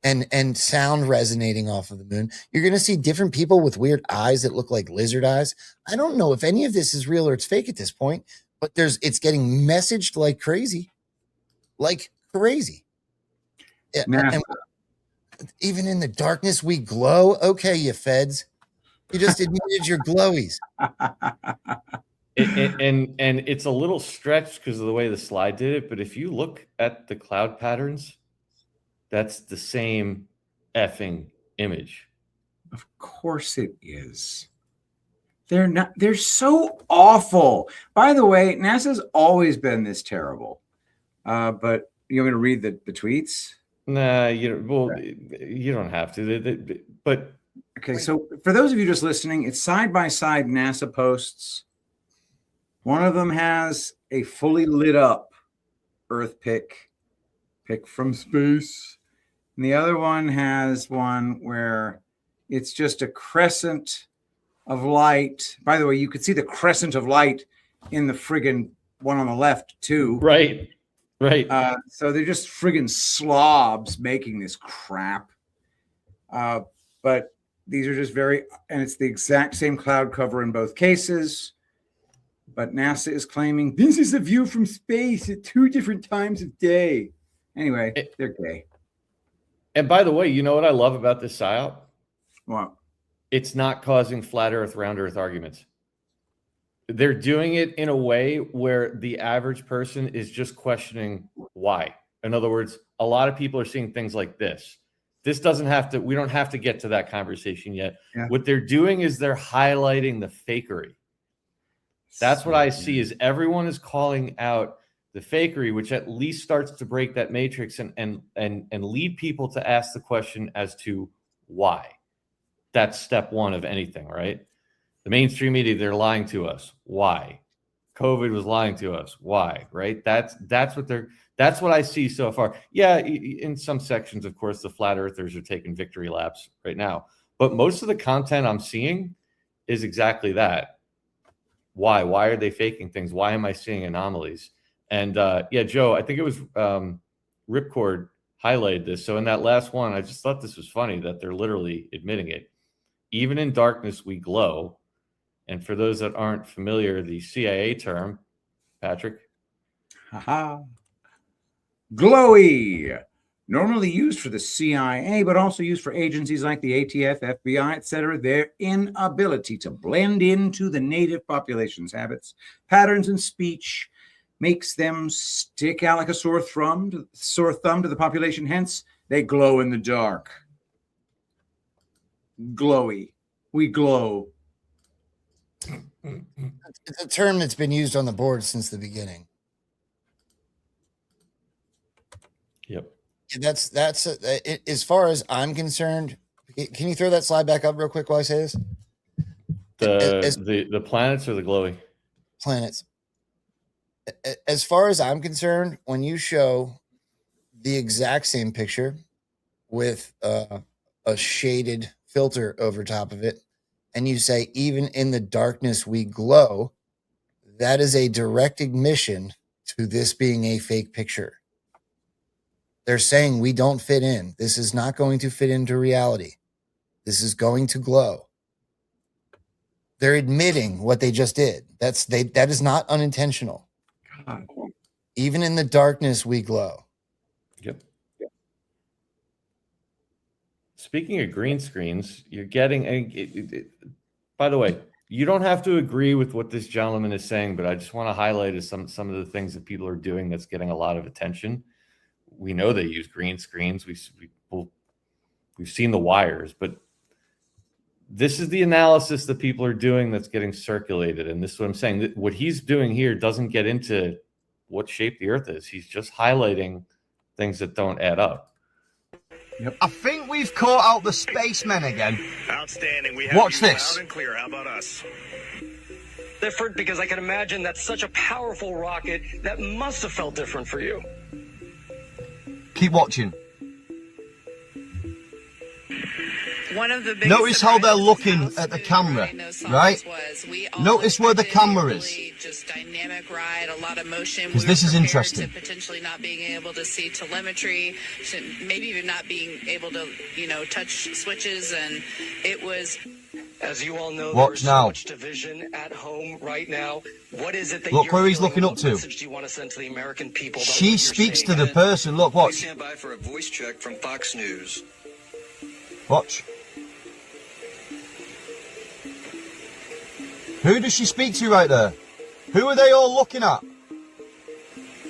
and sound resonating off of the moon. You're going to see different people with weird eyes that look like lizard eyes. I don't know if any of this is real or it's fake at this point, but it's getting messaged like crazy. Like crazy. And even in the darkness, we glow. Okay, you feds. You just admitted your glowies. And it's a little stretched because of the way the slide did it. But if you look at the cloud patterns, that's the same effing image. Of course it is. They're so awful. By the way, NASA's always been this terrible. But you're going to read the tweets? Nah, you don't have to. But okay, so for those of you just listening, it's side-by-side NASA posts. One of them has a fully lit up Earth pic from space. And the other one has one where it's just a crescent of light. By the way, you could see the crescent of light in the friggin' one on the left too. Right. So they're just friggin' slobs making this crap. But these are just and it's the exact same cloud cover in both cases. But NASA is claiming this is a view from space at 2 different times of day. Anyway, they're gay. And by the way, you know what I love about this PSYOP? What? It's not causing flat Earth, round Earth arguments. They're doing it in a way where the average person is just questioning why. In other words, a lot of people are seeing things like this. We don't have to get to that conversation yet. Yeah. What they're doing is they're highlighting the fakery. That's what I see, is everyone is calling out the fakery, which at least starts to break that matrix and lead people to ask the question as to why. That's step one of anything, right? The mainstream media, they're lying to us. Why? COVID was lying to us. Why? Right? That's what I see so far. Yeah, in some sections, of course, the flat earthers are taking victory laps right now. But most of the content I'm seeing is exactly that. Why? Why are they faking things? Why am I seeing anomalies? And Joe, I think it was Ripcord highlighted this. So in that last one, I just thought this was funny that they're literally admitting it. Even in darkness, we glow. And for those that aren't familiar, the CIA term, Patrick? Glowy. Normally used for the CIA, but also used for agencies like the ATF, FBI, etc. Their inability to blend into the native population's habits, patterns, and speech makes them stick out like a sore thumb to the population. Hence, they glow in the dark. Glowy. We glow. It's a term that's been used on the board since the beginning. Yep. That's as far as I'm concerned. Can you throw that slide back up real quick while I say this? The planets or the glowy? Planets. As far as I'm concerned, when you show the exact same picture with a shaded filter over top of it, and you say, even in the darkness we glow, that is a direct admission to this being a fake picture. They're saying we don't fit in. This is not going to fit into reality. This is going to glow. They're admitting what they just did. That is not unintentional. God. Even in the darkness, we glow. Yep. Speaking of green screens, you're getting by the way, you don't have to agree with what this gentleman is saying, but I just want to highlight some of the things that people are doing that's getting a lot of attention. We know they use green screens. We've seen the wires, but this is the analysis that people are doing that's getting circulated. And this is what I'm saying. What he's doing here doesn't get into what shape the Earth is. He's just highlighting things that don't add up. Yep. I think we've caught out the spacemen again. Outstanding. We have Watch you this. Loud and clear. How about us? Different because I can imagine that's such a powerful rocket that must have felt different for you. Keep watching. One of the Notice how they're looking at the camera, right? Notice where the camera is. Just dynamic ride, a lot of motion. Because this is interesting. Potentially not being able to see telemetry, maybe even not being able to, touch switches, and it was. As you all know, Watch there's now. so much division at home right now. What is it that Look you're where he's feeling? looking up What to. message do you want to send to the American people about She what you're speaks saying? to the person. Look, watch. Stand by for a voice check from Fox News. Watch. Who does she speak to right there? Who are they all looking at?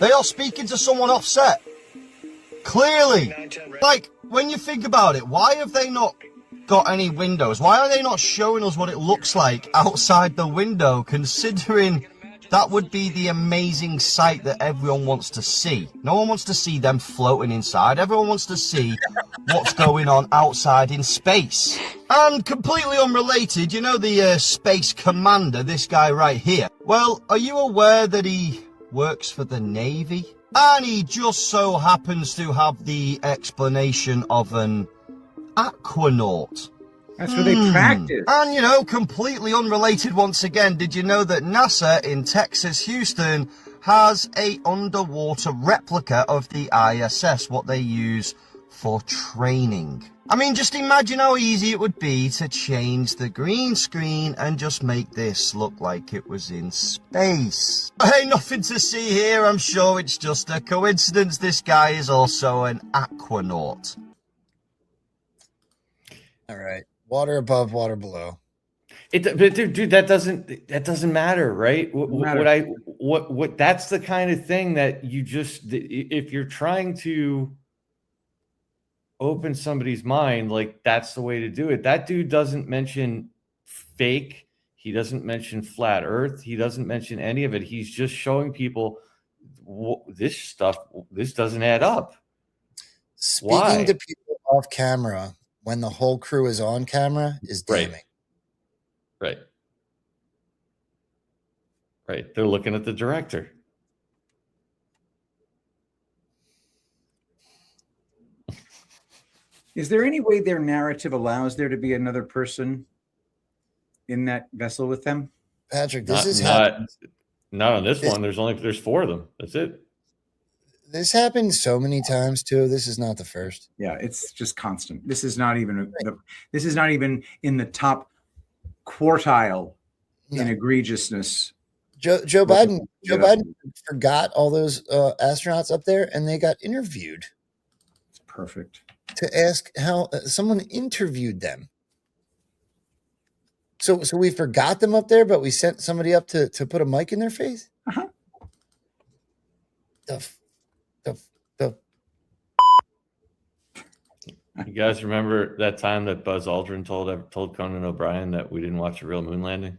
They are speaking to someone offset. Clearly. Like, when you think about it, why have they not got any windows? Why are they not showing us what it looks like outside the window, considering that would be the amazing sight that everyone wants to see? No one wants to see them floating inside. Everyone wants to see what's going on outside in space. And completely unrelated, you know the space commander, this guy right here? Well, are you aware that he works for the Navy? And he just so happens to have the explanation of an aquanaut. That's where they practice. And, completely unrelated once again, did you know that NASA in Texas, Houston, has a underwater replica of the ISS, what they use for training? I mean, just imagine how easy it would be to change the green screen and just make this look like it was in space. Hey, nothing to see here. I'm sure it's just a coincidence. This guy is also an aquanaut. All right. Water above, water below. But dude, that doesn't matter, right? What that's the kind of thing that you just, if you're trying to open somebody's mind, like, that's the way to do it. That dude doesn't mention fake. He doesn't mention flat earth. He doesn't mention any of it. He's just showing people this stuff. This doesn't add up. Speaking to people off camera when the whole crew is on camera is damning. Right. They're looking at the director. Is there any way their narrative allows there to be another person in that vessel with them? Patrick, Not on this one. There's four of them. That's it. This happened so many times too. This is not the first. Yeah, it's just constant. This is not even in the top quartile in egregiousness. Joe Biden forgot all those astronauts up there, and they got interviewed. It's perfect. To ask how someone interviewed them. So we forgot them up there, but we sent somebody up to put a mic in their face. the You guys remember that time that Buzz Aldrin told Conan O'Brien that we didn't watch a real moon landing?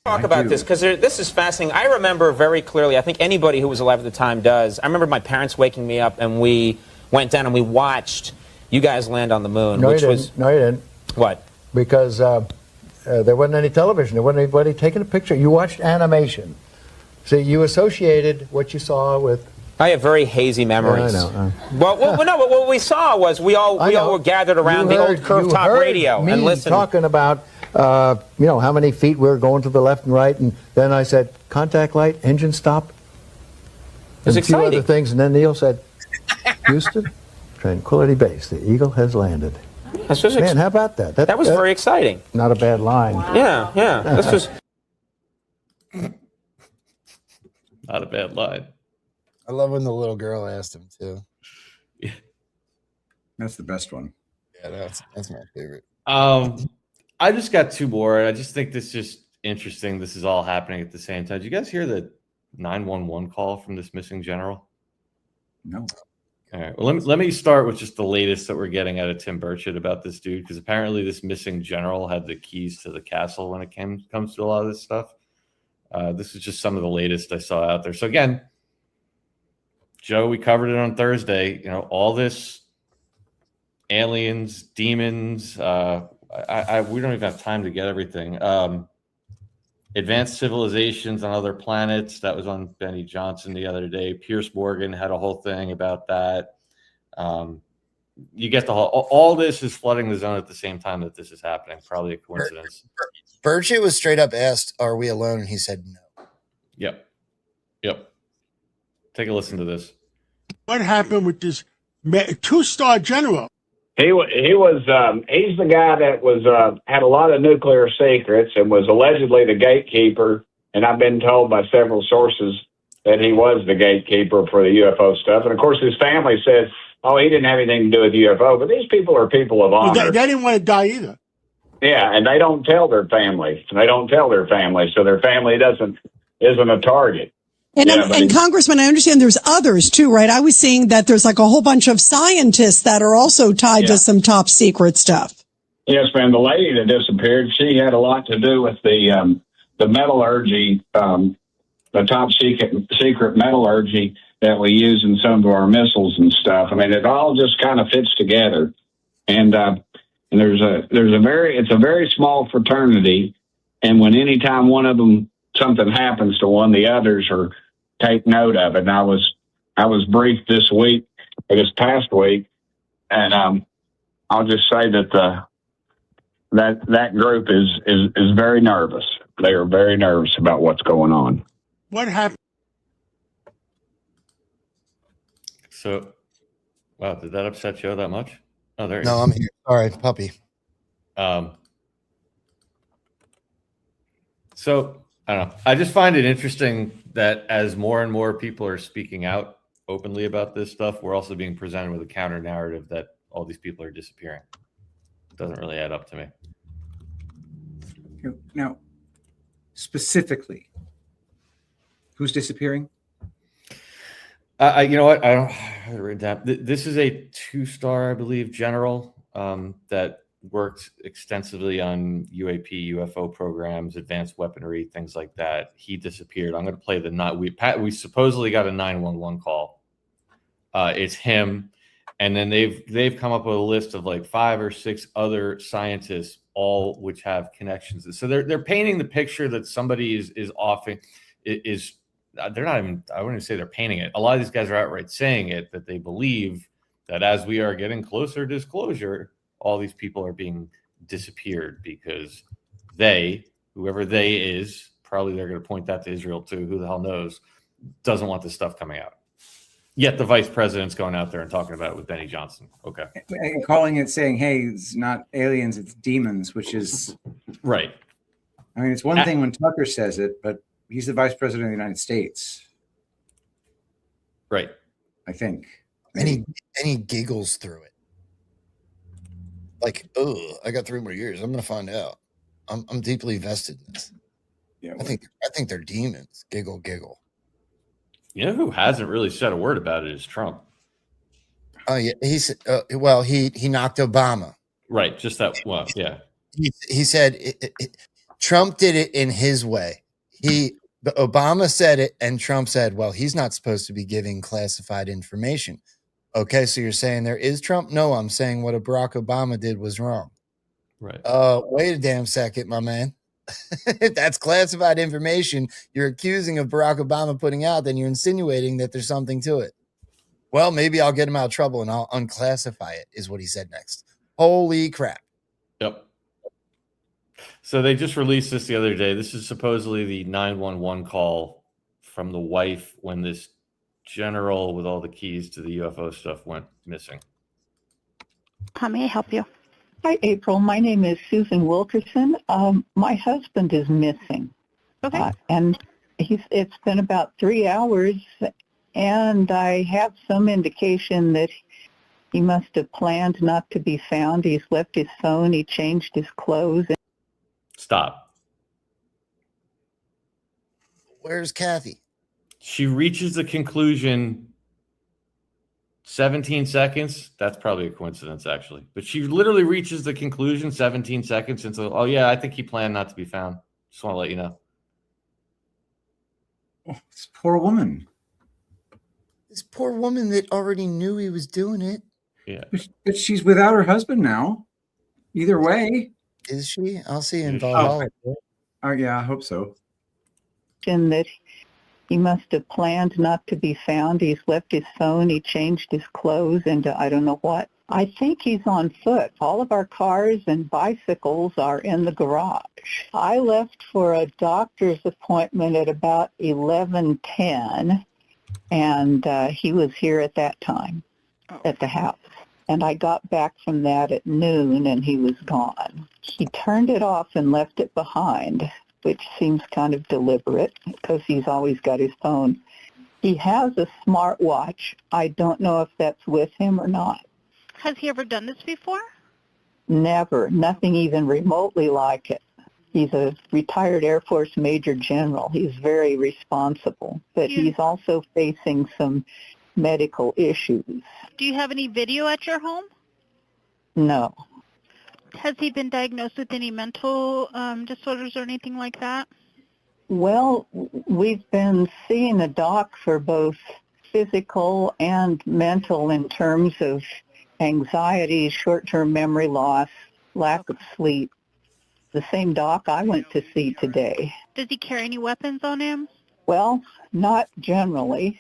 Talk about this because this is fascinating. I remember very clearly. I think anybody who was alive at the time does. I remember my parents waking me up and we went down and we watched you guys land on the moon. No, which you was didn't. No, you didn't. What? Because there wasn't any television. There wasn't anybody taking a picture. You watched animation. See, you associated what you saw with. I have very hazy memories. I know. Well, no, but what we saw was we all were gathered around the old curved top radio me and listened. Talking about how many feet we were going to the left and right, and then I said contact light, engine stop. It was and a few exciting. other things, and then Neil said, Houston, Tranquility Base, the Eagle has landed. Man, how about that? That was very exciting. Not a bad line. Yeah. This was not a bad line. I love when the little girl asked him too. That's the best one. Yeah, that's my favorite. I just got two more. I just think this is just interesting. This is all happening at the same time. Did you guys hear the 911 call from this missing general? No. All right. Well, let me start with just the latest that we're getting out of Tim Burchett about this dude, because apparently this missing general had the keys to the castle when it comes to a lot of this stuff. This is just some of the latest I saw out there. So again, Joe, we covered it on Thursday. You know, all this aliens, demons. We don't even have time to get everything. Advanced civilizations on other planets. That was on Benny Johnson the other day. Pierce Morgan had a whole thing about that. You get the whole. All this is flooding the zone at the same time that this is happening. Probably a coincidence. Burchett was straight up asked, "Are we alone?" And he said no. Yep. Take a listen to this. What happened with this two-star general? He's the guy that was had a lot of nuclear secrets and was allegedly the gatekeeper. And I've been told by several sources that he was the gatekeeper for the UFO stuff. And of course, his family says, "Oh, he didn't have anything to do with UFO." But these people are people of honor. Well, they didn't want to die either. Yeah, and they don't tell their family. So their family isn't a target. And Congressman, I understand there's others too, right? I was seeing that there's like a whole bunch of scientists that are also tied to some top secret stuff. Yes, ma'am. The lady that disappeared, she had a lot to do with the metallurgy, the top secret metallurgy that we use in some of our missiles and stuff. I mean, it all just kind of fits together. And it's a very small fraternity. And anytime one of them, something happens to one, the others take note of it. And I was briefed this past week, and I'll just say that that group is very nervous. They are very nervous about what's going on. What happened? So, wow, did that upset Joe that much? Oh, there you go. No, I'm here. All right, puppy. So I don't know. I just find it interesting that as more and more people are speaking out openly about this stuff, we're also being presented with a counter narrative that all these people are disappearing. It doesn't really add up to me. Now, specifically, who's disappearing? You know what? I don't have it written down. This is a 2-star, I believe, general that worked extensively on UAP, UFO programs, advanced weaponry, things like that. He disappeared. I'm going to play the night. We supposedly got a 911 call. It's him, and then they've come up with a list of like 5 or 6 other scientists, all which have connections. So they're painting the picture that somebody is offing is. They're not even. I wouldn't even say they're painting it. A lot of these guys are outright saying it, that they believe that as we are getting closer to disclosure, all these people are being disappeared because whoever they is, probably they're going to point that to Israel too, who the hell knows, doesn't want this stuff coming out. Yet the vice president's going out there and talking about it with Benny Johnson. Okay. And calling it, saying, hey, it's not aliens, it's demons, which is... Right. I mean, it's one thing when Tucker says it, but he's the vice president of the United States. Right. I think. And he giggles through it. Like, oh, I got 3 more years. I'm going to find out. I'm deeply vested in this. Yeah, I think they're demons. Giggle, giggle. You know who hasn't really said a word about it is Trump. Oh yeah, he knocked Obama. Right, just that. Well, yeah. He said Trump did it in his way. Obama said it, and Trump said, "Well, he's not supposed to be giving classified information." Okay, so you're saying there is Trump? No, I'm saying what Barack Obama did was wrong. Right. Wait a damn second, my man. If that's classified information you're accusing of Barack Obama putting out, then you're insinuating that there's something to it. Well, maybe I'll get him out of trouble and I'll unclassify it, is what he said next. Holy crap. Yep. So they just released this the other day. This is supposedly the 911 call from the wife when this general with all the keys to the UFO stuff went missing. How may I help you? Hi, April. My name is Susan Wilkerson. My husband is missing. Okay. And it's been about 3 hours, and I have some indication that he must have planned not to be found. He's left his phone. He changed his clothes. Stop. Where's Kathy? She reaches the conclusion 17 seconds. That's probably a coincidence, actually. But she literally reaches the conclusion 17 seconds into, oh, yeah, I think he planned not to be found. Just want to let you know. Oh, this poor woman. This poor woman that already knew he was doing it. Yeah. But she's without her husband now. Either way. Is she? I'll see you in Valhalla. Oh, yeah, I hope so. And that he must have planned not to be found. He's left his phone. He changed his clothes into I don't know what. I think he's on foot. All of our cars and bicycles are in the garage. I left for a doctor's appointment at about 11:10, and he was here at that time at the house. And I got back from that at noon, and he was gone. He turned it off and left it behind, which seems kind of deliberate because he's always got his phone. He has a smartwatch. I don't know if that's with him or not. Has he ever done this before? Never. Nothing even remotely like it. He's a retired Air Force Major General. He's very responsible, but he's also facing some medical issues. Do you have any video at your home? No. Has he been diagnosed with any mental disorders or anything like that? Well, we've been seeing a doc for both physical and mental in terms of anxiety, short-term memory loss, lack of sleep. The same doc I went to see today. Does he carry any weapons on him? Well, not generally.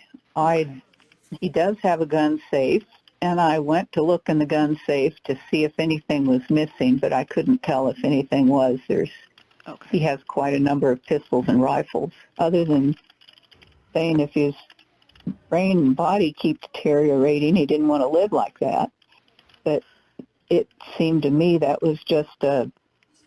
He does have a gun safe, and I went to look in the gun safe to see if anything was missing, but I couldn't tell if anything was. He has quite a number of pistols and rifles. Other than saying if his brain and body keep deteriorating, he didn't want to live like that. But it seemed to me that was just a,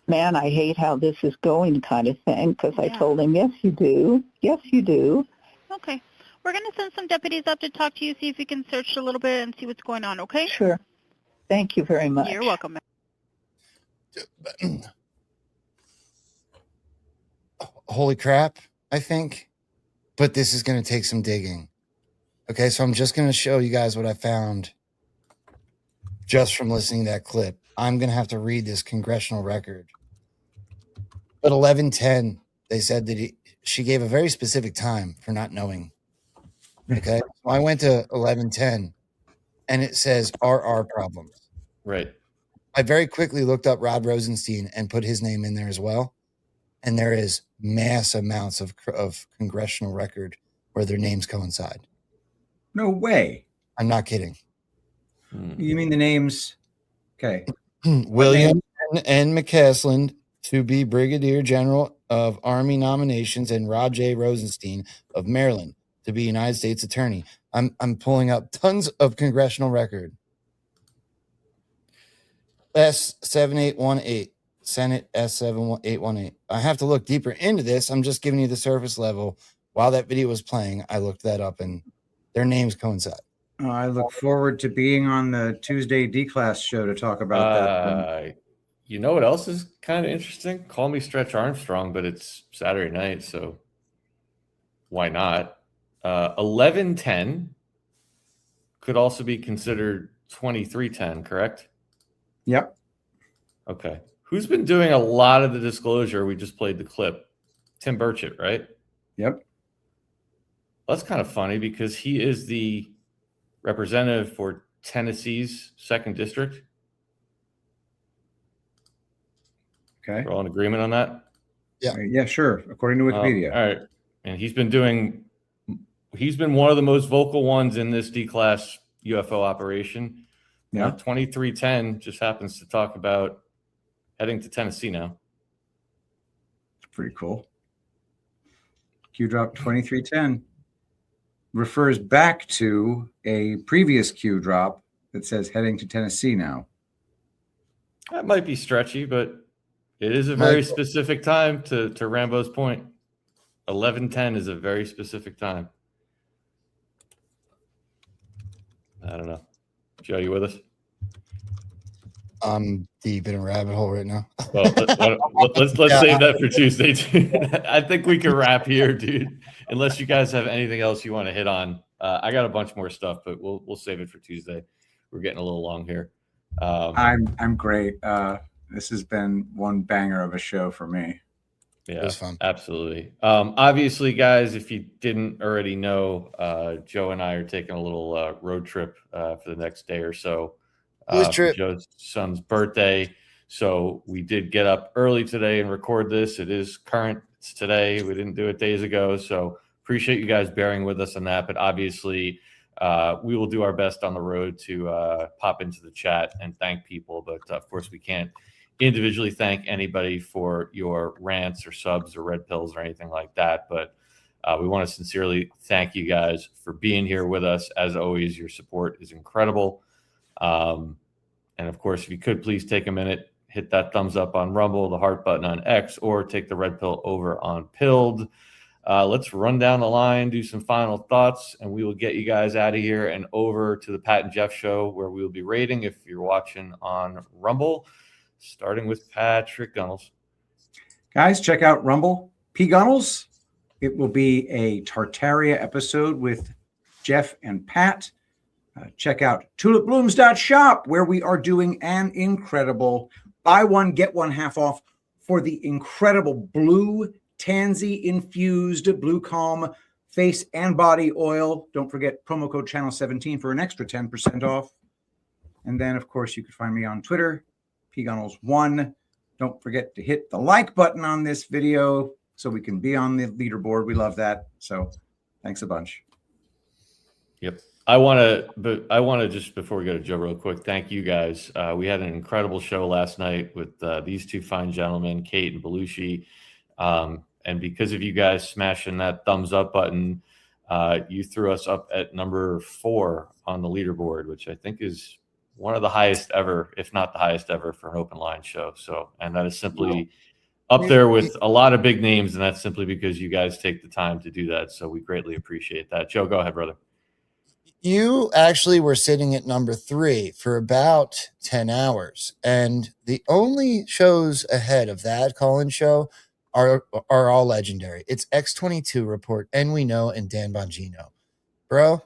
man, I hate how this is going kind of thing, because I told him, yes, you do. Yes, you do. Okay. We're going to send some deputies up to talk to you, see if we can search a little bit and see what's going on, okay? Sure. Thank you very much. You're welcome. Holy crap, I think. But this is going to take some digging. Okay, so I'm just going to show you guys what I found just from listening to that clip. I'm going to have to read this congressional record. But 11:10, they said that she gave a very specific time for not knowing. Okay, so I went to 11:10, and it says RR problems. Right. I very quickly looked up Rod Rosenstein and put his name in there as well, and there is mass amounts of congressional record where their names coincide. No way. I'm not kidding. You mean the names? Okay. William N. McCaslin to be Brigadier General of Army Nominations, and Rod J. Rosenstein of Maryland to be United States Attorney. I'm pulling up tons of congressional record. S7818, Senate S7818. I have to look deeper into this. I'm just giving you the surface level. While that video was playing, I looked that up, and their names coincide. I look forward to being on the Tuesday D-Class show to talk about that. You know what else is kind of interesting? Call me Stretch Armstrong, but it's Saturday night, so why not? 1110 could also be considered 2310, correct? Yep. Okay. Who's been doing a lot of the disclosure? We just played the clip. Tim Burchett, right? Yep. That's kind of funny because he is the representative for Tennessee's 2nd District. Okay. We're all in agreement on that? Yeah. Yeah, sure. According to Wikipedia. All right. And he's been one of the most vocal ones in this D-class UFO operation. Yeah. 2310 just happens to talk about heading to Tennessee now. It's pretty cool. Q drop 2310 refers back to a previous Q drop that says heading to Tennessee now. That might be stretchy, but it is a very specific time to Rambo's point. 1110 is a very specific time. I don't know. Joe, you with us? I'm deep in a rabbit hole right now. Well, let's save that for Tuesday, dude. I think we can wrap here, dude. Unless you guys have anything else you want to hit on. I got a bunch more stuff, but we'll save it for Tuesday. We're getting a little long here. I'm great. This has been one banger of a show for me. Yeah, it was fun. Absolutely. Obviously, guys, if you didn't already know, Joe and I are taking a little road trip for the next day or so. For Joe's son's birthday. So we did get up early today and record this. It is current. It's today. We didn't do it days ago. So appreciate you guys bearing with us on that. But obviously, we will do our best on the road to pop into the chat and thank people. But of course, we can't individually thank anybody for your rants or subs or red pills or anything like that. But we want to sincerely thank you guys for being here with us. As always, your support is incredible. And of course, if you could please take a minute, hit that thumbs up on Rumble, the heart button on X, or take the red pill over on Pilled. Let's run down the line, do some final thoughts, and we will get you guys out of here and over to the Pat and Jeff show, where we will be rating if you're watching on Rumble, starting with Patrick Gunnels. Guys, check out Rumble. P. Gunnels. It will be a Tartaria episode with Jeff and Pat. Check out tulipblooms.shop, where we are doing an incredible buy one, get one half off for the incredible blue tansy infused Blue Calm face and body oil. Don't forget promo code channel 17 for an extra 10% off. And then, of course, you can find me on Twitter, pgunnels1. Don't forget to hit the like button on this video so we can be on the leaderboard. We love that. So thanks a bunch. Yep. I want to just, before we go to Joe real quick, thank you guys. We had an incredible show last night with these two fine gentlemen, Kate and Belushi. And because of you guys smashing that thumbs up button, you threw us up at number 4 on the leaderboard, which I think is one of the highest ever, if not the highest ever, for an open line show. So, and that is simply up there with a lot of big names, and that's simply because you guys take the time to do that. So we greatly appreciate that. Joe, go ahead, brother. You actually were sitting at number 3 for about 10 hours. And the only shows ahead of that call-in show are all legendary. It's X22 Report, and We Know, and Dan Bongino. Bro,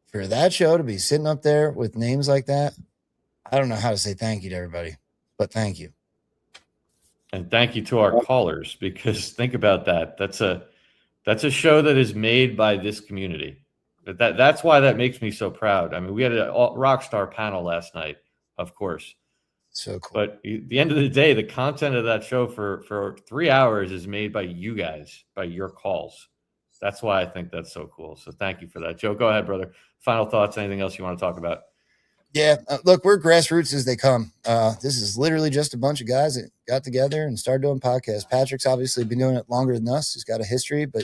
for that show to be sitting up there with names like that, I don't know how to say thank you to everybody, but thank you. And thank you to our callers, because think about that. That's a show that is made by this community. That's why that makes me so proud. I mean, we had a rock star panel last night, of course. So cool. But at the end of the day, the content of that show for 3 hours is made by you guys, by your calls. That's why I think that's so cool. So thank you for that. Joe, go ahead, brother. Final thoughts, anything else you want to talk about? Yeah, look, we're grassroots as they come. This is literally just a bunch of guys that got together and started doing podcasts. Patrick's obviously been doing it longer than us. He's got a history, but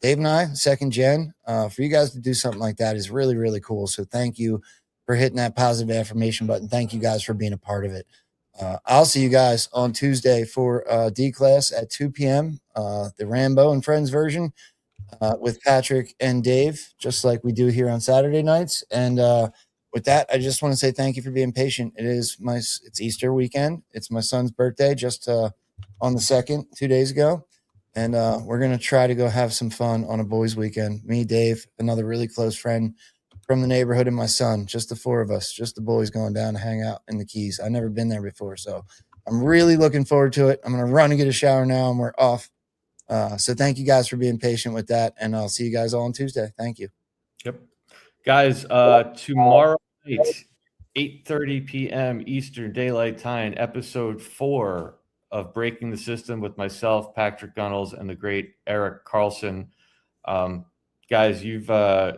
Dave and I, second gen, for you guys to do something like that is really, really cool. So thank you for hitting that positive affirmation button. Thank you guys for being a part of it. I'll see you guys on Tuesday for D-Class at 2 p.m., the Rambo and Friends version with Patrick and Dave, just like we do here on Saturday nights. And with that, I just want to say thank you for being patient. It's Easter weekend. It's my son's birthday just on the 2nd, 2 days ago. And we're going to try to go have some fun on a boys' weekend. Me, Dave, another really close friend from the neighborhood, and my son. Just the four of us, just the boys going down to hang out in the Keys. I've never been there before, so I'm really looking forward to it. I'm going to run and get a shower now, and we're off. So thank you guys for being patient with that, and I'll see you guys all on Tuesday. Thank you. Yep. Guys, tomorrow night, 8:30 p.m. Eastern Daylight Time, episode 4 of Breaking the System with myself, Patrick Gunnels, and the great Eric Carlson. Guys, you've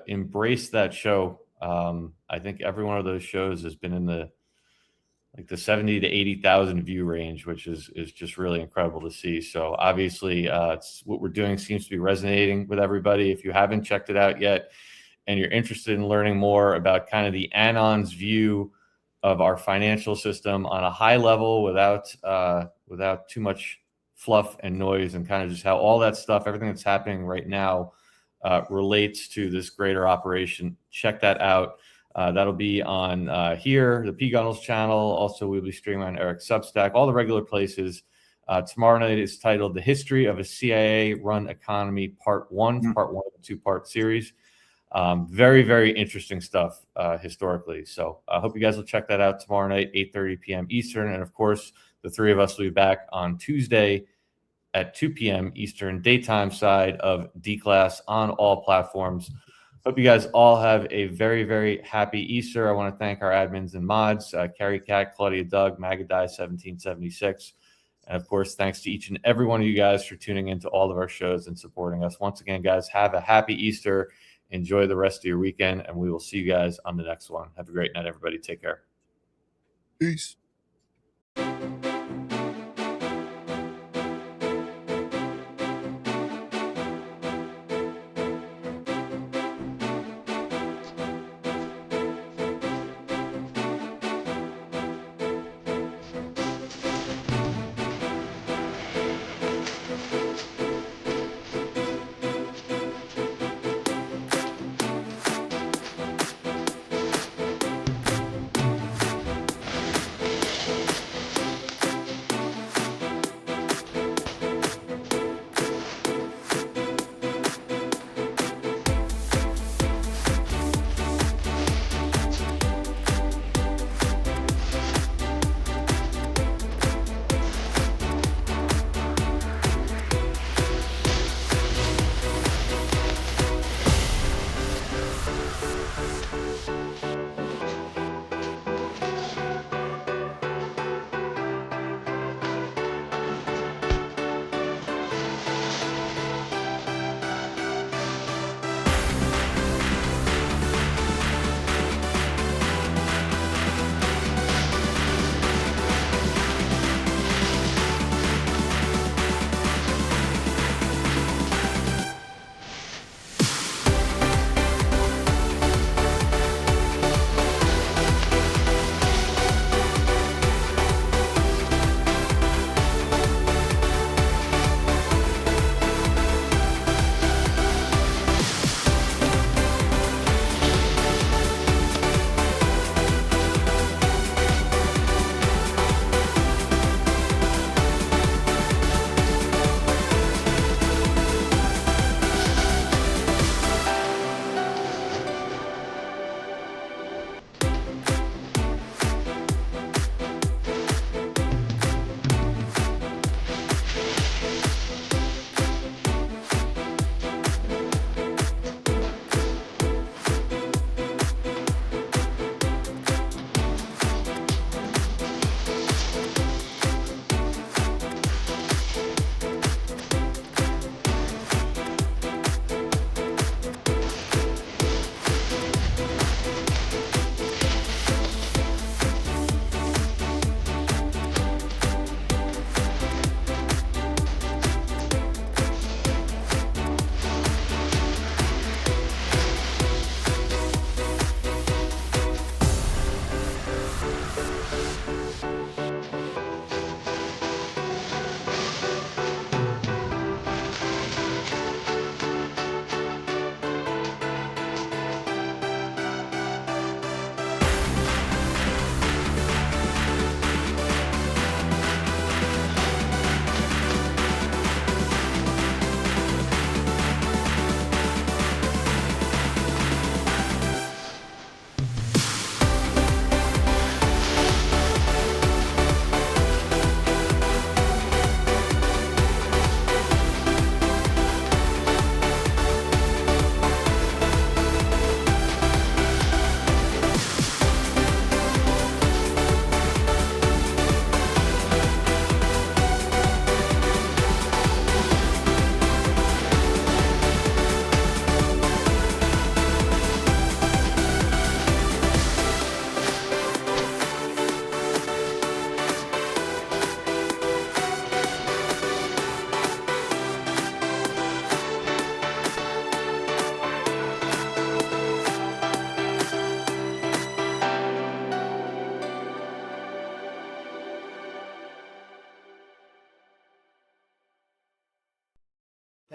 embraced that show. I think every one of those shows has been in the 70 to 80,000 view range, which is just really incredible to see. So obviously, it's what we're doing seems to be resonating with everybody. If you haven't checked it out yet, and you're interested in learning more about kind of the Anon's view of our financial system on a high level without too much fluff and noise, and kind of just how all that stuff, everything that's happening right now relates to this greater operation, check that out. That'll be on here, the P. Gunnels channel. Also, we'll be streaming on Eric's Substack, all the regular places. Tomorrow night is titled The History of a CIA-Run Economy, Part 1, Part 1 of a 2-part series. Very, very interesting stuff historically. So I hope you guys will check that out tomorrow night, 8:30 p.m. Eastern. And of course, the three of us will be back on Tuesday at 2 p.m. Eastern, daytime side of D-Class on all platforms. Hope you guys all have a very, very happy Easter. I want to thank our admins and mods, Carrie Cat, Claudia Doug, Magadai 1776. And of course, thanks to each and every one of you guys for tuning into all of our shows and supporting us. Once again, guys, have a happy Easter. Enjoy the rest of your weekend, and we will see you guys on the next one. Have a great night, everybody. Take care. Peace.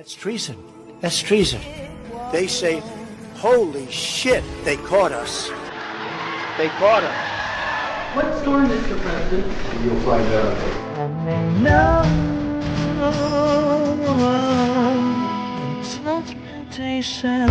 That's treason. That's treason. They say, holy shit, they caught us. They caught us. What storm, Mr. President? You'll find out. No, transportation.